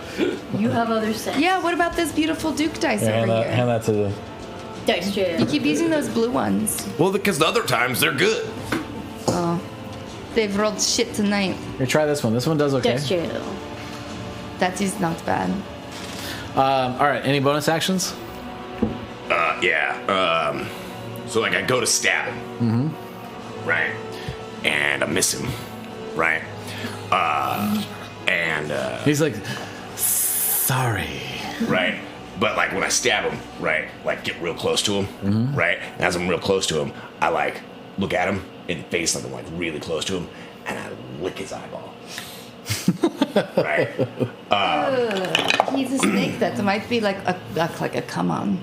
You have other sets. Yeah, what about this beautiful Duke dice hand over that, here? hand that to the... Dice jail. You keep using those blue ones. Well, because the other times they're good. Oh. They've rolled shit tonight. Here, try this one. This one does okay. Dice jail. That is not bad. All right, any bonus actions? So I go to stab him. Right. And I miss him. Right. He's like, sorry. Right. But when I stab him, right, get real close to him, right? And as I'm real close to him, I look at him in the face, I'm really close to him, and I lick his eyeball. Right. He's a snake. That might be like a come on.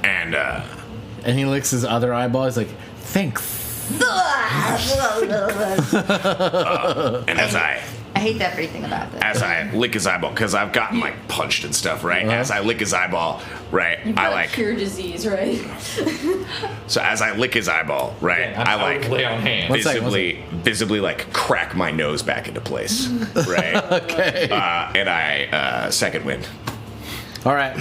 And And he licks his other eyeball. He's like, thanks. and as I hate everything about this. As I lick his eyeball, because I've gotten like punched and stuff, right? As I lick his eyeball, right? You've got cure disease, right? So as I lick his eyeball, right? I like lay on hands. visibly like crack my nose back into place, right? Okay. And I second wind. All right.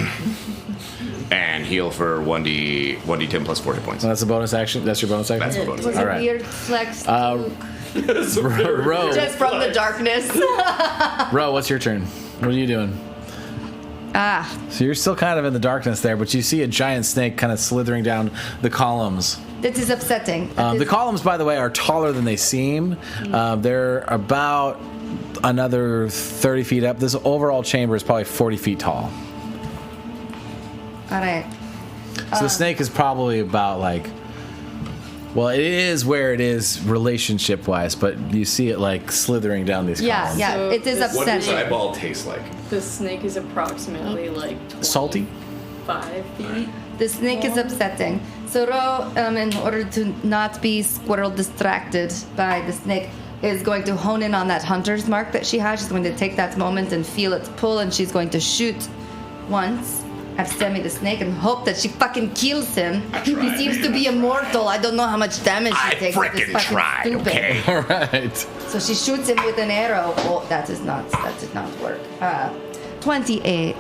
And heal for 1d10 plus 4 hit points. So that's a bonus action. That's your bonus action. That's a bonus. Was All a right. weird flex. Ro, Just from the darkness. Ro, what's your turn? What are you doing? So you're still kind of in the darkness there, but you see a giant snake kind of slithering down the columns. This is upsetting. The columns, by the way, are taller than they seem. They're about another 30 feet up. This overall chamber is probably 40 feet tall. All right. So the snake is probably about like, well, it is where it is relationship-wise, but you see it like slithering down these columns. Yeah, So it is this- What does upsetting. eyeball taste like? The snake is approximately like Salty? 5 feet. The snake is upsetting. So Ro, in order to not be squirrel distracted by the snake, is going to hone in on that hunter's mark that she has. She's going to take that moment and feel its pull, and she's going to shoot once at Savy the Snake and hope that she fucking kills him. He seems to be immortal. I don't know how much damage he I takes. It's frickin' fucking tried, stupid. okay? All right. So she shoots him with an arrow. Oh, that did not work. 28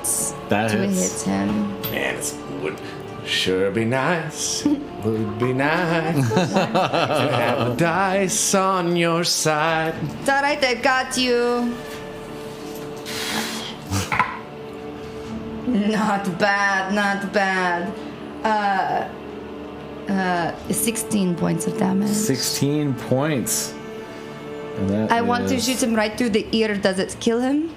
That to hits. hit him. Man, it would sure be nice. Would be nice to have a dice on your side. It's all right, I got you. Not bad. 16 points of damage. 16 points. And that I want to is- shoot him right through the ear. Does it kill him?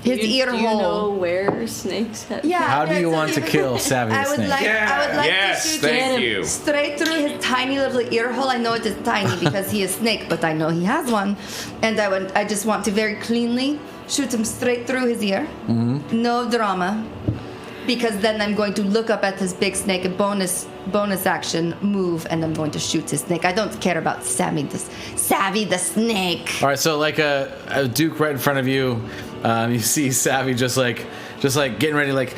His ear Do you hole. know where snakes have? Yeah. How do you it's want to even- kill Savy the I would Snake? like. I would like Yes, to shoot thank him you. straight through his tiny little ear hole. I know it is tiny because he is snake, but I know he has one, and I just want to very cleanly shoot him straight through his ear. Mm-hmm. No drama, because then I'm going to look up at his big snake, a bonus action move, and I'm going to shoot his snake. I don't care about Savy the Snake. All right, so like a Duke right in front of you, you see Savy just like getting ready, like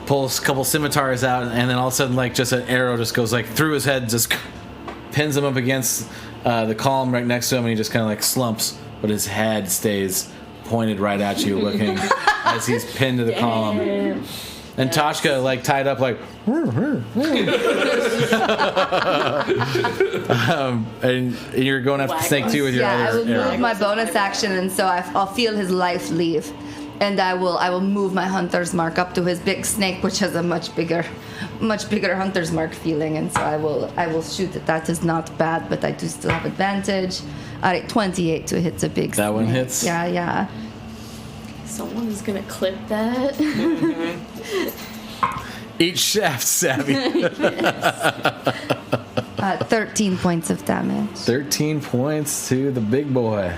pulls a couple scimitars out, and then all of a sudden, like just an arrow just goes like through his head, just pins him up against the column right next to him, and he just kind of like slumps, but his head stays pointed right at you, looking as he's pinned to the column. And Toshka, like tied up, like, and you're going after the snake too with your I other will arrow. move my bonus action, and so I'll feel his life leave, and I will move my hunter's mark up to his big snake, which has a much bigger hunter's mark feeling, and so I will shoot it. That is not bad, but I do still have advantage. All right, 28 to hit the big snake. That one hits? Yeah. Someone is gonna clip that. Eat shaft, Savvy. 13 points of damage. 13 points to the big boy.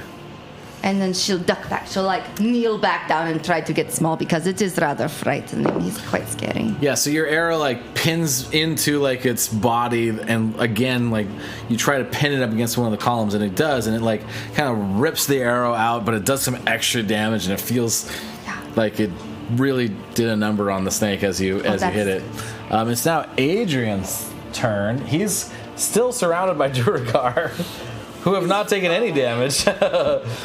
And then she'll duck back. She'll like kneel back down and try to get small because it is rather frightening. He's quite scary. Yeah, so your arrow like pins into like its body, and again like you try to pin it up against one of the columns, and it does, and it like kind of rips the arrow out, but it does some extra damage, and it feels like it really did a number on the snake as you hit it. It's now Adrian's turn. He's still surrounded by Duragar, who have not taken any damage.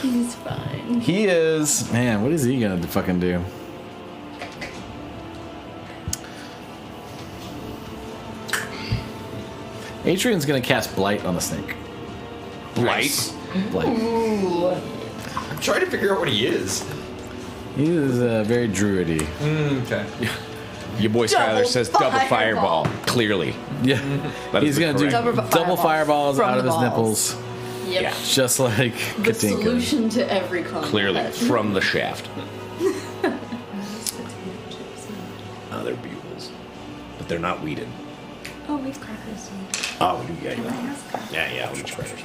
He's fine. He is, man, what is he gonna fucking do? Adrian's gonna cast Blight on the snake. Blight? Blight. I'm trying to figure out what he is. He is very druidy. Okay. Your boy Skylar says double fireball. Clearly. Yeah. That is He's gonna do correct. double fireballs from out of the his balls. nipples. Yep. Yeah. Just like The Katinka. solution to every conflict. Clearly. From the shaft. They're bugles. But they're not weeded. Oh, we have crackers. Oh, yeah, you're right. Yeah, we'll eat crackers.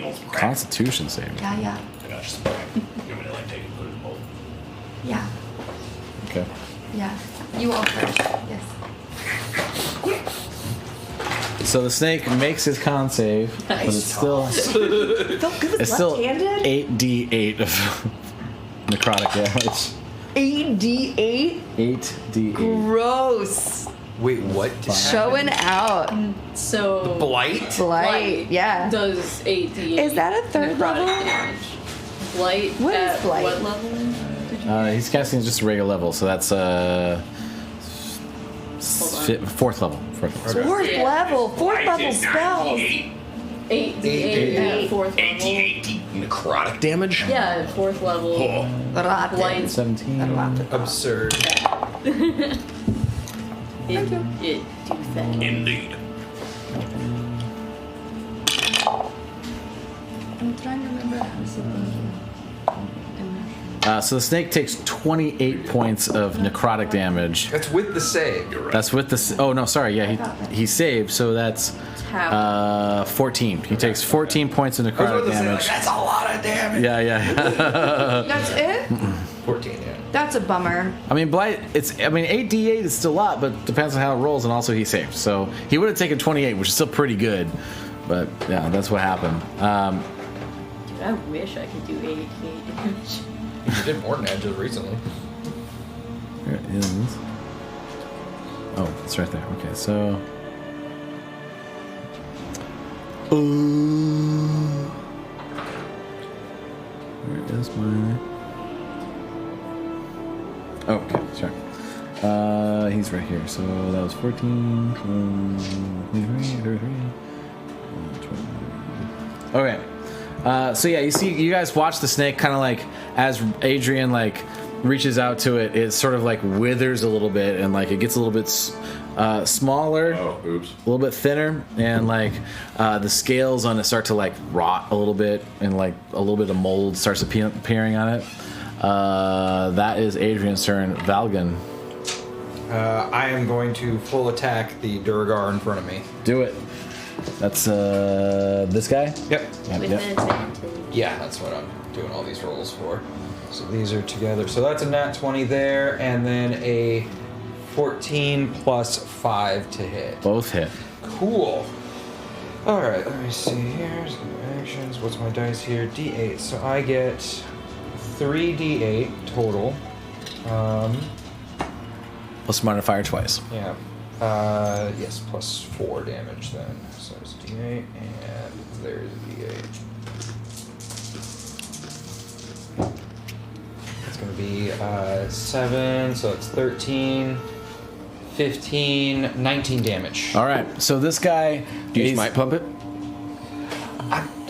rolls crap. Constitution saving. Yeah, yeah. I got just you want me to like take and put it in both? Yeah. Okay. Yeah. You all first. Yes. So the snake makes his con save, but it's still Don't give us it's still left-handed. 8d8 of necrotic damage. 8d8. 8d8. Gross. Wait, what? Showing out. So Blight? Blight. Yeah. does 8d8. Is that a third necrotic level? damage. Blight What is at blight? what level? Did you He's casting just a regular level, so that's fourth level. Fourth Yeah. level. Fourth I level did not spells. 8d8 at fourth level. 8d8 necrotic damage? Yeah, at fourth level. Oh. Rotten. Blight. 17. Absurd. It do thing. Indeed. I'm trying to remember how to say thank you. So the snake takes 28 points of necrotic damage. That's with the save. That's with the. Oh no, sorry. Yeah, he saved, so that's Half. 14. He takes 14 points of I was necrotic about to say, like, damage. that's a lot of damage. Yeah. That's it? 14, yeah. That's a bummer. I mean, Blight. 8d8 is still a lot, but depends on how it rolls, and also he saved. So he would have taken 28, which is still pretty good. But yeah, that's what happened. Dude, I wish I could do 8d8 damage. You did more than that just recently. There it is. Oh, it's right there. Okay, so. Where is my? Oh, okay, sorry. He's right here. So that was 14. 20. Okay. So yeah, you guys watch the snake kind of like as Adrian like reaches out to it, it sort of like withers a little bit and like it gets a little bit smaller, Oh, oops. a little bit thinner, and like the scales on it start to like rot a little bit, and like a little bit of mold starts appearing on it. That is Adrian's turn. Valgan, I am going to full attack the Durgar in front of me. do it. That's this guy. Yep. With Yep. advantage. Yeah, that's what I'm doing all these rolls for. So these are together. So that's a nat 20 there, and then a 14 plus 5 to hit. Both hit. Cool. All right, let me see here. Here's the actions. What's my dice here? D8. So I get 3d8 total. Plus modifier twice. Yeah. Yes, plus 4 damage then. So it's d8, and there's a d8. It's going to be 7, so it's 13, 15, 19 damage. All right. So this guy. Do you he's- smite puppet?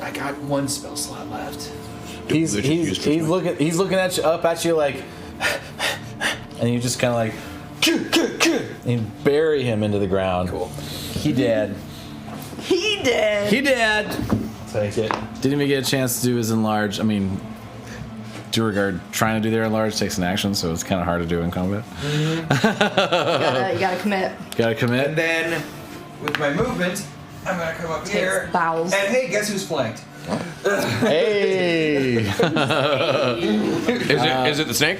I got one spell slot left. He's Legit used for smite. looking at you up at you like, and you just kind of like, and you bury him into the ground. Cool. He dead. He did. He dead. Take it. Didn't even get a chance to do his enlarge. I mean, Durgard trying to do their enlarge takes an action, so it's kind of hard to do in combat. You gotta commit. Gotta And commit. then, with my movement, I'm going to come up here. bowels. And hey, guess who's flanked? Hey. Is it the snake?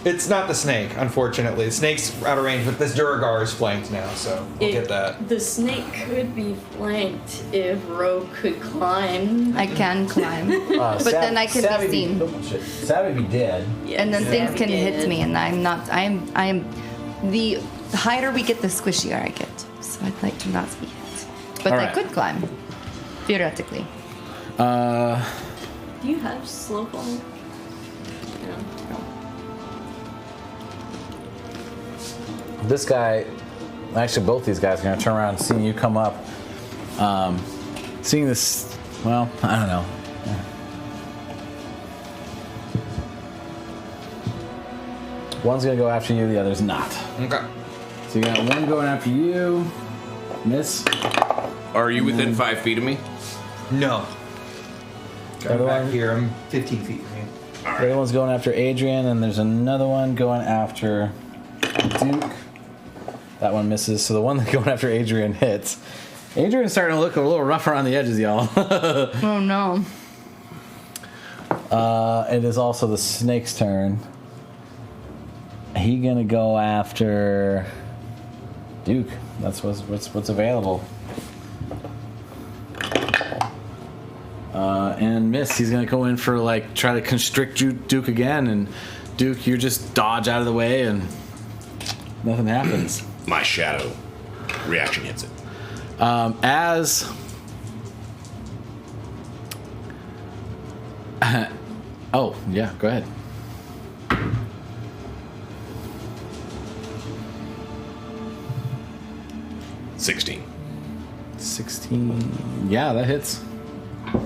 It's not the snake, unfortunately. The snake's out of range, but this Duragar is flanked now, so we'll get that. The snake could be flanked if Ro could climb. I can climb, but then I can be seen, Savvy be dead. and then things can hit Dead. me, and I'm not. I'm. The higher we get, the squishier I get. So I'd like to not be hit, but All I right. could climb, theoretically. Do you have slow fall? No. This guy, actually both these guys are going to turn around and see you come up. Seeing this, well, I don't know. One's going to go after you, the other's not. Okay. So you got one going after you. Miss. Are you within 5 feet of me? No. Other I'm back one? here. I'm 15 feet from you. The other one's going after Adrian, and there's another one going after Duke. That one misses. So the one that's going after Adrian hits. Adrian's starting to look a little rough around the edges, y'all. Oh no. It is also the snake's turn. He gonna go after Duke. That's what's available. And miss. He's gonna go in for try to constrict Duke again, and Duke, you just dodge out of the way, and nothing happens. My shadow reaction hits it. As oh yeah, go ahead. $16. 16. Yeah, that hits.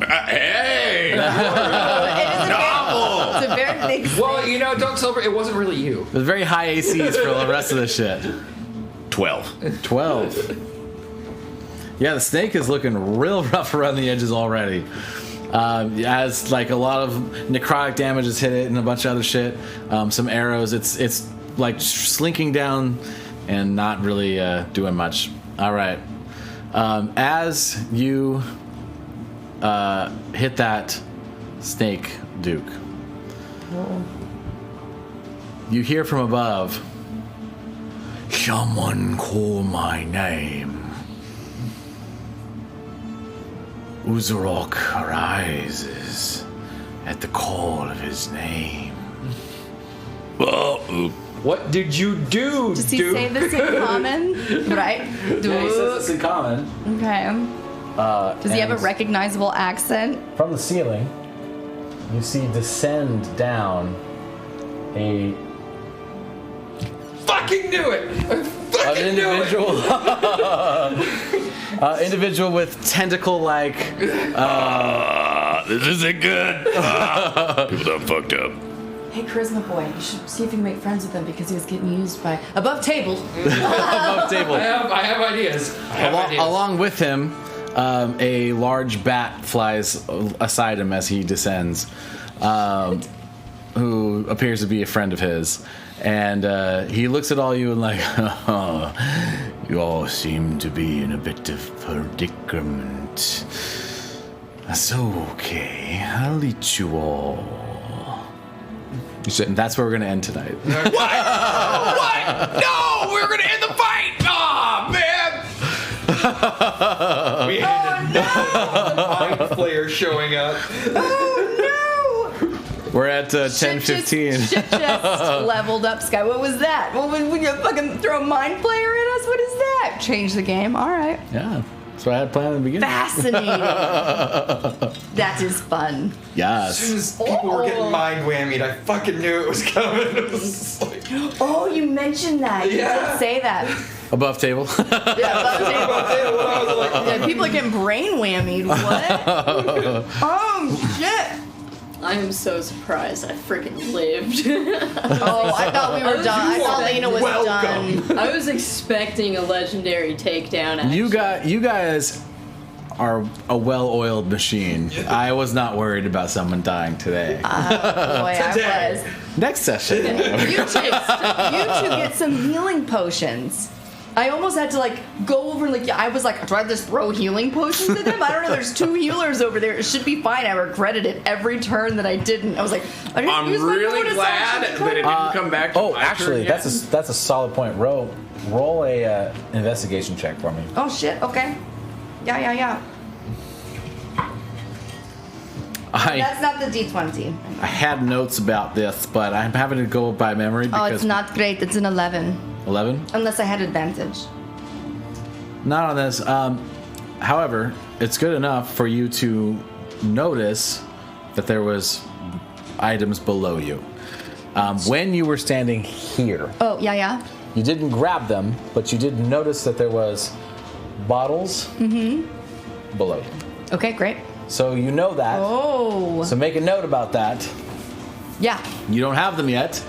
Hey! Novel. It's a very big snake. Well, don't celebrate. It wasn't really you. There's very high ACs for the rest of the shit. 12. 12. Yeah, the snake is looking real rough around the edges already. As a lot of necrotic damage has hit it and a bunch of other shit. Some arrows. It's slinking down and not really doing much. All right. As you hit that snake, Duke, you hear from above, "Someone call my name." Uzurok arises at the call of his name. What did you do, Does he Duke? say this in common? Right? Yeah, he says this in common. Okay. Does he have a and recognizable accent? From the ceiling, you see descend down a Fucking do it! An individual, individual with tentacle-like. This isn't good. People done fucked up. Hey, Charisma Boy, you should see if you can make friends with him because he was getting used by above table. Above table. I have ideas. Along with him, a large bat flies aside him as he descends, who appears to be a friend of his. And he looks at all you and oh, you all seem to be in a bit of predicament. That's okay. I'll eat you all. And that's where we're going to end tonight. What? What? No! We're going to end the fight! Aw, man! We ended Mind Flayer showing up. We're at 10:15. Shit just leveled up, Sky. What was that? When you fucking throw a Mind Flayer at us? What is that? Change the game. All right. Yeah. That's what I had planned in the beginning. Fascinating. That is fun. As soon Yes. as people were getting mind whammied, I fucking knew it was coming. It was just like, Oh, you mentioned that. You Yeah. did say that. Above table. Yeah, above table. Yeah, people are getting brain whammied. What? Oh, shit. I am so surprised I freaking lived. Oh, I thought we were done. I thought Lena was welcome. done. I was expecting a legendary takedown. Actually. You guys are a well-oiled machine. I was not worried about someone dying today. Boy, I was. Next session. You two get some healing potions. I almost had to go over I was do I just throw healing potions at them? I don't know. There's 2 healers over there. It should be fine. I regretted it every turn that I didn't. I was like, I didn't I'm use my really bonus glad action. that it didn't come back to Oh, my actually, turn that's a solid point. Roll a investigation check for me. Oh shit. Okay. Yeah. That's not the D20. I had notes about this, but I'm having to go by memory Oh, because it's not great. It's an 11. 11. Unless I had advantage. Not on this. However, it's good enough for you to notice that there was items below you. When you were standing here, Oh, yeah. you didn't grab them, but you did notice that there was bottles below you. Okay, great. So you know that. Oh. So make a note about that. Yeah. you don't have them yet,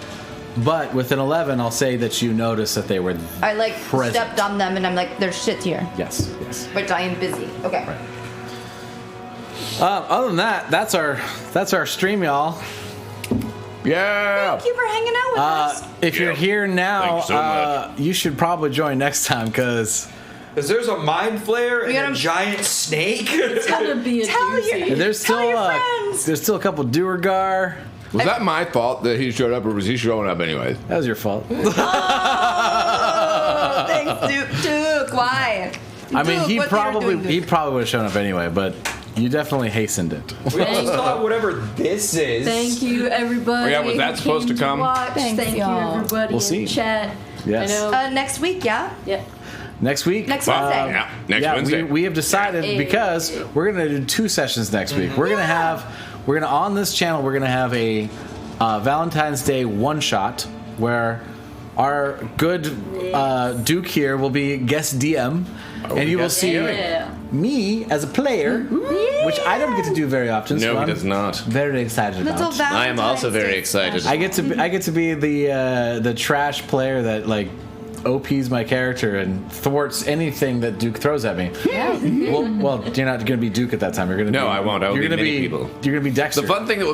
but with an 11, I'll say that you notice that they were. I Present. stepped on them and I'm like, there's shit here. Yes. But I am busy. Okay. Other than that, that's our stream, y'all. Yeah. Thank you for hanging out with us. If you're here now, Thank you so much. you should probably join next time because Because there's a mind flare and a giant snake. It's gonna be a doozy. And there's still a couple Duergar. Was that my fault that he showed up, or was he showing up anyway? That was your fault. Oh, thanks, Duke. Why? I mean, Duke, he what probably theater doing, would have shown up anyway, but you definitely hastened it. We also thought whatever this is. Thank you, everybody. Oh, yeah, was that who supposed came to come? Watch. Thanks, Thank y'all. you, everybody We'll in see. the chat. Yes. I know. Next week, yeah? Yeah. Next week? Next Wednesday. Yeah, next Wednesday. We have decided because we're gonna do 2 sessions next week. We're gonna on this channel we're gonna have a Valentine's Day one-shot where our good Duke here will be guest DM, and you will see me as a player, which I don't get to do very often. No, so he I'm does not. Very excited Little about. Valentine's I am also very Day excited. special. I get to be the trash player that like OPs my character and thwarts anything that Duke throws at me. Yeah. Well, you're not going to be Duke at that time. You're going to No, be, I won't. I will you're be gonna many people. You're going to be Dexter. The fun thing that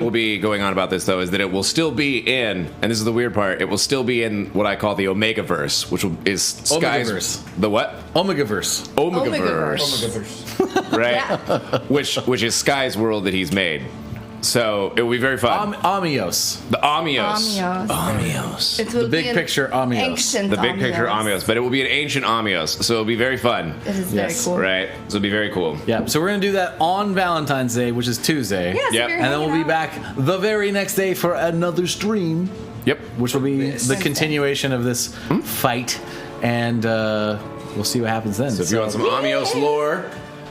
will be going on about this though is that it will still be in, and this is the weird part, it will still be in what I call the Omegaverse, which is Sky's Omegaverse. the what? Omegaverse. Omegaverse. Right? Which is Sky's world that he's made. So it will be very fun. Amios. The Amios. Amios. It The will big be an picture Amios. Ancient The big picture Amios, but it will be an ancient Amios, so it'll be very fun. It is Yes. very cool. Right? So it'll be very cool. Yeah, so we're going to do that on Valentine's Day, which is Tuesday. Yes, Yep. if you're And then we'll be hanging out. back the very next day for another stream, Yep. which will be the Wednesday. continuation of this fight. And we'll see what happens then. So if you want some Amios lore,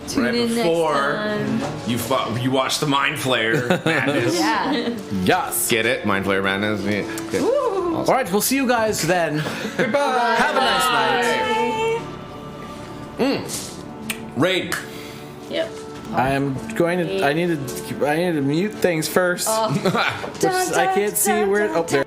Tune right in before next time. you watch the Mind Flayer madness. Yeah. Yes. Get it? Mind Flayer madness? Yeah. Okay. All right, we'll see you guys then. Goodbye. Have a nice night. Raid. Yep. I need to mute things first. Dun, I can't see where. Oh, there.